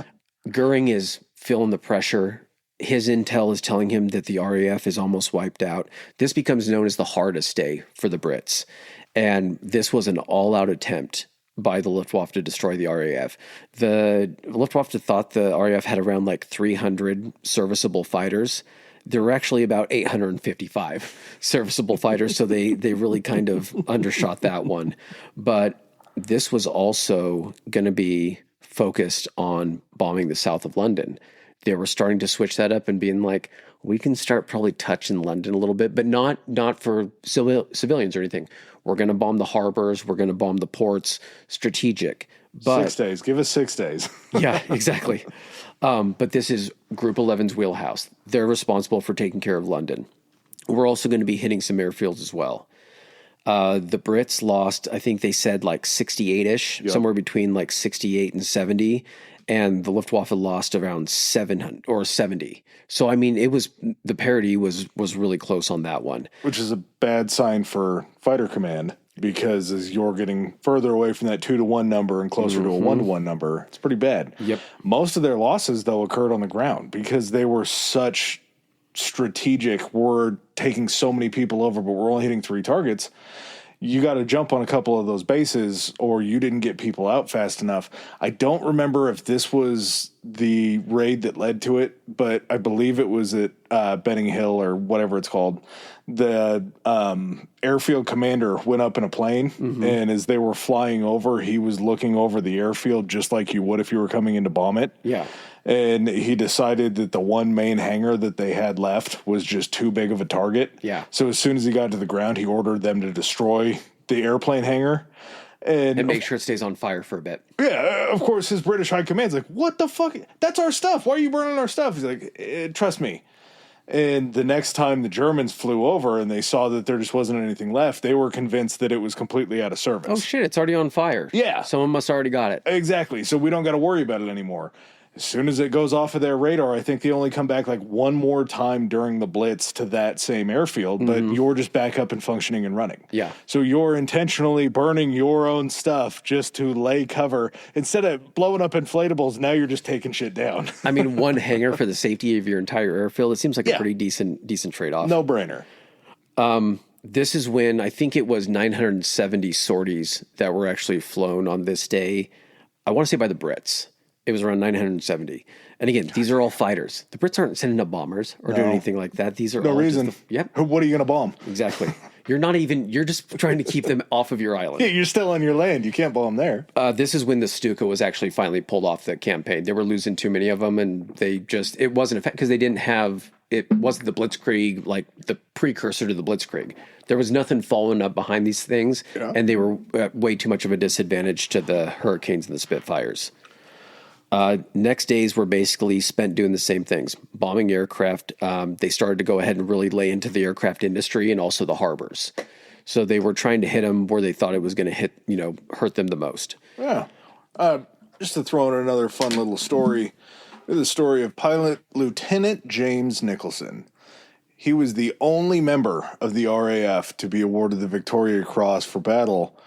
Goering is feeling the pressure. His intel is telling him that the RAF is almost wiped out. This becomes known as the hardest day for the Brits. And this was an all-out attempt by the Luftwaffe to destroy the RAF. The Luftwaffe thought the RAF had around like 300 serviceable fighters. There were actually about 855 serviceable fighters, so they really kind of undershot that one. But this was also going to be focused on bombing the south of London. They were starting to switch that up and being like, we can start probably touching London a little bit, but not for civilians or anything. We're going to bomb the harbors. We're going to bomb the ports. Strategic. But 6 days. Give us 6 days. Yeah, exactly. But this is Group 11's wheelhouse. They're responsible for taking care of London. We're also going to be hitting some airfields as well. The Brits lost, I think they said like 68-ish, somewhere between like 68 and 70. And the Luftwaffe lost around 700 or 70. So, I mean, the parity was really close on that one. Which is a bad sign for fighter command, because as you're getting further away from that 2-to-1 number and closer to a 1-to-1 number, it's pretty bad. Yep. Most of their losses, though, occurred on the ground because they were such strategic. We're taking so many people over, but we're only hitting 3 targets. You got to jump on a couple of those bases, or you didn't get people out fast enough. I don't remember if this was the raid that led to it, but I believe it was at Benning Hill or whatever it's called. The airfield commander went up in a plane, and as they were flying over, he was looking over the airfield just like you would if you were coming in to bomb it. Yeah. And he decided that the one main hangar that they had left was just too big of a target. Yeah. So as soon as he got to the ground, he ordered them to destroy the airplane hangar. And make sure it stays on fire for a bit. Yeah, of course, his British high command's like, what the fuck? That's our stuff. Why are you burning our stuff? He's like, trust me. And the next time the Germans flew over and they saw that there just wasn't anything left, they were convinced that it was completely out of service. Oh, shit, it's already on fire. Yeah. Someone must have already got it. Exactly. So we don't got to worry about it anymore. As soon as it goes off of their radar, I think they only come back like one more time during the Blitz to that same airfield, but you're just back up and functioning and running. Yeah. So you're intentionally burning your own stuff just to lay cover. Instead of blowing up inflatables, now you're just taking shit down. I mean, one hangar for the safety of your entire airfield, it seems like a pretty decent trade-off. No brainer. This is when I think it was 970 sorties that were actually flown on this day. I want to say by the Brits. It was around 970. And again, these are all fighters. The Brits aren't sending up bombers or doing anything like that. These are no all reason. Yep. What are you going to bomb? Exactly. You're just trying to keep them off of your island. Yeah, you're still on your land. You can't bomb there. This is when the Stuka was actually finally pulled off the campaign. They were losing too many of them, and it wasn't effective because they didn't have, it wasn't the Blitzkrieg, like the precursor to the Blitzkrieg. There was nothing following up behind these things, and they were at way too much of a disadvantage to the Hurricanes and the Spitfires. Next days were basically spent doing the same things, bombing aircraft. They started to go ahead and really lay into the aircraft industry and also the harbors. So they were trying to hit them where they thought it was going to hurt them the most. Yeah. Just to throw in another fun little story, the story of Pilot Lieutenant James Nicholson. He was the only member of the RAF to be awarded the Victoria Cross for battle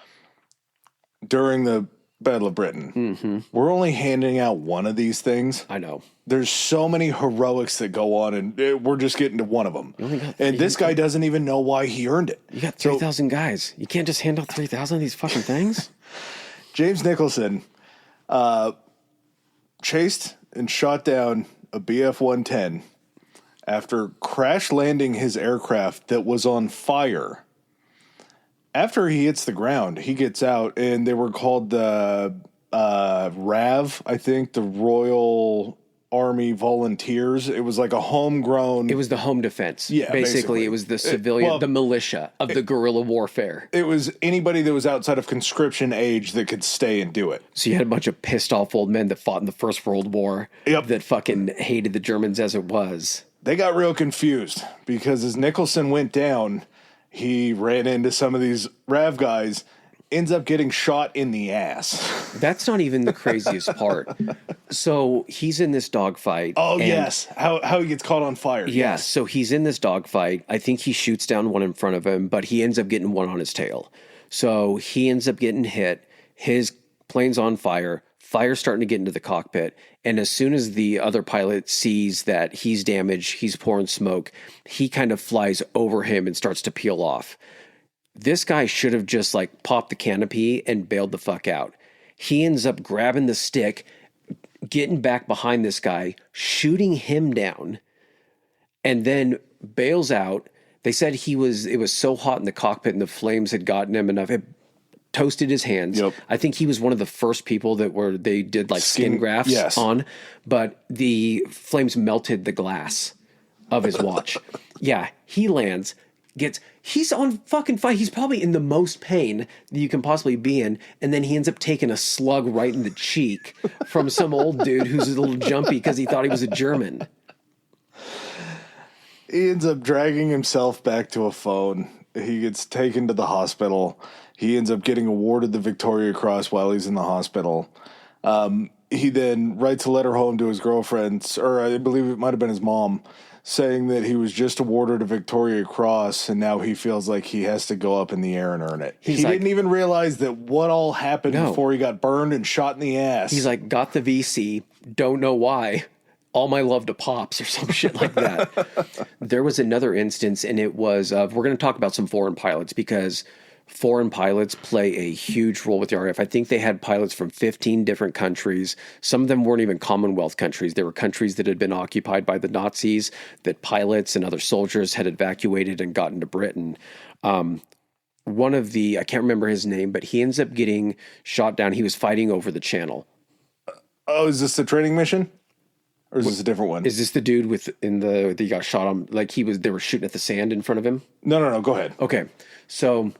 during the Battle of Britain. We're only handing out one of these things. I know. There's so many heroics that go on, and we're just getting to one of them. And this guy doesn't even know why he earned it. You got 3,000 guys. You can't just hand out 3,000 of these fucking things. James Nicholson chased and shot down a BF-110 after crash landing his aircraft that was on fire. After he hits the ground, he gets out, and they were called the RAV, I think, the Royal Army Volunteers. It was like a homegrown. It was the home defense. Yeah, basically. It was the civilian, the militia of the guerrilla warfare. It was anybody that was outside of conscription age that could stay and do it. So you had a bunch of pissed off old men that fought in the First World War that fucking hated the Germans as it was. They got real confused because as Nicholson went down, he ran into some of these RAV guys, ends up getting shot in the ass. That's not even the craziest part. So he's in this dogfight. Oh, yes. How he gets caught on fire. Yeah, so he's in this dogfight. I think he shoots down one in front of him, but he ends up getting one on his tail. So he ends up getting hit. His plane's on fire. Fire's starting to get into the cockpit. And as soon as the other pilot sees that he's damaged, he's pouring smoke, he kind of flies over him and starts to peel off. This guy should have just like popped the canopy and bailed the fuck out. He ends up grabbing the stick, getting back behind this guy, shooting him down, and then bails out. They said it was so hot in the cockpit and the flames had gotten him enough. It toasted his hands. Yep. I think he was one of the first people they did like skin grafts on, but the flames melted the glass of his watch. Yeah, he lands. He's on fucking fire. He's probably in the most pain that you can possibly be in. And then he ends up taking a slug right in the cheek from some old dude who's a little jumpy because he thought he was a German. He ends up dragging himself back to a phone. He gets taken to the hospital. He ends up getting awarded the Victoria Cross while he's in the hospital. He then writes a letter home to his girlfriend, or I believe it might have been his mom, saying that he was just awarded a Victoria Cross and now he feels like he has to go up in the air and earn it. He didn't even realize that what all happened before he got burned and shot in the ass. He's like, got the VC, don't know why. All my love to Pops or some shit like that. There was another instance, and it was, we're going to talk about some foreign pilots because foreign pilots play a huge role with the RAF. I think they had pilots from 15 different countries. Some of them weren't even Commonwealth countries. They were countries that had been occupied by the Nazis, that pilots and other soldiers had evacuated and gotten to Britain. One of the, I can't remember his name, but he ends up getting shot down. He was fighting over the channel. Oh, is this the training mission? Or is this a different one? Is this the dude that he got shot on? Like they were shooting at the sand in front of him? No. Go ahead. Okay. So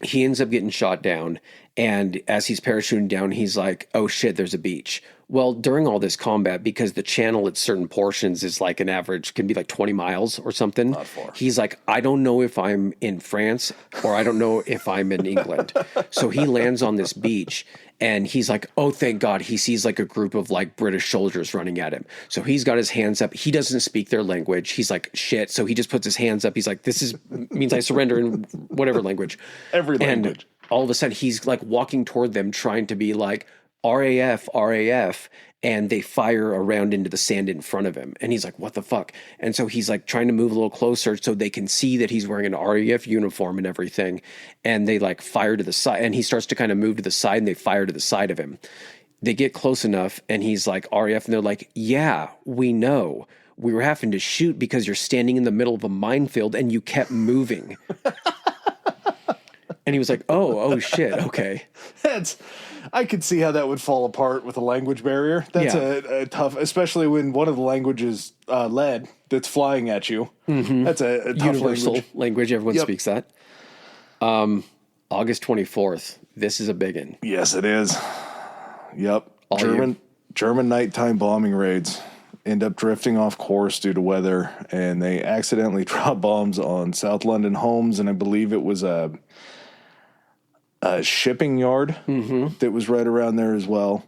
he ends up getting shot down, and as he's parachuting down, he's like, oh shit, there's a beach. Well, during all this combat, because the channel at certain portions is like an average, can be like 20 miles or something. Not far. He's like, I don't know if I'm in France or I don't know if I'm in England. So he lands on this beach and he's like, oh, thank God. He sees like a group of like British soldiers running at him. So he's got his hands up. He doesn't speak their language. He's like, shit. So he just puts his hands up. He's like, means I surrender in whatever language. Every language. And all of a sudden he's like walking toward them trying to be like, RAF, RAF, and they fire a round into the sand in front of him. And he's like, what the fuck? And so he's like trying to move a little closer so they can see that he's wearing an RAF uniform and everything. And they like fire to the side, and he starts to kind of move to the side, and they fire to the side of him. They get close enough, and he's like, RAF, and they're like, yeah, we know. We were having to shoot because you're standing in the middle of a minefield and you kept moving. And he was like, oh shit, okay. I could see how that would fall apart with a language barrier. That's a tough, especially when one of the languages, lead, that's flying at you. Mm-hmm. That's a tough universal language. Everyone speaks that. August 24th. This is a big one. Yes, it is. Yep. German nighttime bombing raids end up drifting off course due to weather, and they accidentally drop bombs on South London homes, and I believe it was a shipping yard that was right around there as well.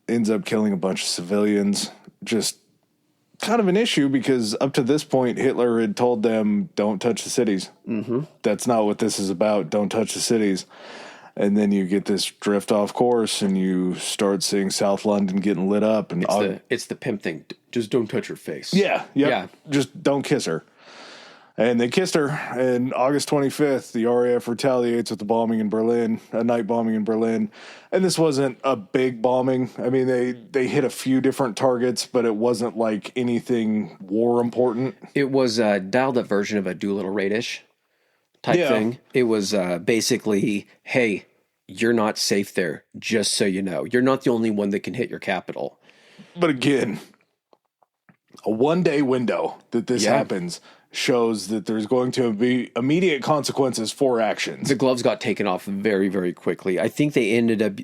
Ends up killing a bunch of civilians. Just kind of an issue because up to this point, Hitler had told them, don't touch the cities. Mm-hmm. That's not what this is about. Don't touch the cities. And then you get this drift off course and you start seeing South London getting lit up. And it's the pimp thing. Just don't touch her face. Yeah. Just don't kiss her. And they kissed her. And August 25th, the RAF retaliates with the bombing in Berlin, a night bombing in Berlin. And this wasn't a big bombing. I mean, they hit a few different targets, but it wasn't like anything war important. It was a dialed up version of a Doolittle Raid-ish type thing. It was basically, hey, you're not safe there, just so you know. You're not the only one that can hit your capital. But again, a one-day window that this happens shows that there's going to be immediate consequences for actions. The gloves got taken off very, very quickly. I think they ended up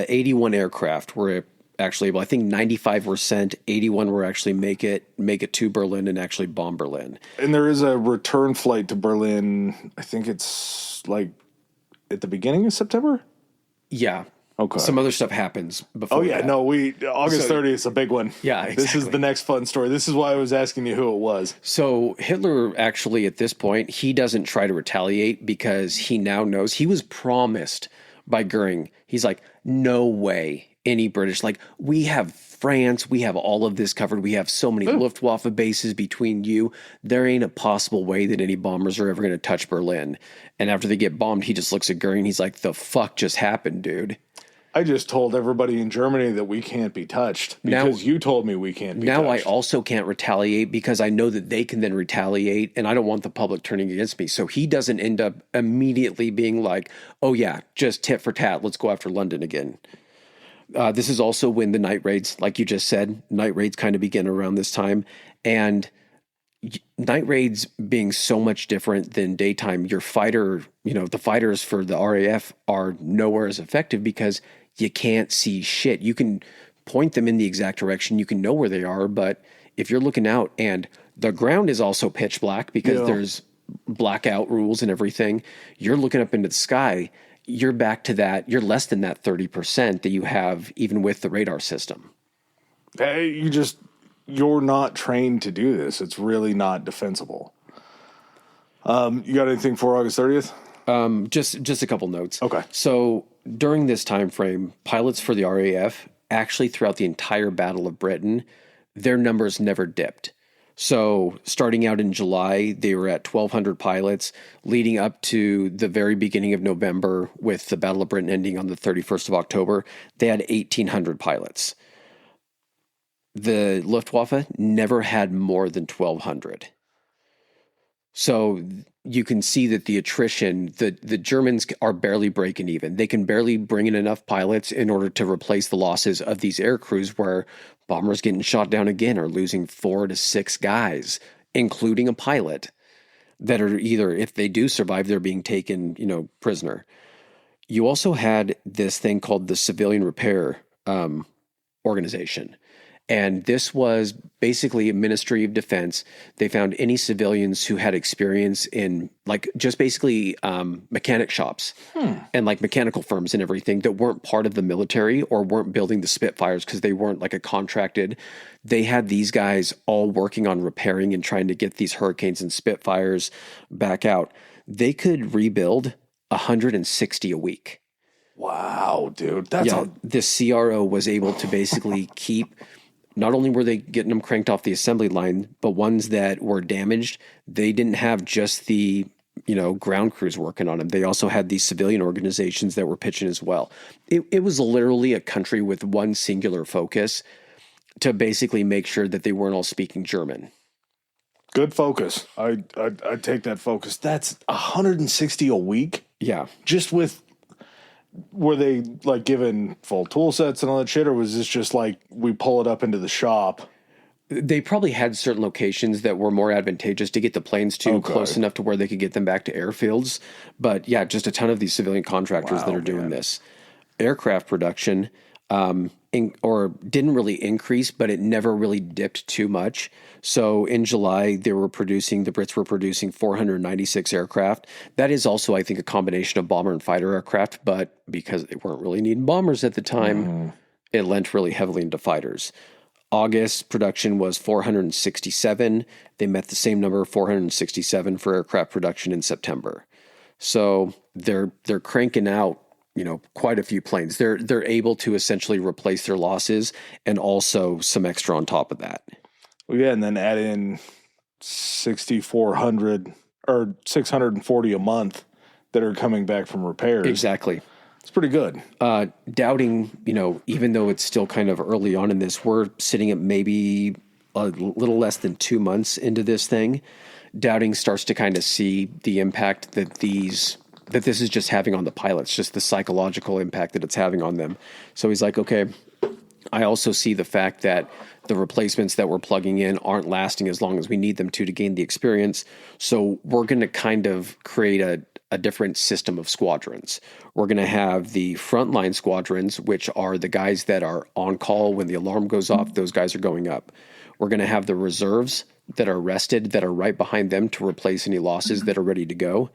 81 aircraft were actually able. I think 95 were sent. 81 were actually make it to Berlin and actually bomb Berlin. And there is a return flight to Berlin. I think it's like at the beginning of September. Yeah. Okay. Some other stuff happens before. Oh yeah, that. no, August 30th is a big one. Yeah, exactly. This is the next fun story. This is why I was asking you who it was. So Hitler actually at this point, he doesn't try to retaliate because he now knows he was promised by Goering. He's like, no way any British, like we have France, we have all of this covered. We have so many Luftwaffe bases between you. There ain't a possible way that any bombers are ever going to touch Berlin. And after they get bombed, he just looks at Goering. He's like, the fuck just happened, dude? I just told everybody in Germany that we can't be touched because you told me we can't be touched. Now I also can't retaliate because I know that they can then retaliate and I don't want the public turning against me. So he doesn't end up immediately being like, oh yeah, just tit for tat. Let's go after London again. This is also when the night raids, like you just said, night raids kind of begin around this time. And night raids being so much different than daytime, your fighter, the fighters for the RAF are nowhere as effective because you can't see shit. You can point them in the exact direction. You can know where they are. But if you're looking out and the ground is also pitch black because there's blackout rules and everything, you're looking up into the sky. You're back to that. You're less than that 30% that you have even with the radar system. Hey, you're not trained to do this. It's really not defensible. You got anything for August 30th? Just a couple notes. Okay. So during this time frame, pilots for the RAF actually throughout the entire Battle of Britain, their numbers never dipped. So starting out in July, they were at 1,200 pilots, leading up to the very beginning of November with the Battle of Britain ending on the 31st of October, they had 1,800 pilots. The Luftwaffe never had more than 1,200. So you can see that the attrition, the Germans are barely breaking even. They can barely bring in enough pilots in order to replace the losses of these air crews where bombers getting shot down again are losing 4 to 6 guys, including a pilot, that are either, if they do survive, they're being taken, prisoner. You also had this thing called the Civilian Repair Organization. And this was basically a Ministry of Defense. They found any civilians who had experience in just basically mechanic shops and mechanical firms and everything that weren't part of the military or weren't building the Spitfires because they weren't a contracted. They had these guys all working on repairing and trying to get these Hurricanes and Spitfires back out. They could rebuild 160 a week. Wow, dude. The CRO was able to basically keep. Not only were they getting them cranked off the assembly line, but ones that were damaged, they didn't have just the, ground crews working on them. They also had these civilian organizations that were pitching as well. It was literally a country with one singular focus to basically make sure that they weren't all speaking German. Good focus. I take that focus. That's 160 a week? Yeah. Just with... Were they given full tool sets and all that shit, or was this just we pull it up into the shop? They probably had certain locations that were more advantageous to get the planes to close enough to where they could get them back to airfields. But yeah, just a ton of these civilian contractors that are doing this. Aircraft production didn't really increase, but it never really dipped too much. So in July, the Brits were producing 496 aircraft. That is also, I think, a combination of bomber and fighter aircraft, but because they weren't really needing bombers at the time, it lent really heavily into fighters. August production was 467. They met the same number, 467 for aircraft production in September. So they're cranking out quite a few planes. They're able to essentially replace their losses and also some extra on top of that. Well, yeah, and then add in 6,400 or 640 a month that are coming back from repairs. Exactly. It's pretty good. Doubting, even though it's still kind of early on in this, we're sitting at maybe a little less than 2 months into this thing. Doubting starts to kind of see the impact that these that this is just having on the pilots, just the psychological impact that it's having on them. So he's like, okay, I also see the fact that the replacements that we're plugging in aren't lasting as long as we need them to gain the experience. So we're going to kind of create a different system of squadrons. We're going to have the frontline squadrons, which are the guys that are on call when the alarm goes off. Those guys are going up. We're going to have the reserves that are rested, that are right behind them to replace any losses that are ready to go.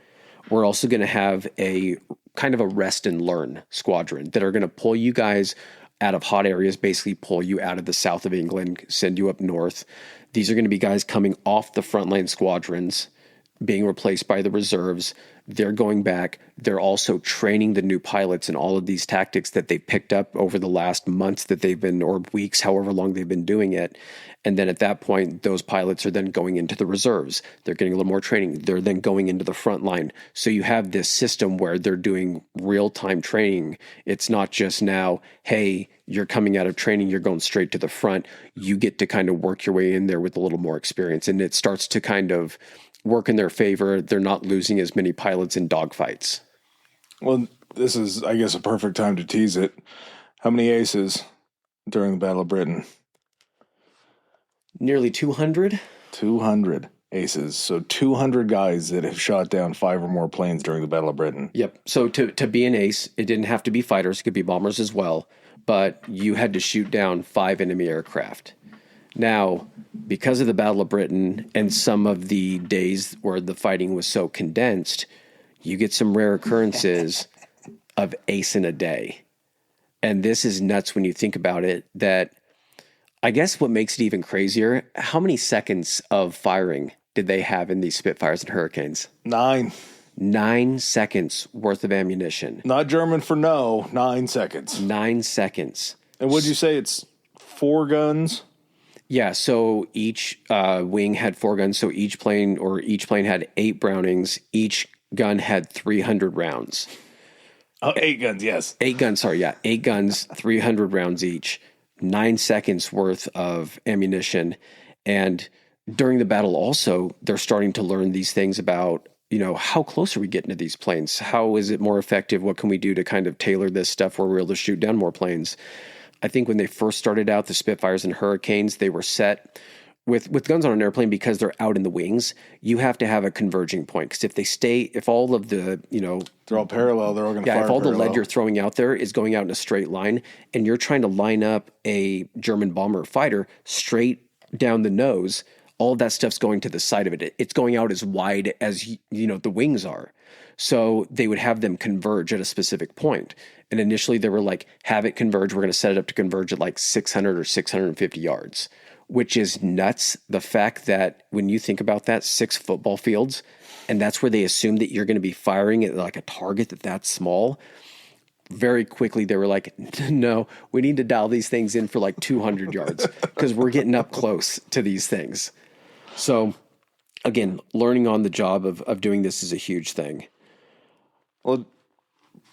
We're also going to have a kind of a rest and learn squadron that are going to pull you guys out of hot areas, basically pull you out of the south of England, send you up north. These are going to be guys coming off the frontline squadrons, being replaced by the reserves. They're going back. They're also training the new pilots in all of these tactics that they picked up over the last months that they've been, or weeks, however long they've been doing it. And then at that point, those pilots are then going into the reserves. They're getting a little more training. They're then going into the front line. So you have this system where they're doing real-time training. It's not just now, hey, you're coming out of training, you're going straight to the front. You get to kind of work your way in there with a little more experience. And it starts to kind of work in their favor. They're not losing as many pilots in dogfights. Well, this is, I guess, a perfect time to tease it. How many aces during the Battle of Britain? Nearly 200. 200 aces. So 200 guys that have shot down 5 or more planes during the Battle of Britain. Yep. So to be an ace, it didn't have to be fighters. It could be bombers as well. But you had to shoot down 5 enemy aircraft. Now, because of the Battle of Britain and some of the days where the fighting was so condensed, you get some rare occurrences of ace in a day. And this is nuts when you think about it, that I guess what makes it even crazier, how many seconds of firing did they have in these Spitfires and Hurricanes? 9. 9 seconds worth of ammunition. Not German for no, 9 seconds. 9 seconds. And what'd you say? It's 4 guns? Yeah, so each wing had 4 guns. So each plane had 8 Brownings. Each gun had 300 rounds. Oh, 8 guns, yes. 8 guns, sorry, yeah. 8 guns, 300 rounds each. 9 seconds worth of ammunition. And during the battle also, they're starting to learn these things about, how close are we getting to these planes? How is it more effective? What can we do to kind of tailor this stuff where we're able to shoot down more planes? I think when they first started out, the Spitfires and Hurricanes, they were set with guns on an airplane because they're out in the wings. You have to have a converging point, because if all of the, they're all parallel, they're all going to fire if all parallel. The lead you're throwing out there is going out in a straight line, and you're trying to line up a German bomber fighter straight down the nose, all of that stuff's going to the side of it. It's going out as wide as, the wings are. So they would have them converge at a specific point. And initially they were like, have it converge. We're going to set it up to converge at like 600 or 650 yards, which is nuts. The fact that when you think about that, 6 football fields, and that's where they assume that you're going to be firing at like a target that's small. Very quickly, they were like, no, we need to dial these things in for like 200 yards because we're getting up close to these things. So again, learning on the job of doing this is a huge thing. Well,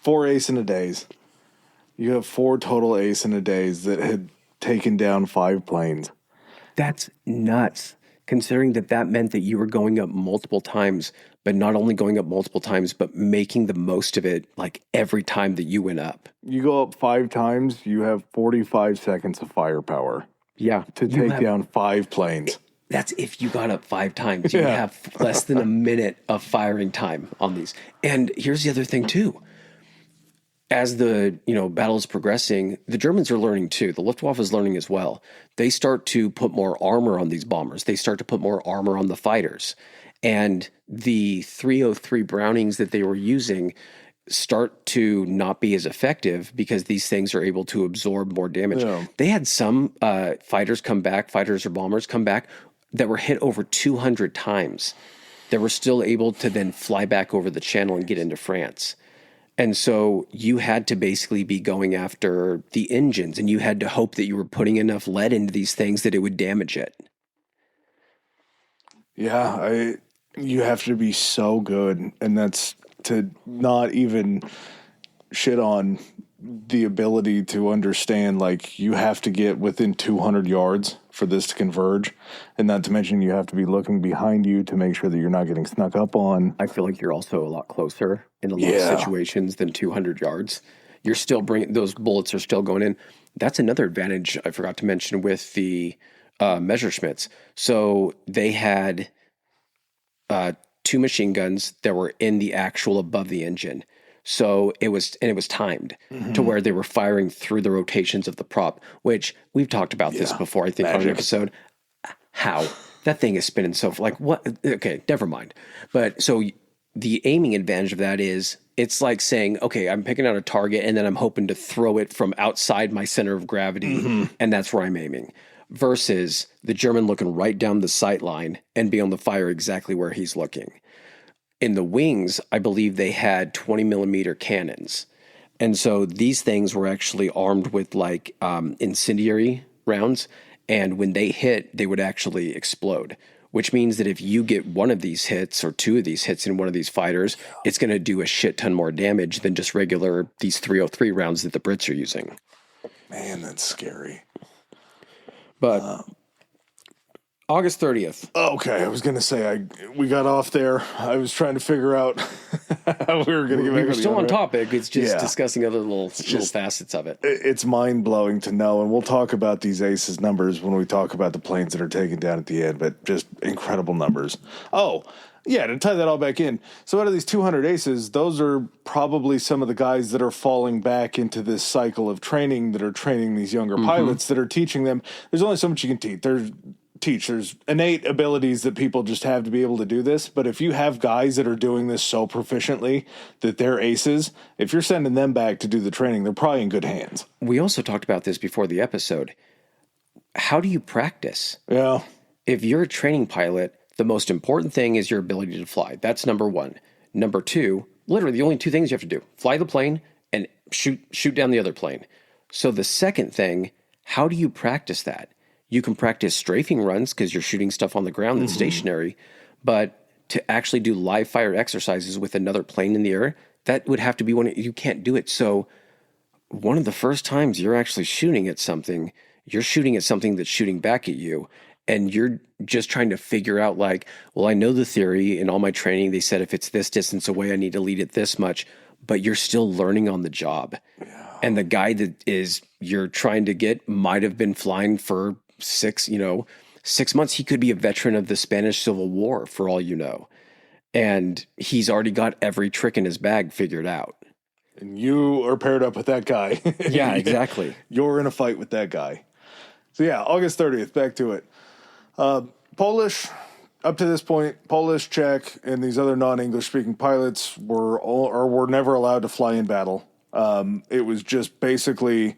4 ace in a days. You have 4 total ace in a days that had taken down 5 planes. That's nuts, considering that meant that you were going up multiple times, but not only going up multiple times, but making the most of it like every time that you went up. You go up 5 times, you have 45 seconds of firepower. Yeah. To take down 5 planes. That's if you got up 5 times. You have less than a minute of firing time on these. And here's the other thing too. As the battle is progressing, the Germans are learning too. The Luftwaffe is learning as well. They start to put more armor on these bombers. They start to put more armor on the fighters. And the 303 Brownings that they were using start to not be as effective because these things are able to absorb more damage. Yeah. They had some fighters or bombers come back that were hit over 200 times that were still able to then fly back over the channel and get into France. And so you had to basically be going after the engines, and you had to hope that you were putting enough lead into these things that it would damage it. Yeah, you have to be so good, and that's to not even shit on the ability to understand, like, you have to get within 200 yards for this to converge. And not to mention you have to be looking behind you to make sure that you're not getting snuck up on. I feel like you're also a lot closer in a lot of situations than 200 yards. You're still bringing, those bullets are still going in. That's another advantage I forgot to mention with the Messerschmitts. So they had 2 machine guns that were in the actual above the engine. So it was timed to where they were firing through the rotations of the prop, which we've talked about this before, I think, on an episode. How? That thing is spinning so, like, what? Okay, never mind. But so the aiming advantage of that is it's like saying, okay, I'm picking out a target and then I'm hoping to throw it from outside my center of gravity, and that's where I'm aiming. Versus the German looking right down the sight line and being able to fire exactly where he's looking. In the wings, I believe they had 20 millimeter cannons. And so these things were actually armed with like incendiary rounds. And when they hit, they would actually explode, which means that if you get one of these hits or 2 of these hits in one of these fighters, it's going to do a shit ton more damage than just regular, these 303 rounds that the Brits are using. Man, that's scary. But August 30th. Okay, I was going to say, we got off there. I was trying to figure out how we were going to get back. We were still on topic. It's just discussing other little facets of it. It's mind-blowing to know, and we'll talk about these aces numbers when we talk about the planes that are taken down at the end, but just incredible numbers. Oh, yeah, to tie that all back in. So out of these 200 aces, those are probably some of the guys that are falling back into this cycle of training that are training these younger pilots that are teaching them. There's only so much you can teach. There's innate abilities that people just have to be able to do this. But if you have guys that are doing this so proficiently that they're aces, if you're sending them back to do the training, they're probably in good hands. We also talked about this before the episode. How do you practice? Yeah. If you're a training pilot, the most important thing is your ability to fly. That's number 1. Number 2, literally the only 2 things you have to do: fly the plane and shoot down the other plane. So the second thing, how do you practice that? You can practice strafing runs because you're shooting stuff on the ground that's stationary, but to actually do live fire exercises with another plane in the air, that would have to be you can't do it. So one of the first times you're actually shooting at something, you're shooting at something that's shooting back at you, and you're just trying to figure out like, well, I know the theory. In all my training, they said if it's this distance away, I need to lead it this much, but you're still learning on the job. Yeah. And the guy that you're trying to get might have been flying for 6 months. He could be a veteran of the Spanish Civil War for all you know. And he's already got every trick in his bag figured out. And you are paired up with that guy. Yeah, exactly. You're in a fight with that guy. So yeah, August 30th, back to it. Polish, up to this point, Polish, Czech, and these other non-English speaking pilots were never allowed to fly in battle. It was just basically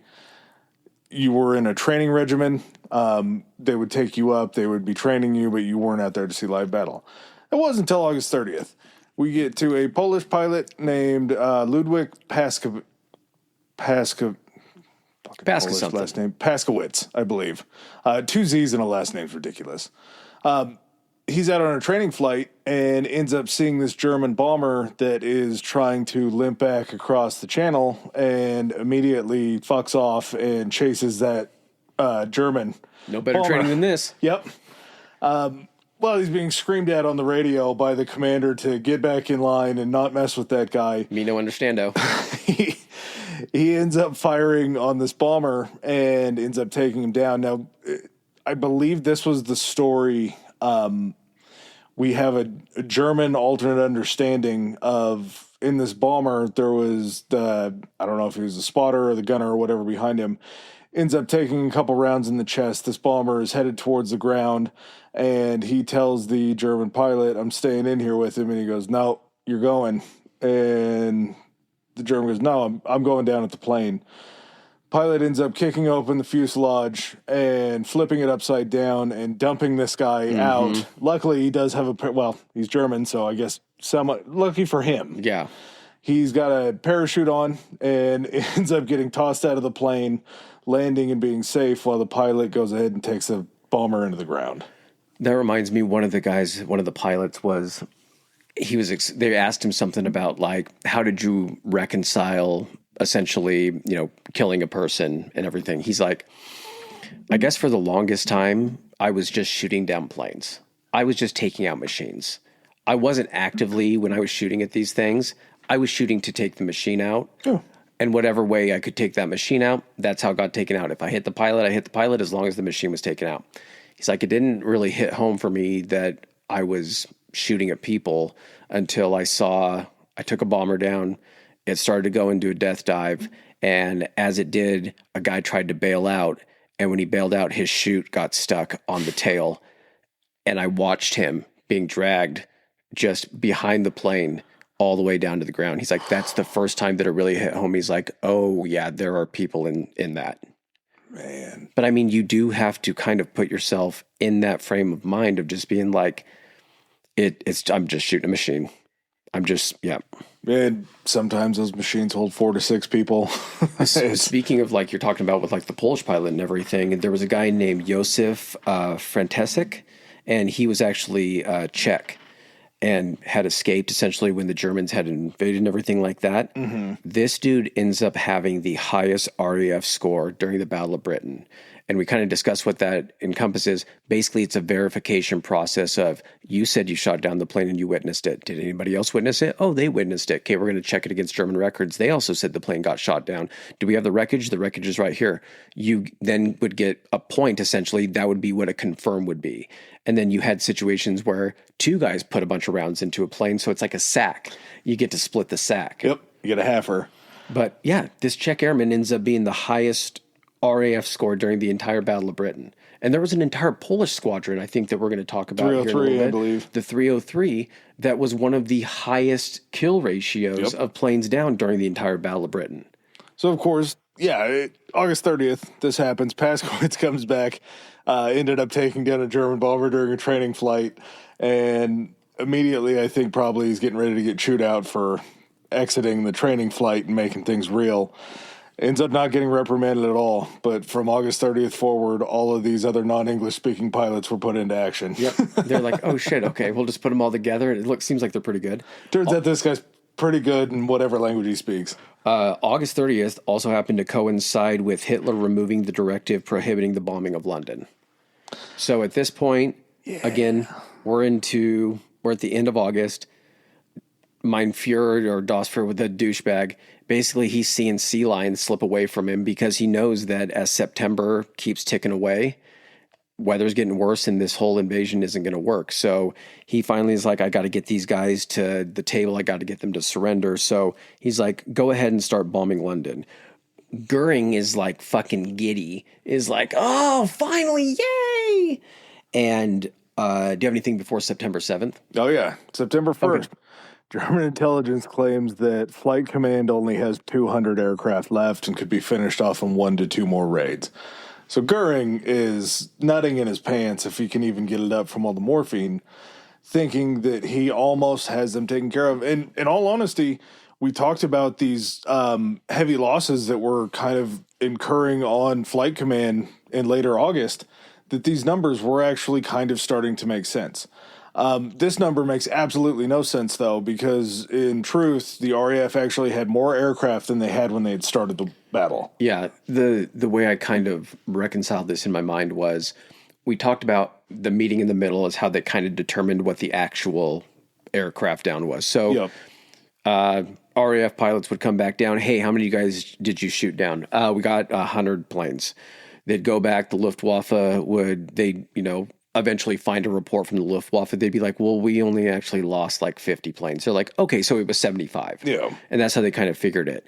you were in a training regimen. They would take you up, they would be training you, but you weren't out there to see live battle. It wasn't until August 30th. We get to a Polish pilot named Ludwik Paskowitz, I believe. 2 Z's in a last name's ridiculous. He's out on a training flight and ends up seeing this German bomber that is trying to limp back across the channel and immediately fucks off and chases that German. No better bomber. Training than this. Yep. Well, he's being screamed at on the radio by the commander to get back in line and not mess with that guy. Me no understando. He ends up firing on this bomber and ends up taking him down. Now, I believe this was the story. We have a German alternate understanding of, in this bomber, there was I don't know if he was the spotter or the gunner or whatever behind him, ends up taking a couple rounds in the chest. This bomber is headed towards the ground, and he tells the German pilot, I'm staying in here with him, and he goes, no, you're going. And the German goes, no, I'm going down at the plane. Pilot ends up kicking open the fuselage and flipping it upside down and dumping this guy out. Luckily, he does have he's German, so I guess somewhat lucky for him. Yeah. He's got a parachute on and ends up getting tossed out of the plane, landing and being safe while the pilot goes ahead and takes the bomber into the ground. That reminds me, one of the pilots they asked him something about like, how did you reconcile essentially, killing a person and everything? He's like, I guess for the longest time, I was just shooting down planes. I was just taking out machines. I wasn't actively, when I was shooting at these things, I was shooting to take the machine out. Oh. And whatever way I could take that machine out, that's how it got taken out. If I hit the pilot, I hit the pilot as long as the machine was taken out. He's like, it didn't really hit home for me that I was shooting at people until I took a bomber down. It started to go into a death dive. And as it did, a guy tried to bail out. And when he bailed out, his chute got stuck on the tail. And I watched him being dragged just behind the plane all the way down to the ground. He's like, that's the first time that it really hit home. He's like, oh yeah, there are people in that. Man. But I mean, you do have to kind of put yourself in that frame of mind of just being like, I'm just shooting a machine. And sometimes those machines hold 4 to 6 people. Speaking of like, you're talking about with like the Polish pilot and everything, and there was a guy named Josef Frantesek, and he was actually Czech and had escaped essentially when the Germans had invaded and everything like that. Mm-hmm. This dude ends up having the highest RAF score during the Battle of Britain. And we kind of discussed what that encompasses. Basically, it's a verification process of, you said you shot down the plane and you witnessed it. Did anybody else witness it? Oh, they witnessed it. Okay, we're going to check it against German records. They also said the plane got shot down. Do we have the wreckage? The wreckage is right here. You then would get a point, essentially. That would be what a confirm would be. And then you had situations where 2 guys put a bunch of rounds into a plane, so it's like a sack. You get to split the sack. Yep, you get a halfer. But yeah, this Czech airman ends up being the highest RAF score during the entire Battle of Britain. And there was an entire Polish squadron, I think, that we're going to talk about here in a little bit. I believe. The 303, that was one of the highest kill ratios of planes down during the entire Battle of Britain. So, of course, August 30th, this happens. Paskowitz comes back, ended up taking down a German bomber during a training flight, and immediately I think probably he's getting ready to get chewed out for exiting the training flight and making things real. Ends up not getting reprimanded at all, but from August 30th forward, all of these other non-English speaking pilots were put into action. Yep. They're like, oh shit, okay, we'll just put them all together. It seems like they're pretty good. Turns out this guy's pretty good in whatever language he speaks. August 30th also happened to coincide with Hitler removing the directive prohibiting the bombing of London. So at this point, again, we're at the end of August. Mein Fuhrer, or Das Fuhrer, with the douchebag, basically he's seeing sea lions slip away from him because he knows that as September keeps ticking away, weather's getting worse and this whole invasion isn't going to work. So he finally is like, I got to get these guys to the table. I got to get them to surrender. So he's like, go ahead and start bombing London. Goering is like fucking giddy, is like, oh, finally, yay! And do you have anything before September 7th? Oh, yeah. September 1st. Okay. German intelligence claims that Flight Command only has 200 aircraft left and could be finished off in 1 to 2 more raids. So Goering is nutting in his pants, if he can even get it up from all the morphine, thinking that he almost has them taken care of. And in all honesty, we talked about these heavy losses that were kind of incurring on Flight Command in later August, that these numbers were actually kind of starting to make sense. This number makes absolutely no sense, though, because in truth, the RAF actually had more aircraft than they had when they had started the battle. Yeah, the way I kind of reconciled this in my mind was, we talked about the meeting in the middle as how they kind of determined what the actual aircraft down was. So RAF pilots would come back down. Hey, how many of you guys did you shoot down? We got 100 planes. They'd go back. The Luftwaffe eventually find a report from the Luftwaffe. They'd be like, well, we only actually lost like 50 planes. They're like, okay, so it was 75. Yeah. And that's how they kind of figured it.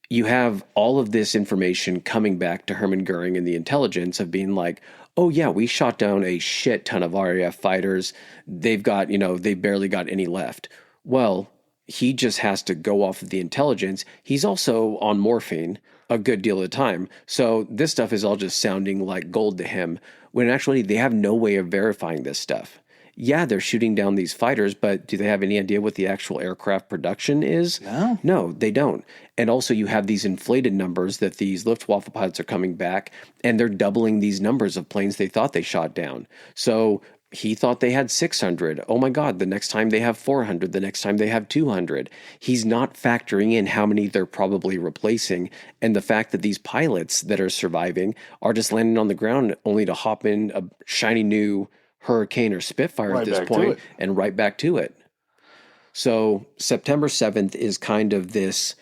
You have all of this information coming back to Hermann Goering and the intelligence of being like, oh yeah, we shot down a shit ton of RAF fighters. They've got, they barely got any left. Well, he just has to go off of the intelligence. He's also on morphine a good deal of the time. So this stuff is all just sounding like gold to him, when actually they have no way of verifying this stuff. Yeah, they're shooting down these fighters, but do they have any idea what the actual aircraft production is? No, they don't. And also you have these inflated numbers that these Luftwaffe pilots are coming back, and they're doubling these numbers of planes they thought they shot down. So he thought they had 600. Oh my God, the next time they have 400, the next time they have 200. He's not factoring in how many they're probably replacing, and the fact that these pilots that are surviving are just landing on the ground only to hop in a shiny new Hurricane or Spitfire at this point and right back to it. So September 7th is kind of this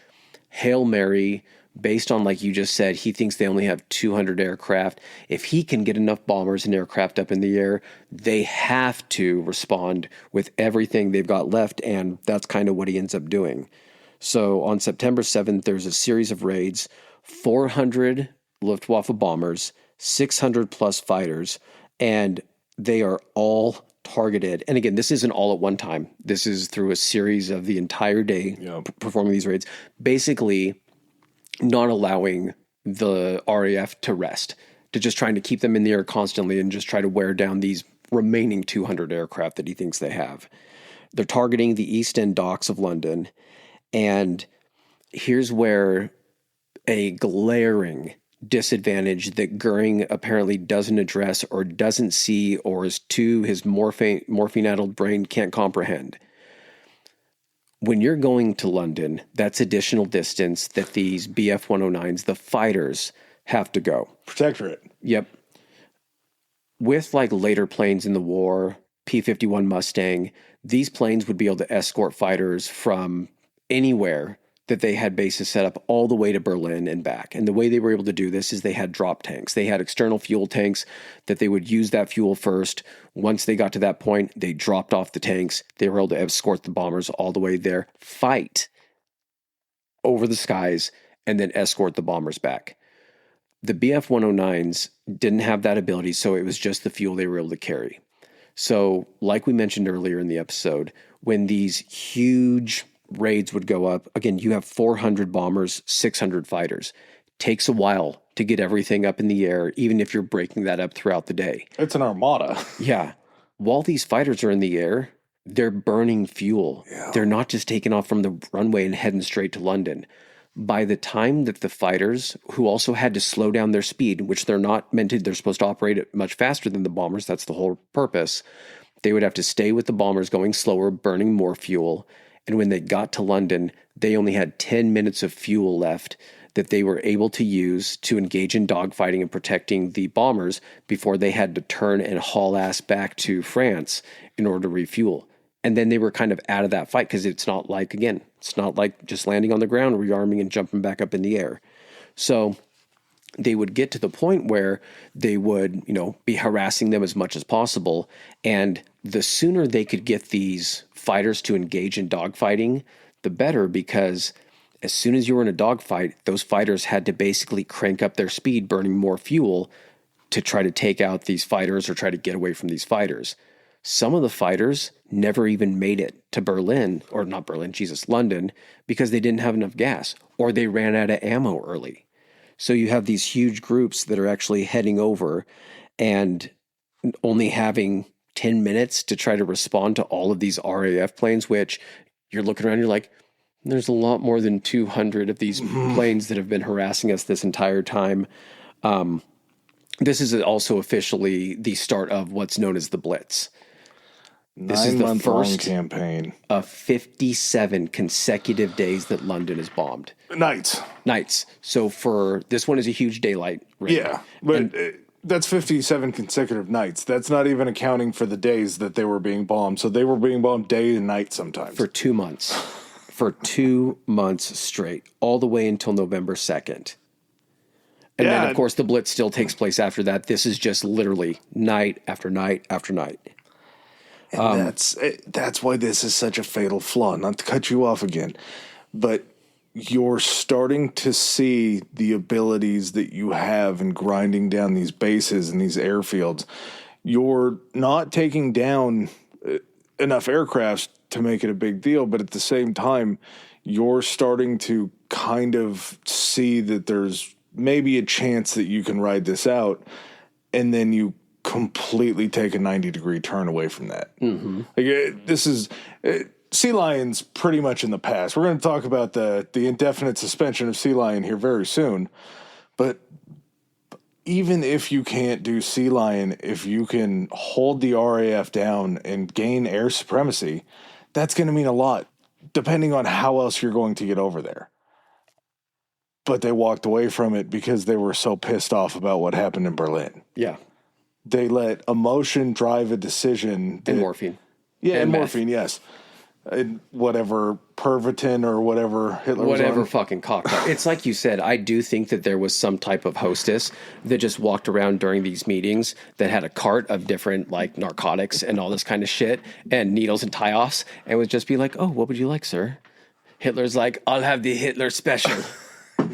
Hail Mary based on, like you just said, he thinks they only have 200 aircraft. If he can get enough bombers and aircraft up in the air, they have to respond with everything they've got left, and that's kind of what he ends up doing. So on September 7th, there's a series of raids, 400 Luftwaffe bombers, 600 plus fighters, and they are all targeted. And again, this isn't all at one time. This is through a series of the entire day performing these raids. Basically, not allowing the RAF to rest, to just trying to keep them in the air constantly and just try to wear down these remaining 200 aircraft that he thinks they have. They're targeting the East End docks of London. And here's where a glaring disadvantage that Goering apparently doesn't address or doesn't see, or is too, his morphine-addled brain can't comprehend. When you're going to London, that's additional distance that these BF 109s, the fighters, have to go. Protectorate. Yep. With like later planes in the war, P-51 Mustang, these planes would be able to escort fighters from anywhere that they had bases set up all the way to Berlin and back. And the way they were able to do this is they had drop tanks. They had external fuel tanks that they would use that fuel first. Once they got to that point, they dropped off the tanks. They were able to escort the bombers all the way there, fight over the skies, and then escort the bombers back. The BF 109s didn't have that ability, so it was just the fuel they were able to carry. So, like we mentioned earlier in the episode, when these huge raids would go up, again, you have 400 bombers, 600 fighters. Takes a while to get everything up in the air, even if you're breaking that up throughout the day. It's an armada. Yeah. While these fighters are in the air, they're burning fuel. Yeah. They're not just taking off from the runway and heading straight to London. By the time that the fighters, who also had to slow down their speed, which they're not meant to, they're supposed to operate at much faster than the bombers, that's the whole purpose, they would have to stay with the bombers going slower, burning more fuel. And when they got to London, they only had 10 minutes of fuel left that they were able to use to engage in dogfighting and protecting the bombers before they had to turn and haul ass back to France in order to refuel. And then they were kind of out of that fight because it's not like just landing on the ground, rearming and jumping back up in the air. So they would get to the point where they would, be harassing them as much as possible. And the sooner they could get these fighters to engage in dogfighting, the better, because as soon as you were in a dogfight, those fighters had to basically crank up their speed, burning more fuel to try to take out these fighters or try to get away from these fighters. Some of the fighters never even made it to London, because they didn't have enough gas or they ran out of ammo early. So you have these huge groups that are actually heading over and only having 10 minutes to try to respond to all of these RAF planes, which you're looking around, you're like, there's a lot more than 200 of these planes that have been harassing us this entire time. This is also officially the start of what's known as the Blitz. This is the first campaign of 57 consecutive days that London is bombed. Nights. So for this one is a huge daylight raid. Yeah, but that's 57 consecutive nights. That's not even accounting for the days that they were being bombed. So they were being bombed day and night sometimes. For 2 months. For 2 months straight, all the way until November 2nd. And then, of course, the Blitz still takes place after that. This is just literally night after night after night. And that's why this is such a fatal flaw. Not to cut you off again, but you're starting to see the abilities that you have in grinding down these bases and these airfields. You're not taking down enough aircrafts to make it a big deal, but at the same time, you're starting to kind of see that there's maybe a chance that you can ride this out, and then you completely take a 90-degree turn away from that. Mm-hmm. This is Sea Lion's pretty much in the past. We're going to talk about the indefinite suspension of Sea Lion here very soon, but even if you can't do Sea Lion, if you can hold the RAF down and gain air supremacy, that's going to mean a lot, depending on how else you're going to get over there. But they walked away from it because they were so pissed off about what happened in Berlin. Yeah. They let emotion drive a decision. And morphine. Yeah, and meth. morphine, yes. And whatever, Pervitin or whatever Hitler was Whatever on. fucking cocktail. It's like you said, I do think that there was some type of hostess that just walked around during these meetings that had a cart of different like narcotics and all this kind of shit and needles and tie-offs and would just be like, oh, what would you like, sir? Hitler's like, I'll have the Hitler special.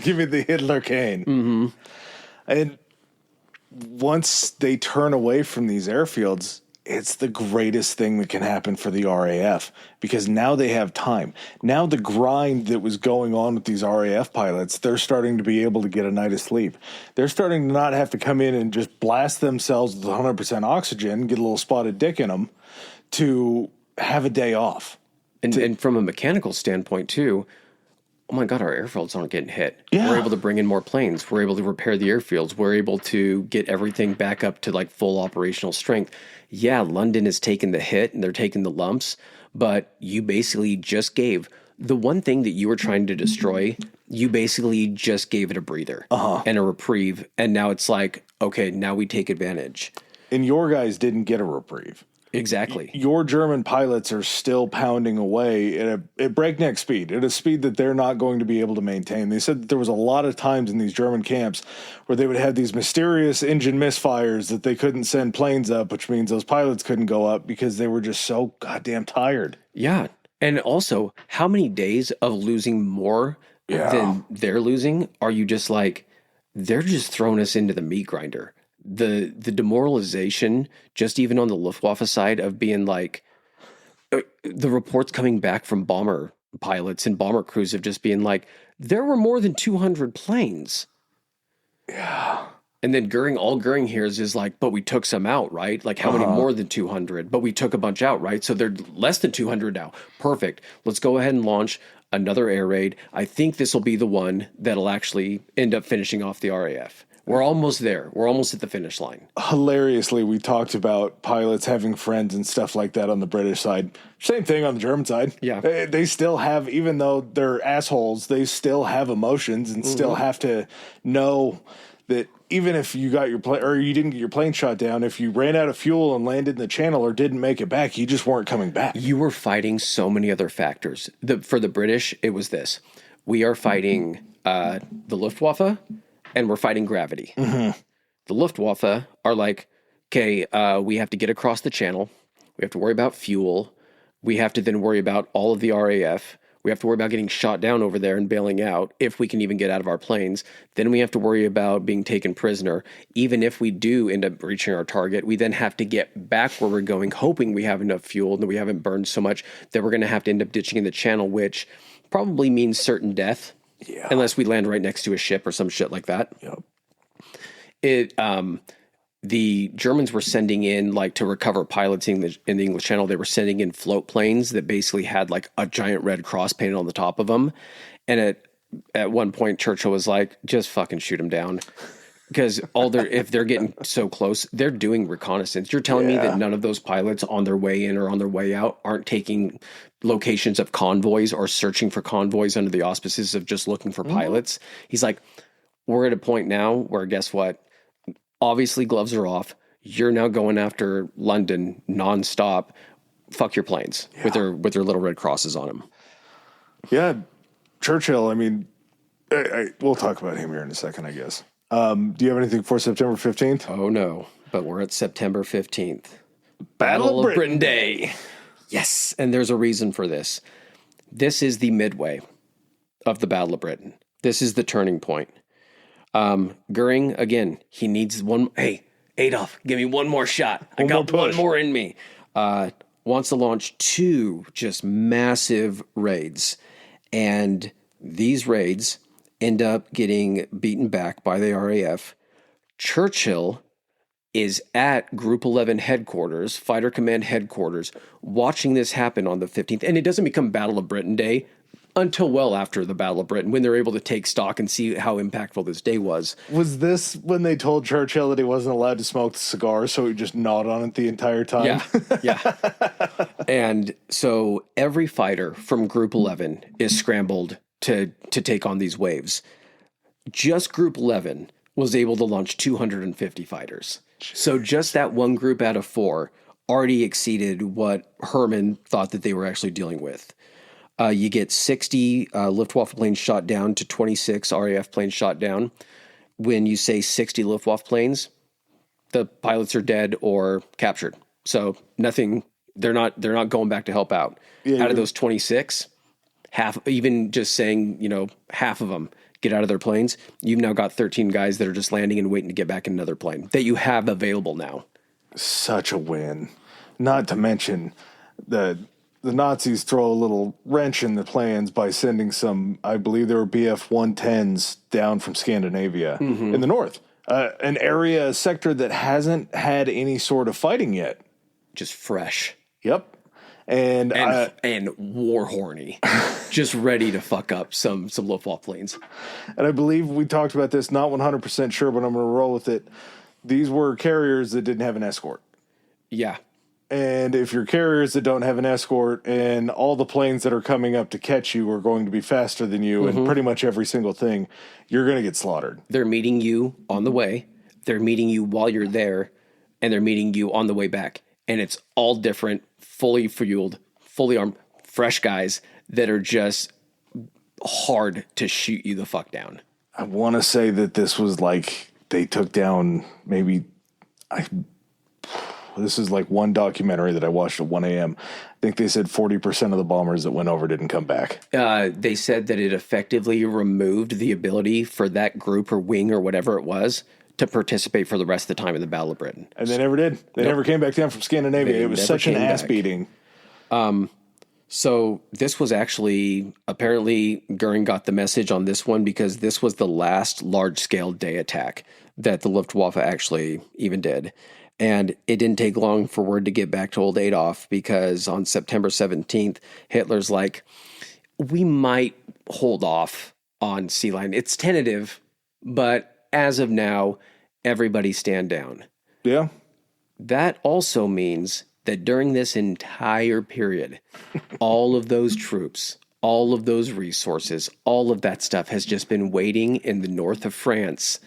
Give me the Hitler cane. Mm-hmm. And once they turn away from these airfields, it's the greatest thing that can happen for the RAF because now they have time. Now the grind that was going on with these RAF pilots, they're starting to be able to get a night of sleep. They're starting to not have to come in and just blast themselves with 100% oxygen, get a little spotted dick in them, to have a day off. And from a mechanical standpoint, too, oh my God, our airfields aren't getting hit. Yeah. We're able to bring in more planes. We're able to repair the airfields. We're able to get everything back up to like full operational strength. Yeah, London is taking the hit and they're taking the lumps, but you basically just gave the one thing that you were trying to destroy, you basically just gave it a breather and a reprieve. And now it's like, okay, now we take advantage. And your guys didn't get a reprieve. Exactly. Your German pilots are still pounding away at breakneck speed, at a speed that they're not going to be able to maintain. They said that there was a lot of times in these German camps where they would have these mysterious engine misfires that they couldn't send planes up, which means those pilots couldn't go up because they were just so goddamn tired. Yeah. And also, how many days of losing more than they're losing are you just like, they're just throwing us into the meat grinder. The demoralization, just even on the Luftwaffe side of being like, the reports coming back from bomber pilots and bomber crews of just being like, there were more than 200 planes. Yeah. And then all Goering hears is like, but we took some out, right? Like how many more than 200? But we took a bunch out, right? So they're less than 200 now. Perfect. Let's go ahead and launch another air raid. I think this will be the one that'll actually end up finishing off the RAF. We're almost there. We're almost at the finish line. Hilariously, we talked about pilots having friends and stuff like that on the British side. Same thing on the German side. Yeah. They still have, even though they're assholes, they still have emotions and still have to know that even if you got your plane or you didn't get your plane shot down, if you ran out of fuel and landed in the channel or didn't make it back, you just weren't coming back. You were fighting so many other factors. For the British, it was this. We are fighting the Luftwaffe, and we're fighting gravity. The Luftwaffe are like, okay, we have to get across the channel. We have to worry about fuel. We have to then worry about all of the RAF. We have to worry about getting shot down over there and bailing out if we can even get out of our planes. Then we have to worry about being taken prisoner. Even if we do end up reaching our target, we then have to get back where we're going, hoping we have enough fuel and that we haven't burned so much that we're going to have to end up ditching in the channel, which probably means certain death. Yeah. Unless we land right next to a ship or some shit like that. Yep. The Germans were sending in, like, to recover pilots in the English Channel, they were sending in float planes that basically had, like, a giant red cross painted on the top of them. And at one point, Churchill was like, just fucking shoot them down. Because if they're getting so close, they're doing reconnaissance. You're telling me that none of those pilots on their way in or on their way out aren't taking locations of convoys or searching for convoys under the auspices of just looking for pilots? He's like, we're at a point now where, guess what? Obviously, gloves are off. You're now going after London nonstop. Fuck your planes with their little red crosses on them. Yeah, Churchill. I mean, we'll talk about him here in a second, I guess. Do you have anything for September 15th? Oh no, but we're at September 15th. Battle of Britain Day. Yes, and there's a reason for this. This is the midway of the Battle of Britain. This is the turning point. Goering, again, he needs one. Hey, Adolf, give me one more shot. I got one more in me. Wants to launch 2 just massive raids. And these raids end up getting beaten back by the RAF. Churchill is at Group 11 headquarters, Fighter Command headquarters, watching this happen on the 15th. And it doesn't become Battle of Britain Day until well after the Battle of Britain, when they're able to take stock and see how impactful this day was. Was this when they told Churchill that he wasn't allowed to smoke the cigar, so he just gnawed on it the entire time? Yeah. And so every fighter from Group 11 is scrambled to take on these waves. Just Group 11 was able to launch 250 fighters. So just that one group out of 4 already exceeded what Herman thought that they were actually dealing with. You get 60 Luftwaffe planes shot down to 26 RAF planes shot down. When you say 60 Luftwaffe planes, the pilots are dead or captured. So nothing, they're not going back to help out. Out of those 26, half, even just saying, half of them get out of their planes, you've now got 13 guys that are just landing and waiting to get back in another plane that you have available now. Such a win. Not to mention the Nazis throw a little wrench in the plans by sending some, I believe there were BF 110s down from Scandinavia in the north. An area, a sector that hasn't had any sort of fighting yet. Just fresh. Yep. And war horny, just ready to fuck up some Luftwaffe planes. And I believe we talked about this, not 100% sure, but I'm going to roll with it. These were carriers that didn't have an escort. Yeah. And if you're carriers that don't have an escort and all the planes that are coming up to catch you are going to be faster than you and pretty much every single thing, you're going to get slaughtered. They're meeting you on the way. They're meeting you while you're there. And they're meeting you on the way back. And it's all different, fully fueled, fully armed, fresh guys that are just hard to shoot you the fuck down. I want to say that this was like they took down this is like one documentary that I watched at 1 a.m. I think they said 40% of the bombers that went over didn't come back. They said that it effectively removed the ability for that group or wing or whatever it was to participate for the rest of the time in the Battle of Britain. And they never did. They never came back down from Scandinavia. It was such an ass beating. So this was actually, apparently Goering got the message on this one because this was the last large-scale day attack that the Luftwaffe actually even did. And it didn't take long for word to get back to old Adolf because on September 17th, Hitler's like, we might hold off on Sea Lion. It's tentative, but as of now, everybody stand down. Yeah. That also means that during this entire period, all of those troops, all of those resources, all of that stuff has just been waiting in the north of France,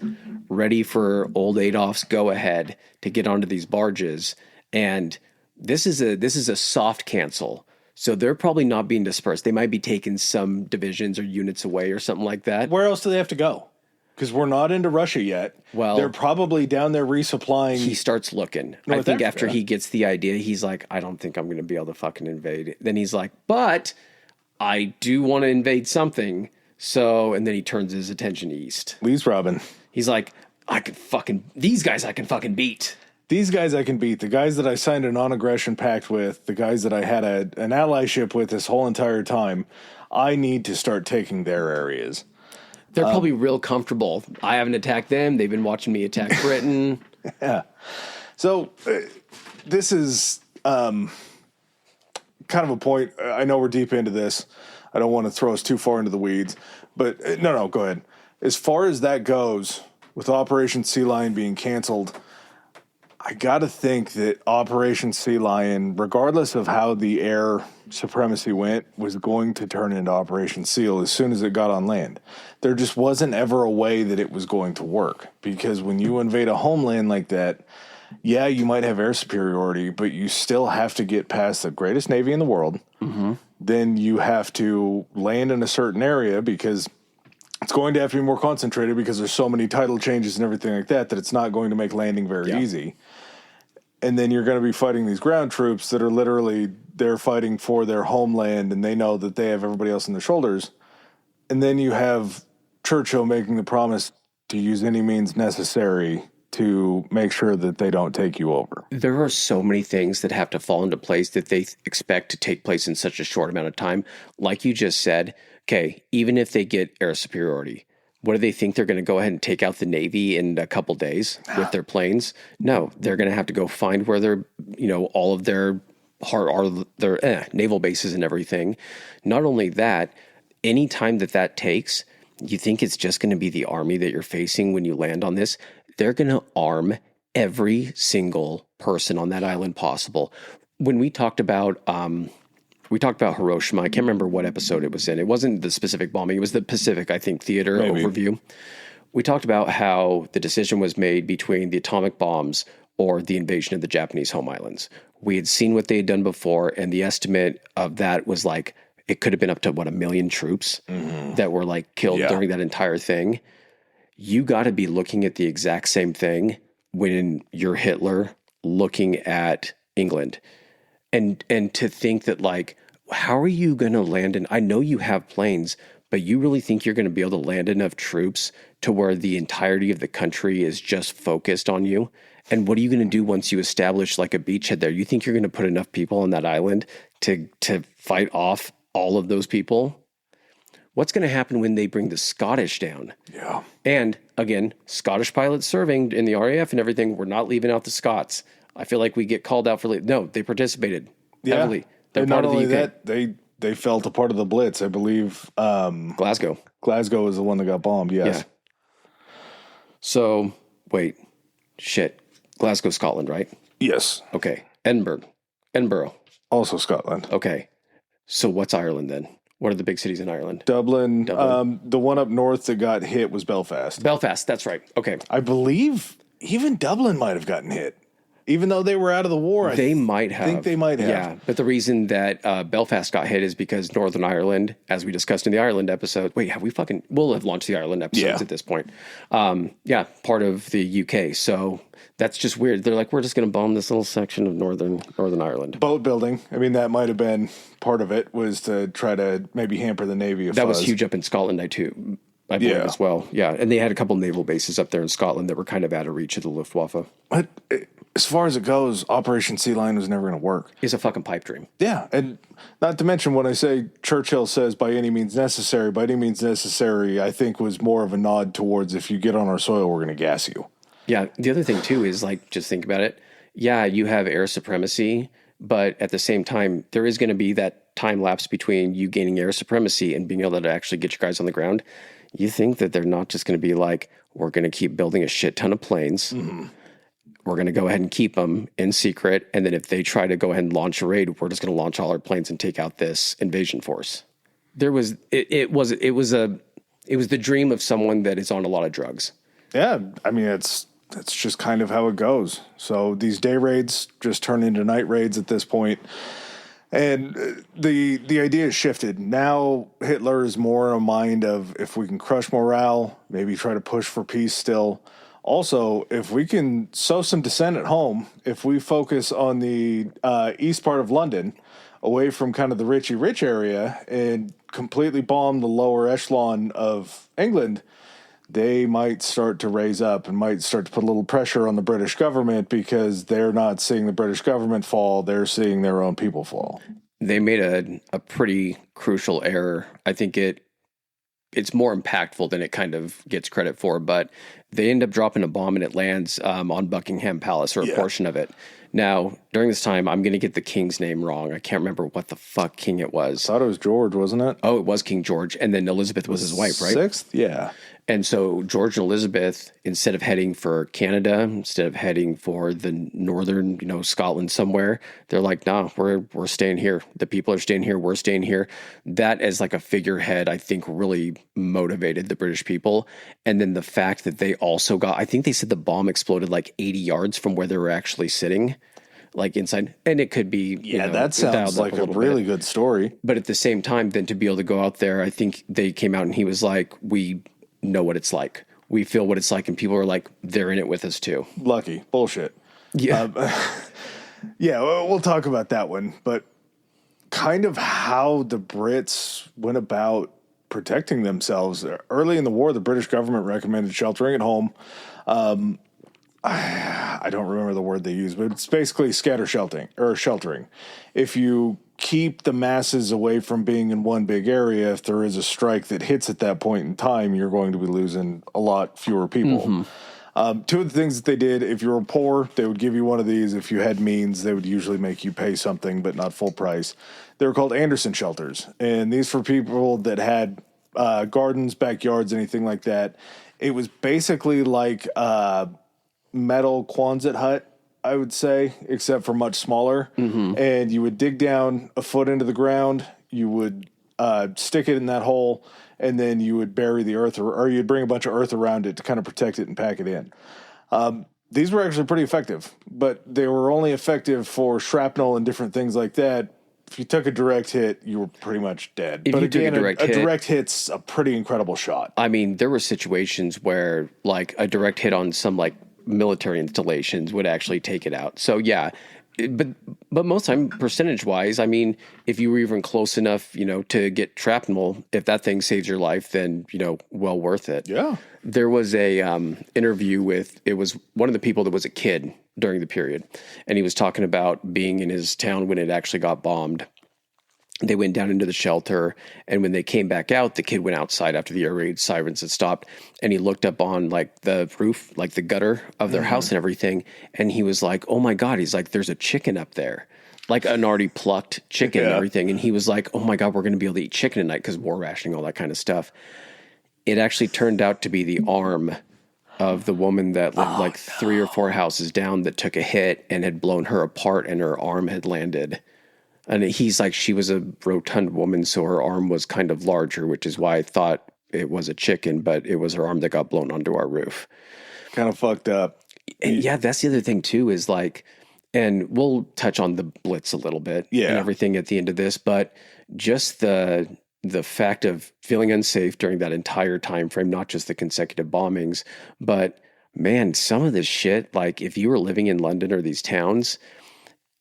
ready for old Adolf's go-ahead to get onto these barges. And this is a soft cancel. So they're probably not being dispersed. They might be taking some divisions or units away or something like that. Where else do they have to go? Because we're not into Russia yet. Well, they're probably down there resupplying. He starts looking. I think after he gets the idea, he's like, I don't think I'm going to be able to fucking invade. Then he's like, but I do want to invade something. So, and then he turns his attention east. Lee's Robin. He's like, these guys I can fucking beat. These guys I can beat. The guys that I signed a non-aggression pact with, the guys that I had an allyship with this whole entire time, I need to start taking their areas. They're probably real comfortable. I haven't attacked them. They've been watching me attack Britain. Yeah. So this is kind of a point. I know we're deep into this. I don't want to throw us too far into the weeds. But no, go ahead. As far as that goes, with Operation Sea Lion being canceled, I got to think that Operation Sea Lion, regardless of how the air supremacy went, was going to turn into Operation Seal as soon as it got on land. There just wasn't ever a way that it was going to work, because when you invade a homeland like that, yeah, you might have air superiority, but you still have to get past the greatest navy in the world. Mm-hmm. Then you have to land in a certain area because it's going to have to be more concentrated because there's so many title changes and everything like that it's not going to make landing very easy. And then you're going to be fighting these ground troops that are literally, they're fighting for their homeland and they know that they have everybody else on their shoulders. And then you have Churchill making the promise to use any means necessary to make sure that they don't take you over. There are so many things that have to fall into place that they expect to take place in such a short amount of time. Like you just said, okay, even if they get air superiority, what do they think they're going to go ahead and take out the Navy in a couple days with their planes? No, they're going to have to go find where their, all of their naval bases and everything. Not only that, any time that takes, you think it's just going to be the army that you're facing when you land on this. They're going to arm every single person on that island possible. When we talked about Hiroshima, I can't remember what episode it was in. It wasn't the specific bombing. It was the Pacific, I think, theater overview. We talked about how the decision was made between the atomic bombs or the invasion of the Japanese home islands. We had seen what they had done before, and the estimate of that was like, it could have been up to, 1 million troops that were like killed during that entire thing. You got to be looking at the exact same thing when you're Hitler looking at England. And to think that, like, how are you going to land in, I know you have planes, but you really think you're going to be able to land enough troops to where the entirety of the country is just focused on you? And what are you going to do once you establish like a beachhead there? You think you're going to put enough people on that island to fight off all of those people? What's going to happen when they bring the Scottish down? Yeah. And again, Scottish pilots serving in the RAF and everything, we're not leaving out the Scots. I feel like we get called out for no, they participated heavily. They're and part not of the only UK. that, they felt a part of the Blitz. I believe Glasgow. Glasgow was the one that got bombed. Yes. Yeah. So wait, shit. Glasgow, Scotland, right? Yes. Okay. Edinburgh. Also Scotland. Okay. So what's Ireland then? What are the big cities in Ireland? Dublin. The one up north that got hit was Belfast. Belfast. That's right. Okay. I believe even Dublin might have gotten hit. Even though they were out of the war, They might have. I think they might have. Yeah, but the reason that Belfast got hit is because Northern Ireland, as we discussed in the Ireland episode. Wait, we'll have launched the Ireland episodes at this point. Part of the UK. So that's just weird. They're like, we're just going to bomb this little section of Northern Ireland. Boat building. I mean, that might have been part of it, was to try to maybe hamper the Navy. That was huge up in Scotland, I believe as well. Yeah, and they had a couple naval bases up there in Scotland that were kind of out of reach of the Luftwaffe. But as far as it goes, Operation Sea Lion was never going to work. It's a fucking pipe dream. Yeah, and not to mention when I say Churchill says by any means necessary, I think was more of a nod towards if you get on our soil, we're going to gas you. Yeah, the other thing too is like, just think about it. Yeah, you have air supremacy, but at the same time, there is going to be that time lapse between you gaining air supremacy and being able to actually get your guys on the ground. You think that they're not just going to be like, we're going to keep building a shit ton of planes. Mm-hmm. We're going to go ahead and keep them in secret. And then if they try to go ahead and launch a raid, we're just going to launch all our planes and take out this invasion force. It was the dream of someone that is on a lot of drugs. Yeah. I mean, that's just kind of how it goes. So these day raids just turn into night raids at this point. And the idea has shifted. Now Hitler is more in a mind of, if we can crush morale, maybe try to push for peace still. Also, if we can sow some dissent at home, if we focus on the east part of London, away from kind of the rich area, and completely bomb the lower echelon of England, they might start to raise up and might start to put a little pressure on the British government, because they're not seeing the British government fall. They're seeing their own people fall. They made a pretty crucial error. I think it's more impactful than it kind of gets credit for, but they end up dropping a bomb and it lands on Buckingham Palace, or a portion of it. Now, during this time, I'm going to get the king's name wrong. I can't remember what the fuck king it was. I thought it was George, wasn't it? Oh, it was King George. And then Elizabeth was his wife, right? Sixth? Yeah. And so George and Elizabeth, instead of heading for Canada, instead of heading for the northern, Scotland somewhere, they're like, nah, we're staying here. The people are staying here. We're staying here. That, as like a figurehead, I think really motivated the British people. And then the fact that they also I think they said the bomb exploded like 80 yards from where they were actually sitting, like inside. And it could be, that sounds like a really good story. But at the same time, then to be able to go out there, I think they came out and he was like, we know what it's like. We feel what it's like. And people are like, they're in it with us too. Lucky. Bullshit. Yeah. We'll talk about that one. But kind of how the Brits went about protecting themselves. Early in the war, the British government recommended sheltering at home. I don't remember the word they used, but it's basically sheltering. If you keep the masses away from being in one big area, if there is a strike that hits at that point in time, you're going to be losing a lot fewer people. Two of the things that they did, if you were poor, they would give you one of these. If you had means, they would usually make you pay something, but not full price. They were called Anderson shelters. And these for people that had gardens, backyards, anything like that. It was basically like a metal Quonset hut, I would say, except for much smaller. And you would dig down a foot into the ground. You would stick it in that hole, and then you would bury the earth, or you'd bring a bunch of earth around it to kind of protect it and pack it in. These were actually pretty effective, but they were only effective for shrapnel and different things like that. If you took a direct hit, you were pretty much dead. If but you again, took a direct hit's a pretty incredible shot. I mean, there were situations where like a direct hit on some like military installations would actually take it out. So yeah, but most time percentage wise, I mean, if you were even close enough, to get shrapnel, if that thing saves your life, then, well worth it. Yeah. There was a interview with, it was one of the people that was a kid during the period. And he was talking about being in his town when it actually got bombed. They went down into the shelter, and when they came back out, the kid went outside after the air raid sirens had stopped, and he looked up on like the roof, like the gutter of their house and everything, and he was like, "Oh my God," he's like, "There's a chicken up there." Like an already plucked chicken and everything. And he was like, "Oh my God, we're going to be able to eat chicken tonight," because war rationing, all that kind of stuff. It actually turned out to be the arm of the woman that lived 3 or 4 houses down that took a hit and had blown her apart, and her arm had landed. And he's like, she was a rotund woman, so her arm was kind of larger, which is why I thought it was a chicken, but it was her arm that got blown onto our roof. Kind of fucked up. And yeah, that's the other thing too, is like, and we'll touch on the Blitz a little bit and everything at the end of this, but just the fact of feeling unsafe during that entire time frame, not just the consecutive bombings, but man, some of this shit, like if you were living in London or these towns,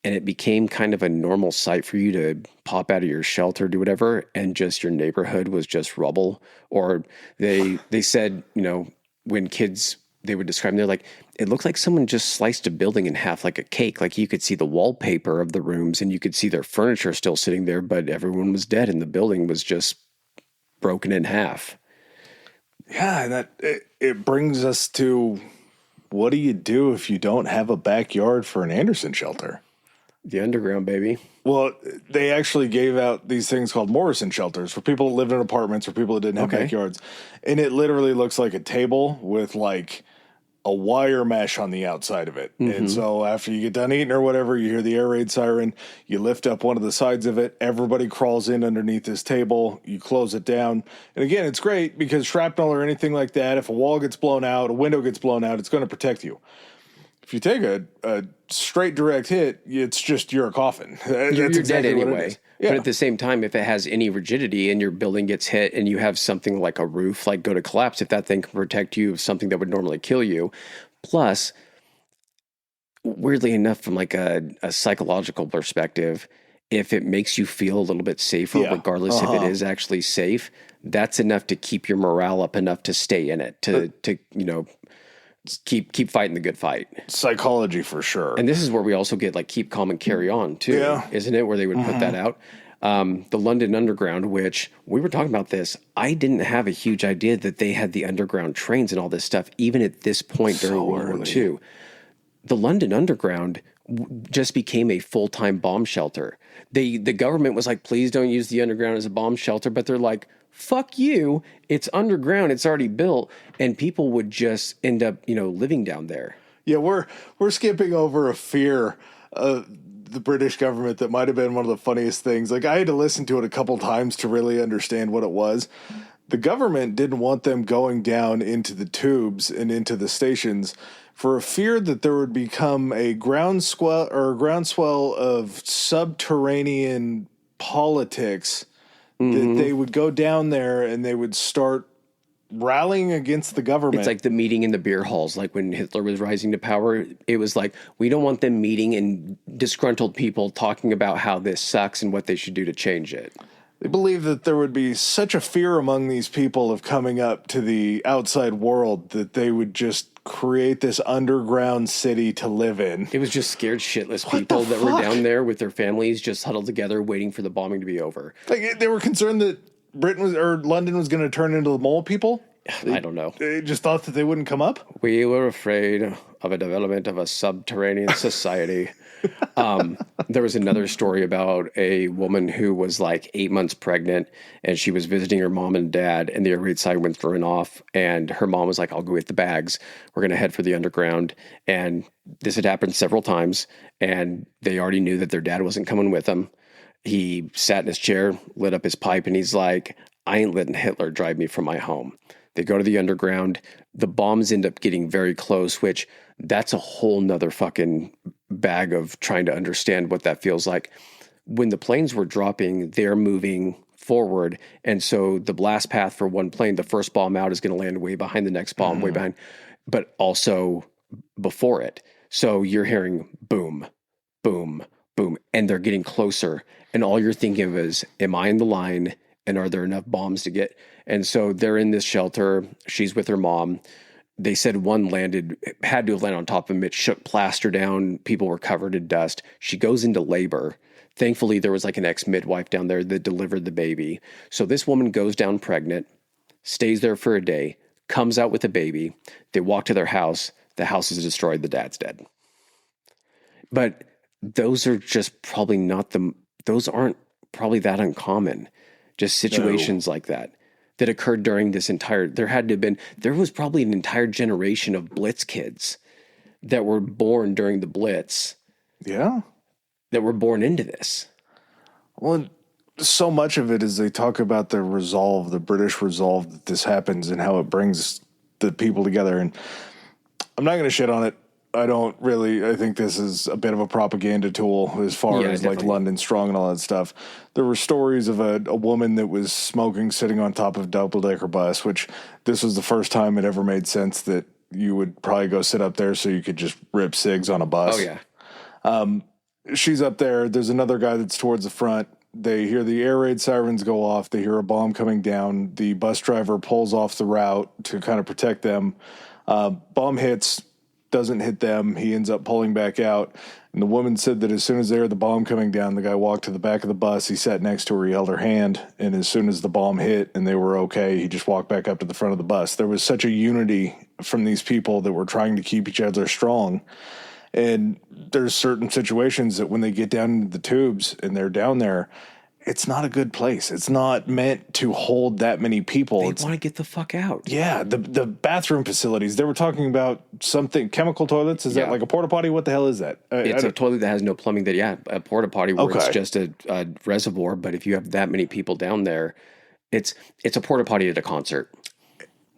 and it became kind of a normal sight for you to pop out of your shelter, do whatever, and just your neighborhood was just rubble. Or they said, when kids, they would describe them, they're like, it looked like someone just sliced a building in half like a cake. Like you could see the wallpaper of the rooms and you could see their furniture still sitting there, but everyone was dead and the building was just broken in half. Yeah, and it brings us to, what do you do if you don't have a backyard for an Anderson shelter? The underground, baby. Well, they actually gave out these things called Morrison shelters for people that lived in apartments or people that didn't have backyards. And it literally looks like a table with like a wire mesh on the outside of it. And so after you get done eating or whatever, you hear the air raid siren, you lift up one of the sides of it, everybody crawls in underneath this table, you close it down. And again, it's great because shrapnel or anything like that, if a wall gets blown out, a window gets blown out, it's going to protect you. If you take a straight direct hit, it's just you're a coffin. You're exactly dead anyway. Yeah. But at the same time, if it has any rigidity and your building gets hit and you have something like a roof like go to collapse, if that thing can protect you of something that would normally kill you. Plus, weirdly enough, from like a psychological perspective, if it makes you feel a little bit safer, regardless if it is actually safe, that's enough to keep your morale up enough to stay in it, to keep fighting the good fight. Psychology for sure. And this is where we also get like keep calm and carry on too, isn't it? Where they would put that out. The London Underground, which we were talking about this, I didn't have a huge idea that they had the underground trains and all this stuff, even at this point during World War II. The London Underground just became a full-time bomb shelter. The government was like, please don't use the underground as a bomb shelter, but they're like, fuck you, it's underground, it's already built, and people would just end up, living down there. Yeah, we're skipping over a fear of the British government that might have been one of the funniest things. Like, I had to listen to it a couple times to really understand what it was. The government didn't want them going down into the tubes and into the stations for a fear that there would become a groundswell of subterranean politics. That they would go down there and they would start rallying against the government. It's like the meeting in the beer halls, like when Hitler was rising to power. It was like, we don't want them meeting and disgruntled people talking about how this sucks and what they should do to change it. They believed that there would be such a fear among these people of coming up to the outside world that they would just create this underground city to live in. It was just scared shitless people that were down there with their families just huddled together waiting for the bombing to be over. Like, they were concerned that London was going to turn into the mole people. I don't know. They just thought that they wouldn't come up? We were afraid of a development of a subterranean society. There was another story about a woman who was like 8 months pregnant, and she was visiting her mom and dad, and the air raid sirens went off, and her mom was like, I'll go get the bags. We're going to head for the underground. And this had happened several times, and they already knew that their dad wasn't coming with them. He sat in his chair, lit up his pipe, and he's like, I ain't letting Hitler drive me from my home. They go to the underground. The bombs end up getting very close, which that's a whole nother fucking bag of trying to understand what that feels like. When the planes were dropping, they're moving forward. And so the blast path for one plane, the first bomb out is going to land way behind the next bomb, way behind, but also before it. So you're hearing boom, boom, boom, and they're getting closer. And all you're thinking of is, am I in the line? And are there enough bombs to get? And so they're in this shelter. She's with her mom. They said one had to have landed on top of him. It shook plaster down. People were covered in dust. She goes into labor. Thankfully, there was like an ex-midwife down there that delivered the baby. So this woman goes down pregnant, stays there for a day, comes out with a baby. They walk to their house. The house is destroyed. The dad's dead. But those are just probably those aren't probably that uncommon. Just situations like that occurred during this there was probably an entire generation of Blitz kids that were born during the Blitz. Yeah. That were born into this. Well, so much of it is they talk about the resolve, the British resolve that this happens and how it brings the people together. And I'm not going to shit on it. I think this is a bit of a propaganda tool as far as definitely. like London Strong and all that stuff. There were stories of a woman that was smoking sitting on top of a double-decker bus, which this was the first time it ever made sense that you would probably go sit up there so you could just rip cigs on a bus. Oh, yeah. She's up there. There's another guy that's towards the front. They hear the air raid sirens go off. They hear a bomb coming down. The bus driver pulls off the route to kind of protect them. Bomb hits. Doesn't hit them. He ends up pulling back out. And the woman said that as soon as they heard the bomb coming down, the guy walked to the back of the bus. He sat next to her. He held her hand. And as soon as the bomb hit and they were okay, he just walked back up to the front of the bus. There was such a unity from these people that were trying to keep each other strong. And there's certain situations that when they get down into the tubes and they're down there, it's not a good place. It's not meant to hold that many people. They want to get the fuck out. Yeah, the bathroom facilities. They were talking about something, chemical toilets. Is that like a porta potty? What the hell is that? It's a toilet that has no plumbing. A porta potty where it's just a reservoir. But if you have that many people down there, it's a porta potty at a concert.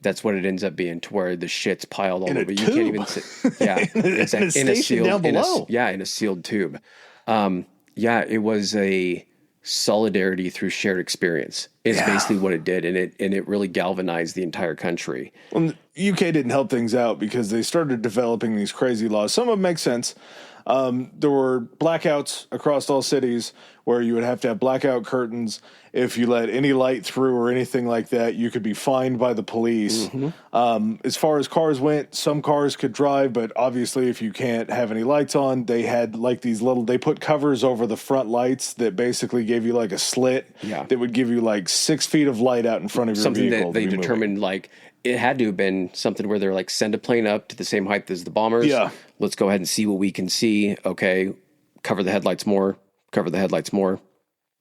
That's what it ends up being, to where the shit's piled all over. You can't even sit. Yeah, in a sealed down below. In a sealed tube. It was a solidarity through shared experience is basically what it did, and it really galvanized the entire country. Well, the UK didn't help things out because they started developing these crazy laws. Some of them make sense. There were blackouts across all cities where you would have to have blackout curtains. If you let any light through or anything like that, you could be fined by the police. Mm-hmm. As far as cars went, some cars could drive, but obviously if you can't have any lights on, they had like they put covers over the front lights that basically gave you like a slit that would give you like 6 feet of light out in front of your vehicle. Something that they determined like, it had to have been something where they're like, send a plane up to the same height as the bombers. Yeah. Let's go ahead and see what we can see. Okay. Cover the headlights more.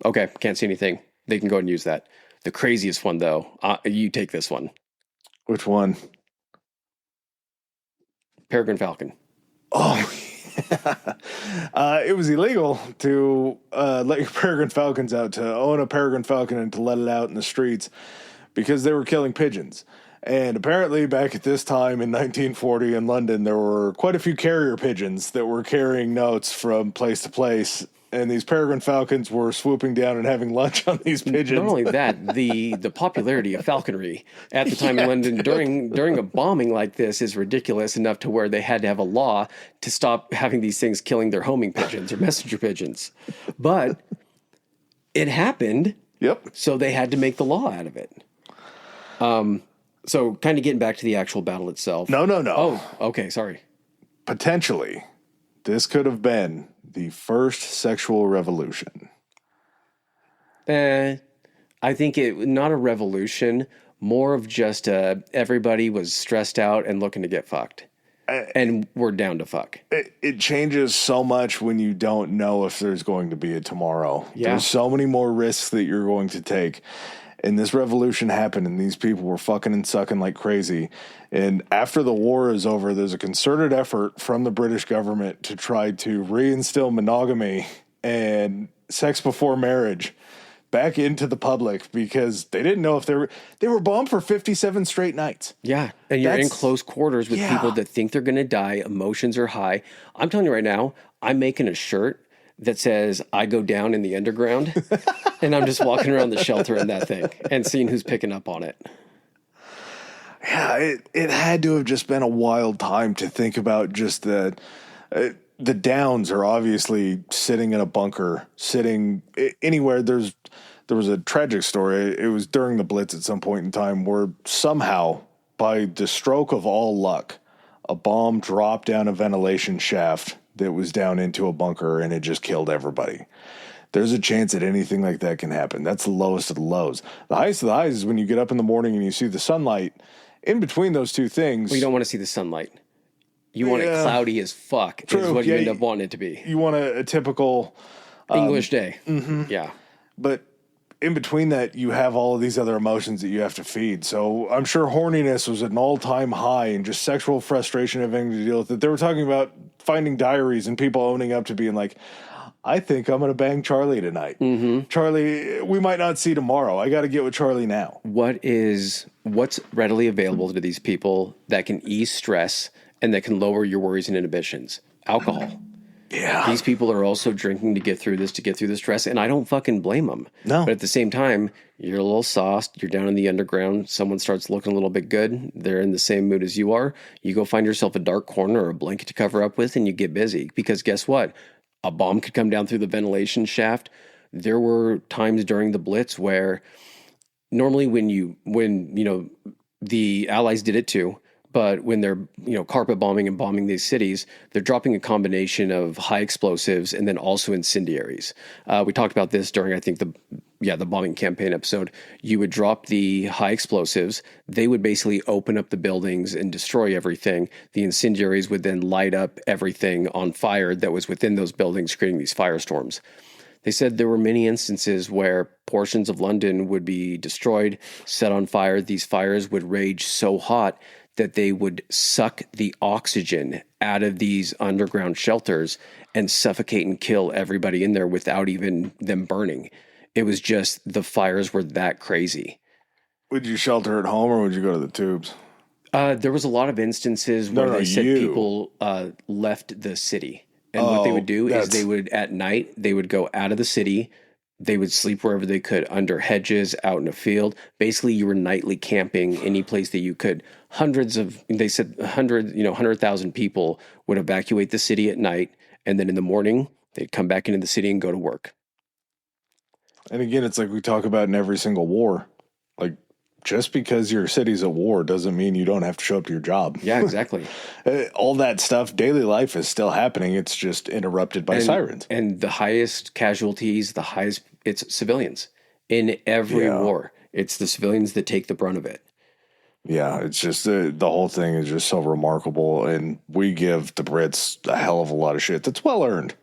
Okay. Can't see anything. They can go and use that. The craziest one, though, you take this one. Which one? Peregrine Falcon. Oh, it was illegal to let your Peregrine Falcons out, to own a Peregrine Falcon and to let it out in the streets because they were killing pigeons. And apparently back at this time in 1940 in London, there were quite a few carrier pigeons that were carrying notes from place to place. And these Peregrine Falcons were swooping down and having lunch on these pigeons. Not only that, the popularity of falconry at the time in London during a bombing like this is ridiculous enough to where they had to have a law to stop having these things killing their homing pigeons or messenger pigeons. But it happened. Yep. So they had to make the law out of it. So kind of getting back to the actual battle itself. No. Oh, okay. Sorry. Potentially, this could have been the first sexual revolution. I think it not a revolution, more of just everybody was stressed out and looking to get fucked. And we're down to fuck. It changes so much when you don't know if there's going to be a tomorrow. Yeah. There's so many more risks that you're going to take. And this revolution happened, and these people were fucking and sucking like crazy. And after the war is over, there's a concerted effort from the British government to try to reinstill monogamy and sex before marriage back into the public, because they didn't know if they were bombed for 57 straight nights. Yeah, and you're in close quarters with people that think they're going to die. Emotions are high. I'm telling you right now, I'm making a shirt that says I go down in the underground, and I'm just walking around the shelter in that thing and seeing who's picking up on it. Yeah, it had to have just been a wild time to think about just the Downs are obviously sitting in a bunker, sitting anywhere. There was a tragic story. It was during the Blitz at some point in time where somehow, by the stroke of all luck, a bomb dropped down a ventilation shaft that was down into a bunker, and it just killed everybody. There's a chance that anything like that can happen. That's the lowest of the lows. The highest of the highs is when you get up in the morning and you see the sunlight. In between those two things, well, you don't want to see the sunlight. You want it cloudy as fuck. True. Is what you end up wanting it to be. You want a typical English day. Mm-hmm. Yeah. But in between that, you have all of these other emotions that you have to feed. So I'm sure horniness was at an all-time high, and just sexual frustration having to deal with it. They were talking about finding diaries and people owning up to being like, I think I'm going to bang Charlie tonight. Mm-hmm. Charlie, we might not see tomorrow. I got to get with Charlie now. What's readily available to these people that can ease stress and that can lower your worries and inhibitions? Alcohol. Yeah. These people are also drinking to get through the stress, and I don't fucking blame them. No. But at the same time, you're a little sauced, you're down in the underground, someone starts looking a little bit good, they're in the same mood as you are, you go find yourself a dark corner or a blanket to cover up with, and you get busy. Because guess what? A bomb could come down through the ventilation shaft. There were times during the Blitz where normally when the Allies did it too, but when they're, carpet bombing and bombing these cities, they're dropping a combination of high explosives and then also incendiaries. We talked about this during, I think, the bombing campaign episode. You would drop the high explosives. They would basically open up the buildings and destroy everything. The incendiaries would then light up everything on fire that was within those buildings, creating these firestorms. They said there were many instances where portions of London would be destroyed, set on fire. These fires would rage so hot that they would suck the oxygen out of these underground shelters and suffocate and kill everybody in there without even them burning. It was just, the fires were that crazy. Would you shelter at home or would you go to the tubes? There was a lot of instances where they said people left the city. And what they would do is at night, they would go out of the city. They would sleep wherever they could, under hedges, out in a field. Basically, you were nightly camping any place that you could. 100,000 people would evacuate the city at night. And then in the morning, they'd come back into the city and go to work. And again, it's like we talk about in every single war. Like, just because your city's at war doesn't mean you don't have to show up to your job. Yeah, exactly. All that stuff, daily life is still happening. It's just interrupted by sirens. And the highest casualties, it's civilians. In every war, it's the civilians that take the brunt of it. Yeah, it's just the whole thing is just so remarkable. And we give the Brits a hell of a lot of shit that's well earned.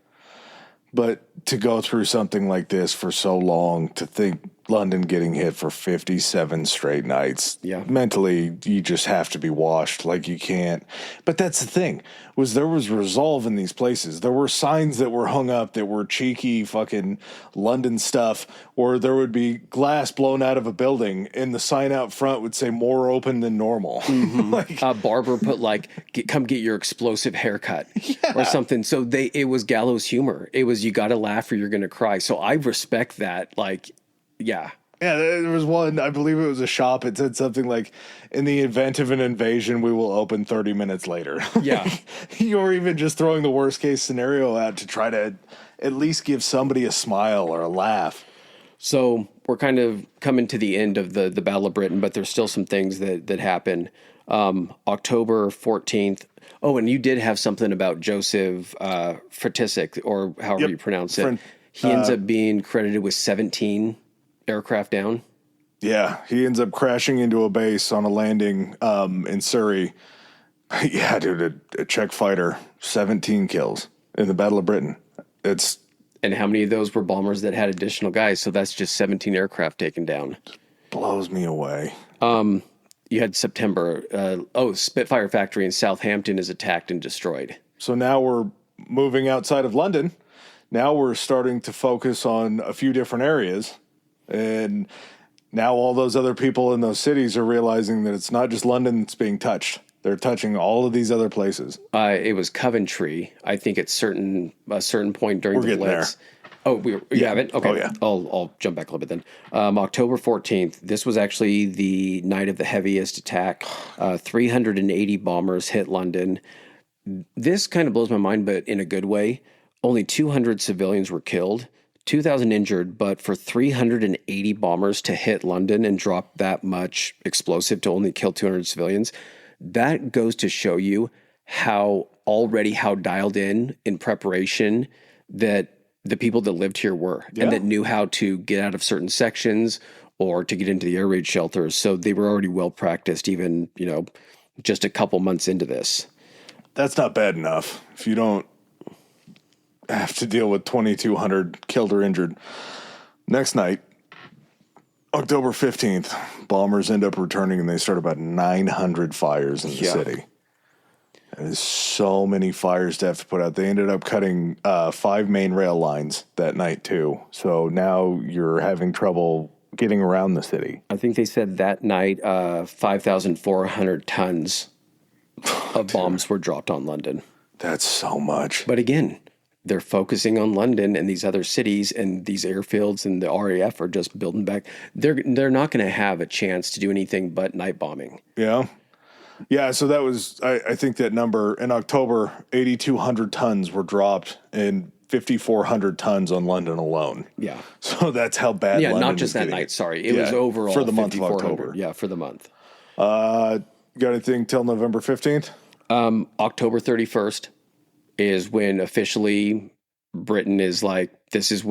But to go through something like this for so long, to think London getting hit for 57 straight nights, mentally, you just have to be washed. Like, you can't. But that's the thing, there was resolve in these places. There were signs that were hung up that were cheeky fucking London stuff, or there would be glass blown out of a building and the sign out front would say more open than normal. Mm-hmm. Barber put come get your explosive haircut or something. So it was gallows humor. It was, you got to laugh or you're going to cry. So I respect that. Yeah, there was one, I believe it was a shop. It said something like, in the event of an invasion, we will open 30 minutes later. Yeah. You're even just throwing the worst case scenario out to try to at least give somebody a smile or a laugh. So we're kind of coming to the end of the Battle of Britain, but there's still some things that happen. October 14th. Oh, and you did have something about Joseph Fratisek, or however you pronounce it. He ends up being credited with 17 aircraft down. Yeah, he ends up crashing into a base on a landing in Surrey. Yeah, dude, a Czech fighter, 17 kills in the Battle of Britain. And how many of those were bombers that had additional guys? So that's just 17 aircraft taken down. Blows me away. You had September. Spitfire factory in Southampton is attacked and destroyed. So now we're moving outside of London. Now we're starting to focus on a few different areas. And now all those other people in those cities are realizing that it's not just London that's being touched. They're touching all of these other places. It was Coventry. I think at a certain point during the Blitz. There. Oh, you have it? Okay. Oh, yeah. I'll jump back a little bit then. October 14th, this was actually the night of the heaviest attack. 380 bombers hit London. This kind of blows my mind, but in a good way. Only 200 civilians were killed, 2,000 injured, but for 380 bombers to hit London and drop that much explosive to only kill 200 civilians, that goes to show you how dialed in preparation that the people that lived here were, and that knew how to get out of certain sections or to get into the air raid shelters. So they were already well practiced, even, just a couple months into this. That's not bad enough. If you don't have to deal with 2,200 killed or injured. Next night, October 15th, bombers end up returning and they start about 900 fires in the city. There's so many fires to have to put out. They ended up cutting 5 main rail lines that night too. So now you're having trouble getting around the city. I think they said that night 5,400 tons of bombs were dropped on London. That's so much. But again, they're focusing on London and these other cities, and these airfields and the RAF are just building back. They're not going to have a chance to do anything but night bombing. Yeah. Yeah, so that was, I think that number in October, 8,200 tons were dropped and 5,400 tons on London alone. Yeah. So that's how bad London not just is that getting. night, sorry. It was overall for the month of October. Yeah, for the month. Got anything till November 15th? October 31st is when officially Britain is like, this is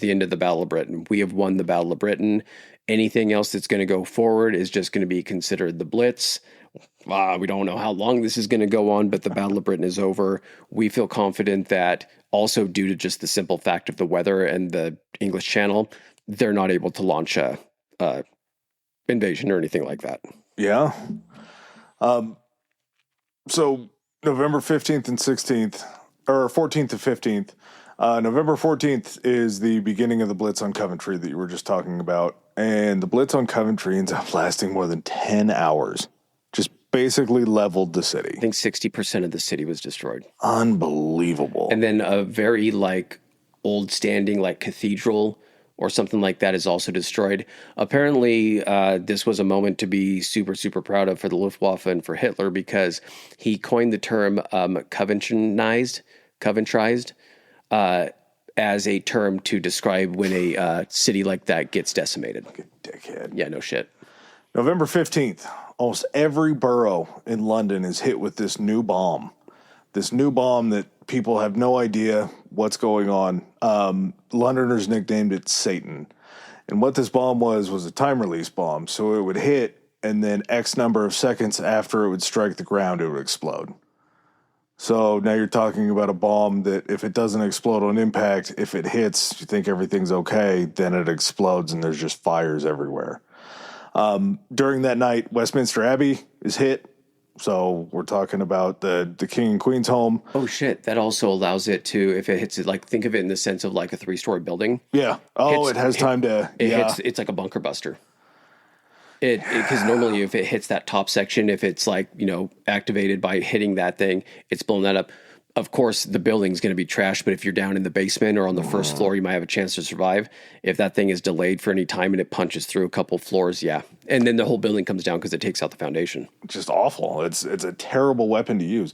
the end of the Battle of Britain. We have won the Battle of Britain. Anything else that's going to go forward is just going to be considered the Blitz. We don't know how long this is going to go on, but the Battle of Britain is over. We feel confident that also due to just the simple fact of the weather and the English Channel, they're not able to launch a invasion or anything like that. Yeah. So November 15th and 16th, or 14th to 15th, November 14th is the beginning of the Blitz on Coventry that you were just talking about. And the Blitz on Coventry ends up lasting more than 10 hours. Just basically leveled the city. I think 60% of the city was destroyed. Unbelievable. And then a very old standing cathedral or something like that is also destroyed. Apparently, this was a moment to be super, super proud of for the Luftwaffe and for Hitler, because he coined the term Coventrized as a term to describe when a city like that gets decimated. Like a dickhead. Yeah, no shit. November 15th, almost every borough in London is hit with this new bomb. This new bomb that people have no idea what's going on. Londoners nicknamed it Satan. And what this bomb was a time release bomb. So it would hit, and then X number of seconds after it would strike the ground, it would explode. So now you're talking about a bomb that if it doesn't explode on impact, if it hits, you think everything's okay, then it explodes and there's just fires everywhere. During that night, Westminster Abbey is hit. So we're talking about the King and Queen's home. Oh, shit. That also allows it to, if it hits it, think of it in the sense of a 3-story building. Yeah. Oh, it has time to... Hits, it's like a bunker buster. Because normally if it hits that top section, if it's activated by hitting that thing, it's blowing that up. Of course, the building's going to be trashed, but if you're down in the basement or on the first floor, you might have a chance to survive. If that thing is delayed for any time and it punches through a couple floors, yeah. And then the whole building comes down because it takes out the foundation. Just awful. It's a terrible weapon to use.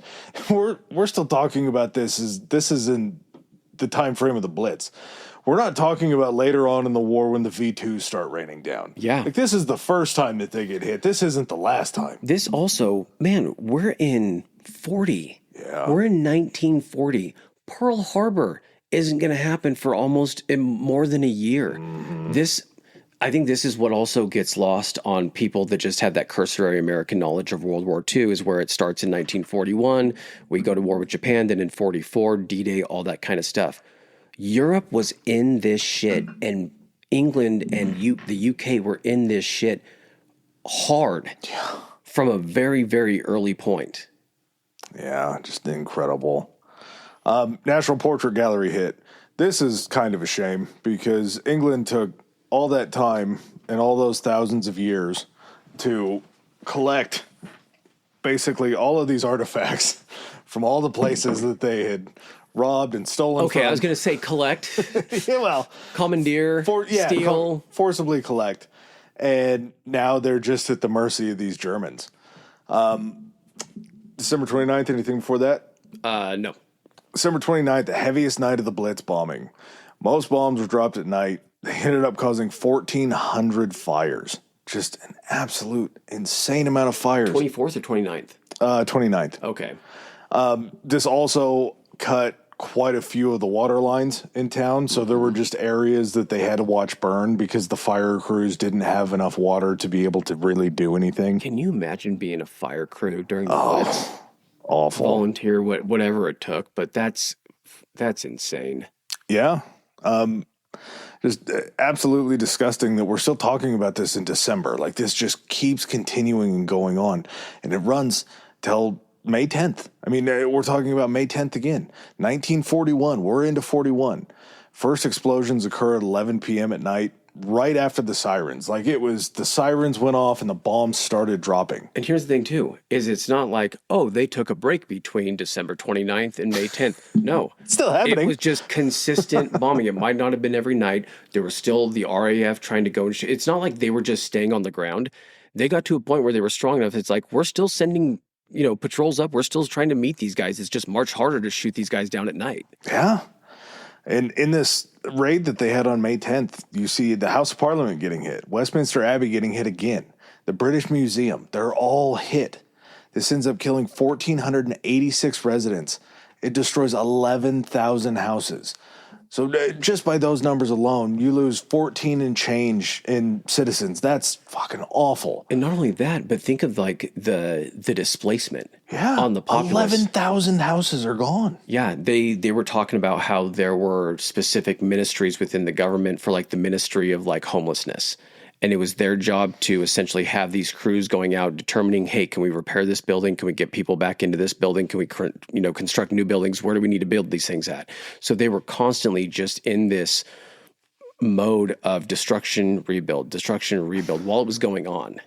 We're still talking about this is in the time frame of the Blitz. We're not talking about later on in the war when the V2s start raining down. Yeah. This is the first time that they get hit. This isn't the last time. This also, man, we're in 40. Yeah. We're in 1940. Pearl Harbor isn't going to happen for almost more than a year. Mm-hmm. I think this is what also gets lost on people that just have that cursory American knowledge of World War II, is where it starts in 1941. We go to war with Japan, then in 44, D-Day, all that kind of stuff. Europe was in this shit, and England and the UK were in this shit hard from a very, very early point. Yeah, just incredible. National Portrait Gallery hit. This is kind of a shame because England took all that time and all those thousands of years to collect basically all of these artifacts from all the places that they had robbed and stolen from. I was going to say collect. Yeah, well. Commandeer, steal. Forcibly collect. And now they're just at the mercy of these Germans. December 29th, anything before that? No. December 29th, the heaviest night of the Blitz bombing. Most bombs were dropped at night. They ended up causing 1,400 fires. Just an absolute insane amount of fires. 24th or 29th? 29th. Okay. This also cut quite a few of the water lines in town, so there were just areas that they had to watch burn because the fire crews didn't have enough water to be able to really do anything. Can you imagine being a fire crew during the Blitz? Awful. Volunteer, whatever it took, but that's insane. Yeah. Just absolutely disgusting that we're still talking about this in December. Like, this just keeps continuing and going on, and it runs till May 10th. I mean, we're talking about May 10th again. 1941, we're into 41. First explosions occur at 11 p.m. at night, right after the sirens. Like, it was, the sirens went off and the bombs started dropping. And here's the thing, too, is it's not like, oh, they took a break between December 29th and May 10th. No. It's still happening. It was just consistent bombing. It might not have been every night. There was still the RAF trying to go and it's not like they were just staying on the ground. They got to a point where they were strong enough. It's like, we're still sending, patrols up. We're still trying to meet these guys. It's just much harder to shoot these guys down at night. Yeah. And in this raid that they had on May 10th, you see the House of Parliament getting hit, Westminster Abbey getting hit again, the British Museum, they're all hit. This ends up killing 1,486 residents. It destroys 11,000 houses. So just by those numbers alone, you lose 14 and change in citizens. That's fucking awful. And not only that, but think of like the displacement on the populace. 11,000 houses are gone. Yeah, they were talking about how there were specific ministries within the government for like the Ministry of like homelessness. And it was their job to essentially have these crews going out determining, hey, can we repair this building? Can we get people back into this building? Can we, construct new buildings? Where do we need to build these things at? So they were constantly just in this mode of destruction, rebuild while it was going on,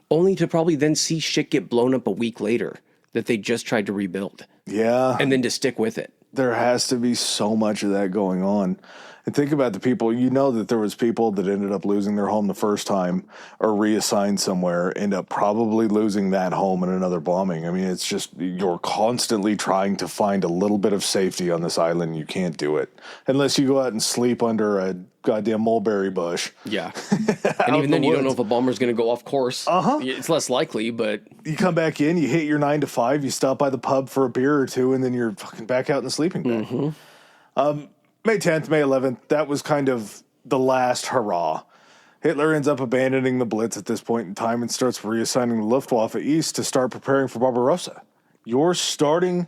only to probably then see shit get blown up a week later that they just tried to rebuild. Yeah. And then to stick with it. There has to be so much of that going on. And think about the people, that there was people that ended up losing their home the first time or reassigned somewhere, end up probably losing that home in another bombing. I mean, it's just, you're constantly trying to find a little bit of safety on this island. You can't do it unless you go out and sleep under a goddamn mulberry bush. Yeah. And even then you don't know if a bomber's going to go off course. It's less likely, but you come back in, you hit your 9 to 5, you stop by the pub for a beer or two, and then you're fucking back out in the sleeping bag. Mm-hmm. May 10th, May 11th, that was kind of the last hurrah. Hitler ends up abandoning the Blitz at this point in time and starts reassigning the Luftwaffe east to start preparing for Barbarossa. You're starting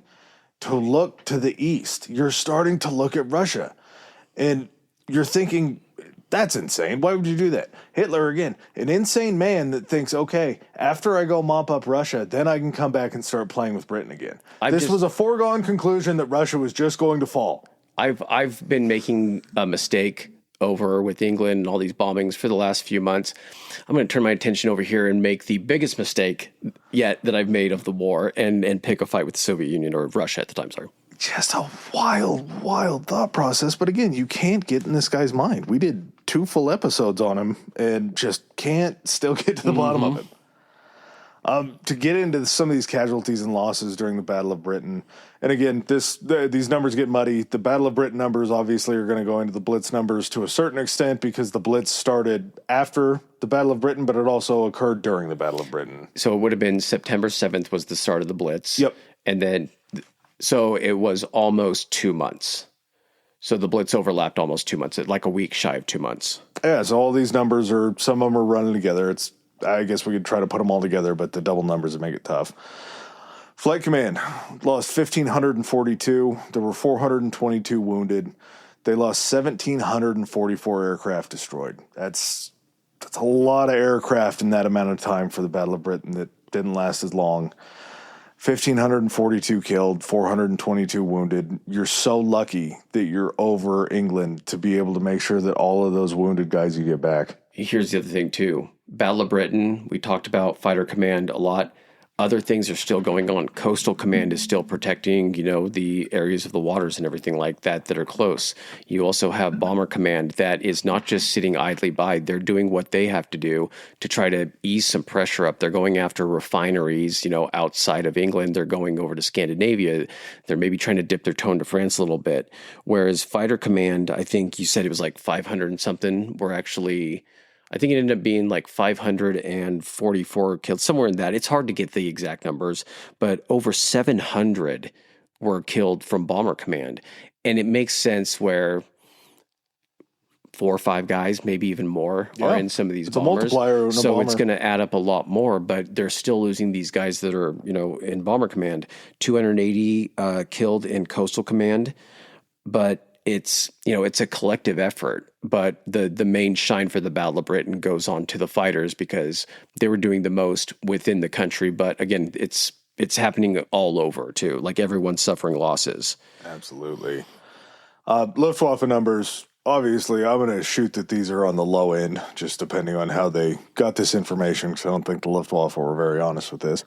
to look to the east. You're starting to look at Russia. And you're thinking, that's insane. Why would you do that? Hitler, again, an insane man that thinks, okay, after I go mop up Russia, then I can come back and start playing with Britain again. This was a foregone conclusion that Russia was just going to fall. I've been making a mistake over with England and all these bombings for the last few months. I'm going to turn my attention over here and make the biggest mistake yet that I've made of the war and pick a fight with the Soviet Union or Russia at the time, sorry. Just a wild, wild thought process. But again, you can't get in this guy's mind. We did 2 full episodes on him and just can't still get to the bottom of it. To get into some of these casualties and losses during the Battle of Britain, and again, these numbers get muddy. The Battle of Britain numbers obviously are going to go into the Blitz numbers to a certain extent because the Blitz started after the Battle of Britain, but it also occurred during the Battle of Britain. So it would have been September 7th was the start of the Blitz. Yep. And then, so it was almost 2 months. So the Blitz overlapped almost 2 months, like a week shy of 2 months. Yeah, so all these numbers some of them are running together. I guess we could try to put them all together, but the double numbers would make it tough. Flight Command lost 1,542. There were 422 wounded. They lost 1,744 aircraft destroyed. That's a lot of aircraft in that amount of time for the Battle of Britain that didn't last as long. 1,542 killed, 422 wounded. You're so lucky that you're over England to be able to make sure that all of those wounded guys you get back. Here's the other thing, too. Battle of Britain, we talked about Fighter Command a lot. Other things are still going on. Coastal Command is still protecting, the areas of the waters and everything like that are close. You also have Bomber Command that is not just sitting idly by. They're doing what they have to do to try to ease some pressure up. They're going after refineries, outside of England. They're going over to Scandinavia. They're maybe trying to dip their toe into France a little bit. Whereas Fighter Command, I think you said it was like 500 and something, were actually... I think it ended up being like 544 killed, somewhere in that. It's hard to get the exact numbers, but over 700 were killed from Bomber Command. And it makes sense where 4 or 5 guys, maybe even more, are in some of these bombers. It's a multiplier. It's going to add up a lot more, but they're still losing these guys that are, in Bomber Command. 280 killed in Coastal Command, but it's a collective effort, but the main shine for the Battle of Britain goes on to the fighters because they were doing the most within the country. But again, it's happening all over too. Like everyone's suffering losses. Absolutely. Luftwaffe numbers. Obviously, I'm going to shoot that these are on the low end, just depending on how they got this information, because I don't think the Luftwaffe were very honest with this.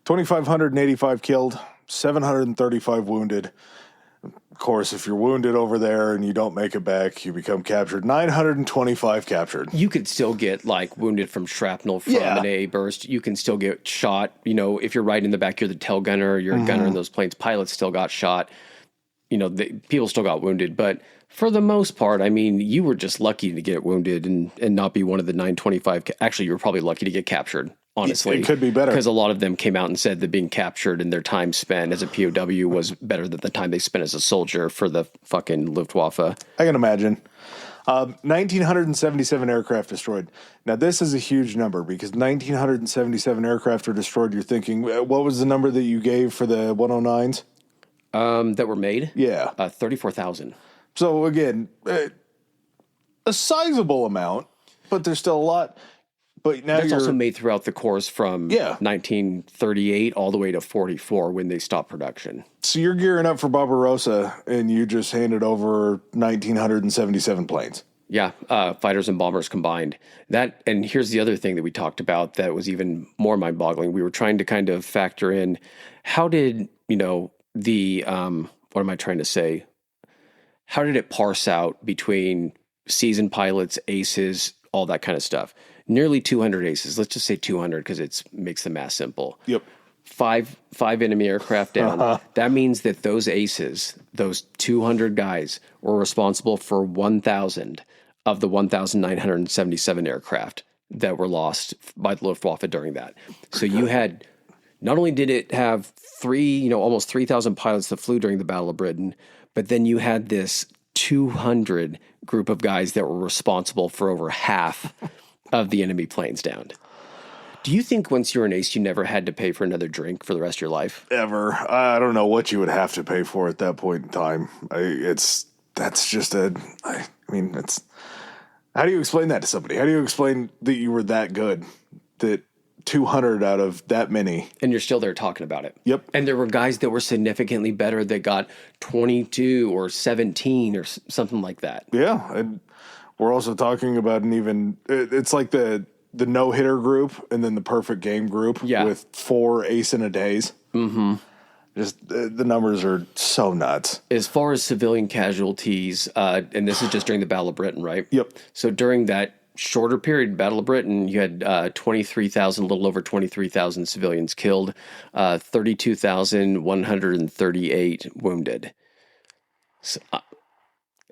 2,585 killed, 735 wounded. Of course, if you're wounded over there and you don't make it back, you become captured. 925 captured. You could still get wounded from shrapnel from an AA burst. You can still get shot. If you're right in the back, you're the tail gunner, you're a gunner in those planes. Pilots still got shot. People still got wounded. But for the most part, you were just lucky to get wounded and not be one of the 925. Actually, you were probably lucky to get captured. Honestly, it could be better because a lot of them came out and said that being captured and their time spent as a POW was better than the time they spent as a soldier for the fucking Luftwaffe. I can imagine. 1,977 aircraft destroyed. Now, this is a huge number because 1,977 aircraft are destroyed. You're thinking, what was the number that you gave for the 109s? That were made? Yeah. 34,000. So, again, a sizable amount, but there's still a lot. But now that's also made throughout the course from 1938 all the way to 44 when they stopped production. So you're gearing up for Barbarossa, and you just handed over 1,977 planes. Yeah, fighters and bombers combined. And here's the other thing that we talked about that was even more mind-boggling. We were trying to kind of factor in how did, what am I trying to say? How did it parse out between seasoned pilots, aces, all that kind of stuff? Nearly 200 aces. Let's just say 200 because it makes the math simple. Yep. Five enemy aircraft down. That means that those aces, those 200 guys, were responsible for 1,000 of the 1,977 aircraft that were lost by the Luftwaffe during that. So you had, not only did it have almost 3,000 pilots that flew during the Battle of Britain, but then you had this 200 group of guys that were responsible for over half of the enemy planes downed. Do you think once you're an ace, you never had to pay for another drink for the rest of your life? Ever. I don't know what you would have to pay for at that point in time. How do you explain that to somebody? How do you explain that you were that good, that 200 out of that many? And you're still there talking about it. Yep. And there were guys that were significantly better that got 22 or 17 or something like that. Yeah. And we're also talking about it's like the no-hitter group and then the perfect game group with 4 ace-in-a-days. Mm-hmm. Just the numbers are so nuts. As far as civilian casualties, and this is just during the Battle of Britain, right? Yep. So during that shorter period, Battle of Britain, you had a little over 23,000 civilians killed, 32,138 wounded. So,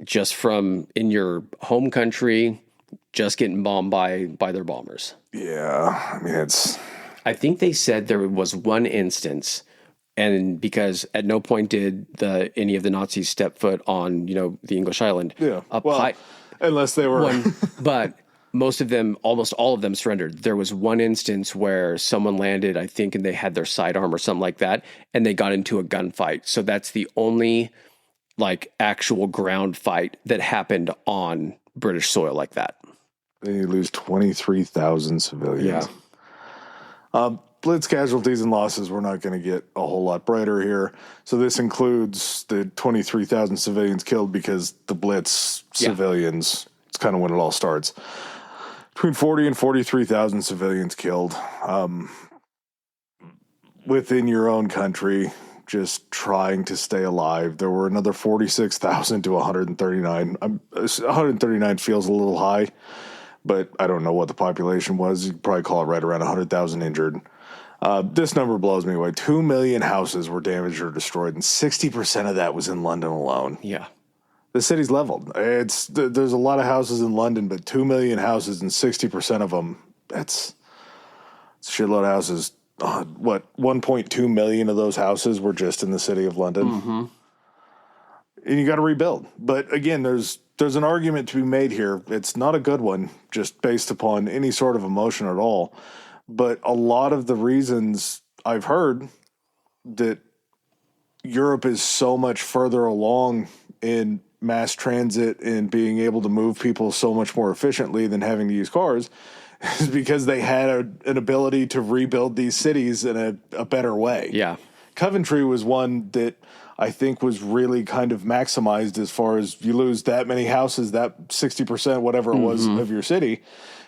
just from in your home country, just getting bombed by their bombers. Yeah, I think they said there was one instance And because at no point did any of the Nazis step foot on, the English island. Yeah. Unless they were. But most of them, almost all of them surrendered. There was one instance where someone landed, I think, and they had their sidearm or something like that, and they got into a gunfight. So that's the only actual ground fight that happened on British soil like that. Then you lose 23,000 civilians. Yeah. Blitz casualties and losses, we're not going to get a whole lot brighter here. So this includes the 23,000 civilians killed because the Blitz civilians, it's kind of when it all starts. Between 40 and 43,000 civilians killed within your own country, just trying to stay alive. There were another 46,000 to 139. 139 feels a little high, but I don't know what the population was. You could probably call it right around 100,000 injured. This number blows me away. 2 million houses were damaged or destroyed, and 60% of that was in London alone. Yeah. The city's leveled. There's a lot of houses in London, but 2 million houses and 60% of them, it's a shitload of houses. 1.2 million of those houses were just in the city of London. Mm-hmm. And you got to rebuild. But again, there's an argument to be made here. It's not a good one, just based upon any sort of emotion at all. But a lot of the reasons I've heard that Europe is so much further along in mass transit and being able to move people so much more efficiently than having to use cars is because they had an ability to rebuild these cities in a better way. Yeah. Coventry was one that I think was really kind of maximized as far as you lose that many houses, that 60%, whatever it was of your city.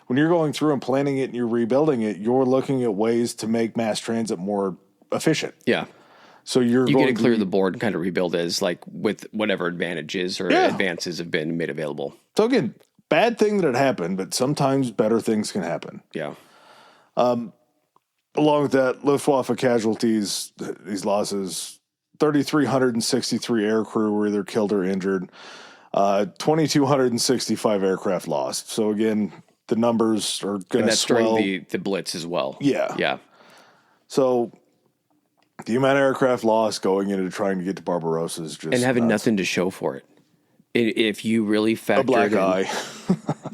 When you're going through and planning it and you're rebuilding it, you're looking at ways to make mass transit more efficient. Yeah. So you get to clear the board and kind of rebuild as with whatever advantages or advances have been made available. So again, bad thing that it happened, but sometimes better things can happen. Yeah. Along with that, Luftwaffe casualties, these losses, 3,363 aircrew were either killed or injured, 2,265 aircraft lost. So again, the numbers are going to swell. And that's during the Blitz as well. Yeah. Yeah. So the amount of aircraft lost going into trying to get to Barbarossa is just... And having nothing to show for it. If you really factor a black eye.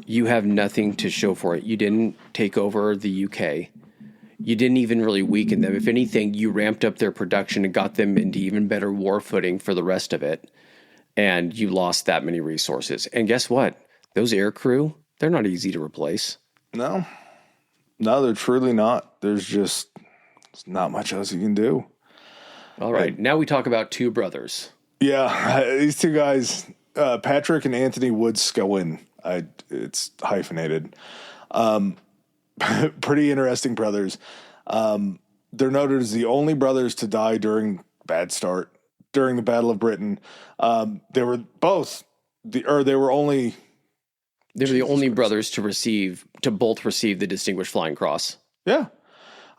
You have nothing to show for it. You didn't take over the UK. You didn't even really weaken them. If anything, you ramped up their production and got them into even better war footing for the rest of it. And you lost that many resources. And guess what? Those air crew, they're not easy to replace. No, they're truly not. There's not much else you can do. All right. Now we talk about two brothers. Yeah. These two guys, Patrick and Anthony Wood Scowen. It's hyphenated. Pretty interesting brothers. They're noted as the only brothers to die during the Battle of Britain. They were the only brothers to both receive the Distinguished Flying Cross. Yeah.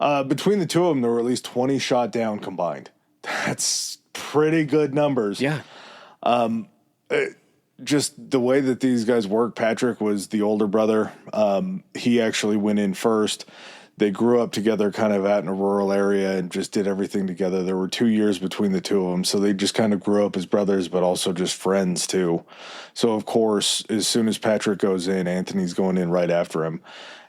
Between the two of them, there were at least 20 shot down combined. That's pretty good numbers. Yeah. Just the way that these guys work, Patrick was the older brother. He actually went in first. They grew up together kind of out in a rural area and just did everything together. There were 2 years between the two of them, so they just kind of grew up as brothers, but also just friends too. So, of course, as soon as Patrick goes in, Anthony's going in right after him.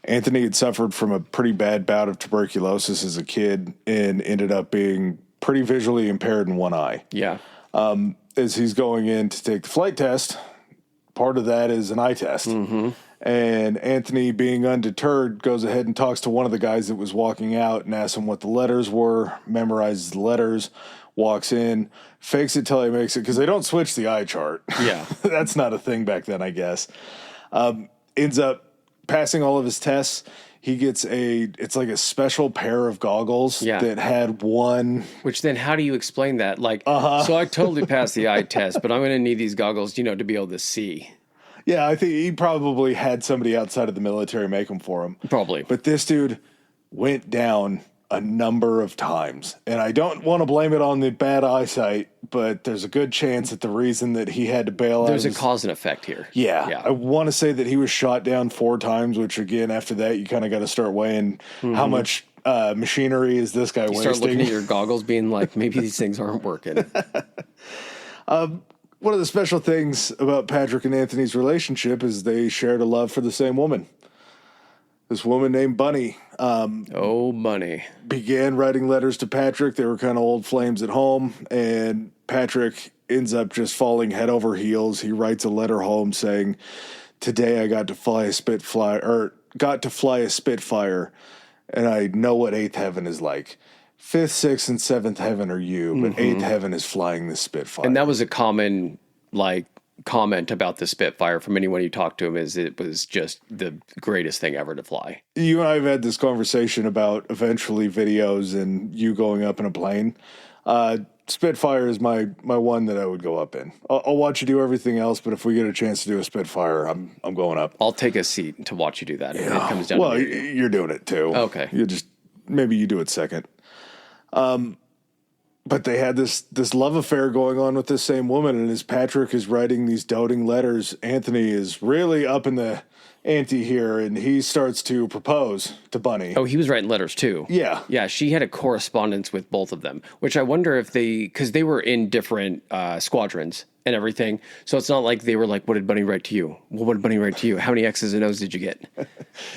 Anthony had suffered from a pretty bad bout of tuberculosis as a kid and ended up being pretty visually impaired in one eye. Yeah. As he's going in to take the flight test, part of that is an eye test. Mm-hmm. And Anthony, being undeterred, goes ahead and talks to one of the guys that was walking out and asks him what the letters were, memorizes the letters, walks in, fakes it till he makes it, because they don't switch the eye chart. Yeah. That's not a thing back then, I guess. Ends up passing all of his tests. He gets it's like a special pair of goggles that had one. Which then how do you explain that? So I totally passed the eye test, but I'm going to need these goggles, to be able to see. Yeah, I think he probably had somebody outside of the military make them for him. Probably. But this dude went down a number of times. And I don't want to blame it on the bad eyesight, but there's a good chance that the reason that he had to bail out... There's a cause and effect here. Yeah. I want to say that he was shot down 4 times, which again, after that, you kind of got to start weighing how much machinery is this guy You wasting? start looking at your goggles being like, maybe these things aren't working. One of the special things about Patrick and Anthony's relationship is they shared a love for the same woman. This woman named Bunny Bunny. began writing letters to Patrick. They were kind of old flames at home, and Patrick ends up just falling head over heels. He writes a letter home saying, "Today I got to fly a Spitfire, and I know what eighth heaven is like. Fifth, sixth, and seventh heaven are you, but eighth heaven is flying the Spitfire." And that was a common, comment about the Spitfire from anyone you talked to him, is it was just the greatest thing ever to fly. You and I have had this conversation about eventually videos and you going up in a plane. Spitfire is my one that I would go up in. I'll watch you do everything else, but if we get a chance to do a Spitfire, I'm going up. I'll take a seat to watch you do that. If it comes down to me. You're doing it too. Okay. Maybe you do it second. But they had this love affair going on with this same woman, and as Patrick is writing these doting letters, Anthony is really up in the ante here, and he starts to propose to Bunny. Oh, he was writing letters too. Yeah. Yeah, she had a correspondence with both of them, which I wonder if because they were in different squadrons and everything. So it's not like they were like, what did Bunny write to you? Well, what did Bunny write to you? How many X's and O's did you get?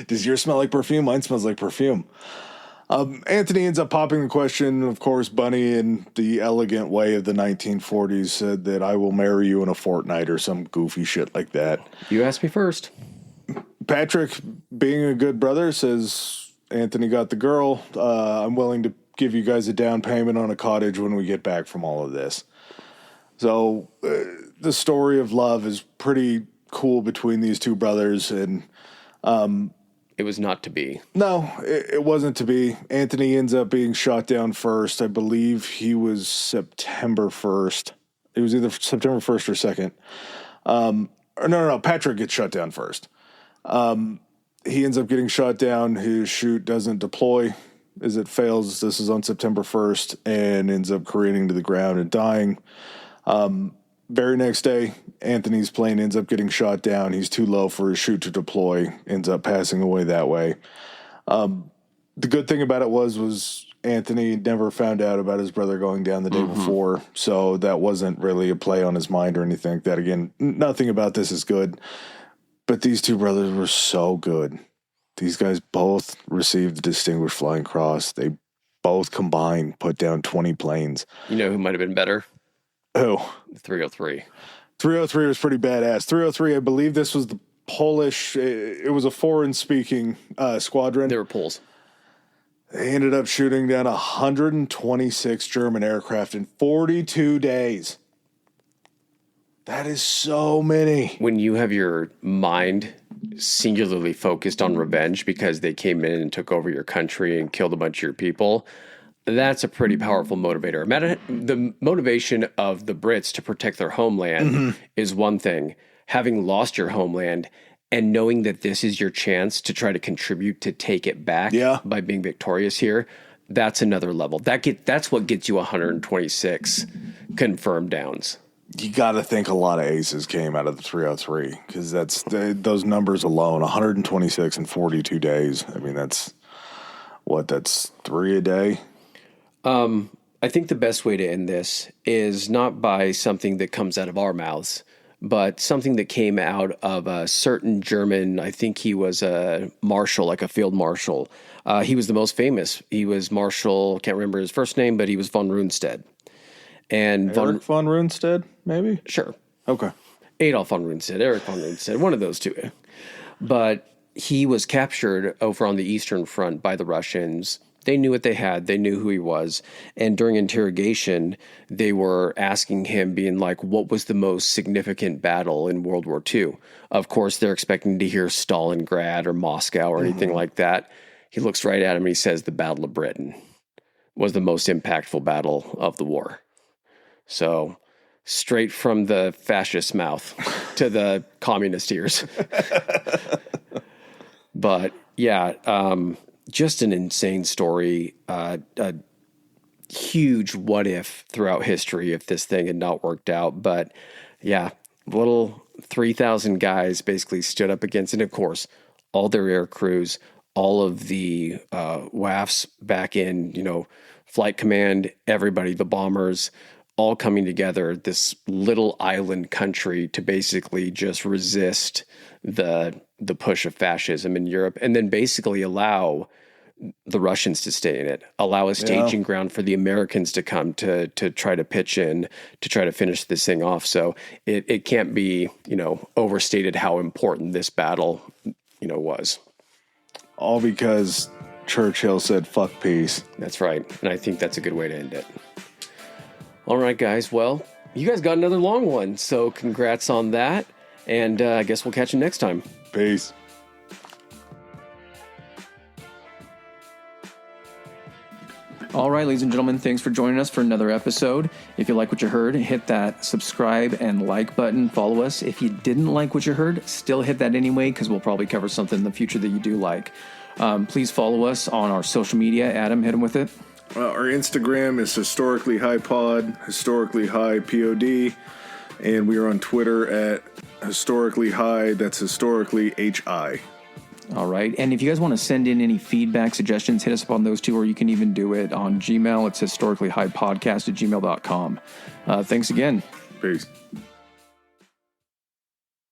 Does yours smell like perfume? Mine smells like perfume. Anthony ends up popping the question. Of course, Bunny, in the elegant way of the 1940s, said that I will marry you in a fortnight or some goofy shit like that. You asked me first. Patrick, being a good brother, says, Anthony got the girl. I'm willing to give you guys a down payment on a cottage when we get back from all of this. So the story of love is pretty cool between these two brothers, and it was not to be. No, it wasn't to be. Anthony ends up being shot down first. I believe he was September 1st. It was either September 1st or 2nd. No. Patrick gets shot down first. He ends up getting shot down. His chute doesn't deploy as it fails. This is on September 1st and ends up careening to the ground and dying. Very next day, Anthony's plane ends up getting shot down. He's too low for his chute to deploy, ends up passing away that way. The good thing about it was Anthony never found out about his brother going down the day before, so that wasn't really a play on his mind or anything like that. Again, nothing about this is good, but these two brothers were so good. These guys both received the Distinguished Flying Cross. They both combined put down 20 planes. You know who might have been better? Who? 303. 303 was pretty badass. 303, I believe this was the Polish, it was a foreign-speaking squadron. They were Poles. They ended up shooting down 126 German aircraft in 42 days. That is so many. When you have your mind singularly focused on revenge because they came in and took over your country and killed a bunch of your people, that's a pretty powerful motivator. The motivation of the Brits to protect their homeland is one thing. Having lost your homeland and knowing that this is your chance to try to contribute to take it back by being victorious here, that's another level. That's what gets you 126 confirmed downs. You got to think a lot of aces came out of the 303 because those numbers alone, 126 in 42 days. I mean, that's 3 a day. I think the best way to end this is not by something that comes out of our mouths, but something that came out of a certain German, I think he was a marshal, like a field marshal. He was the most famous. He was Marshal, can't remember his first name, but he was von Rundstedt. And Eric von Rundstedt, maybe? Sure. Okay. Adolf von Rundstedt, Eric von Rundstedt, one of those two. But he was captured over on the Eastern Front by the Russians. They knew what they had. They knew who he was. And during interrogation, they were asking him, being like, what was the most significant battle in World War II? Of course, they're expecting to hear Stalingrad or Moscow or anything like that. He looks right at him and he says, the Battle of Britain was the most impactful battle of the war. So straight from the fascist mouth to the communist ears. But yeah, just an insane story, a huge what if throughout history if this thing had not worked out. But yeah, little 3,000 guys basically stood up against, and of course, all their air crews, all of the WAAFs back in, flight command, everybody, the bombers, all coming together, this little island country to basically just resist the push of fascism in Europe, and then basically allow the Russians to stay in it, allow a staging ground for the Americans to come to try to pitch in, to try to finish this thing off. So it can't be, overstated how important this battle, was. All because Churchill said, fuck peace. That's right. And I think that's a good way to end it. All right, guys. Well, you guys got another long one, so congrats on that. And I guess we'll catch you next time. Peace. All right, ladies and gentlemen, thanks for joining us for another episode. If you like what you heard, hit that subscribe and like button. Follow us. If you didn't like what you heard, still hit that anyway, because we'll probably cover something in the future that you do like. Please follow us on our social media. Adam, hit him with it. Our Instagram is historically high pod, historically high pod, and we are on Twitter at historically high. That's historically HI. All right. And if you guys want to send in any feedback, suggestions, hit us up on those two, or you can even do it on Gmail. It's historicallyhighpodcast@gmail.com. Thanks again. Peace.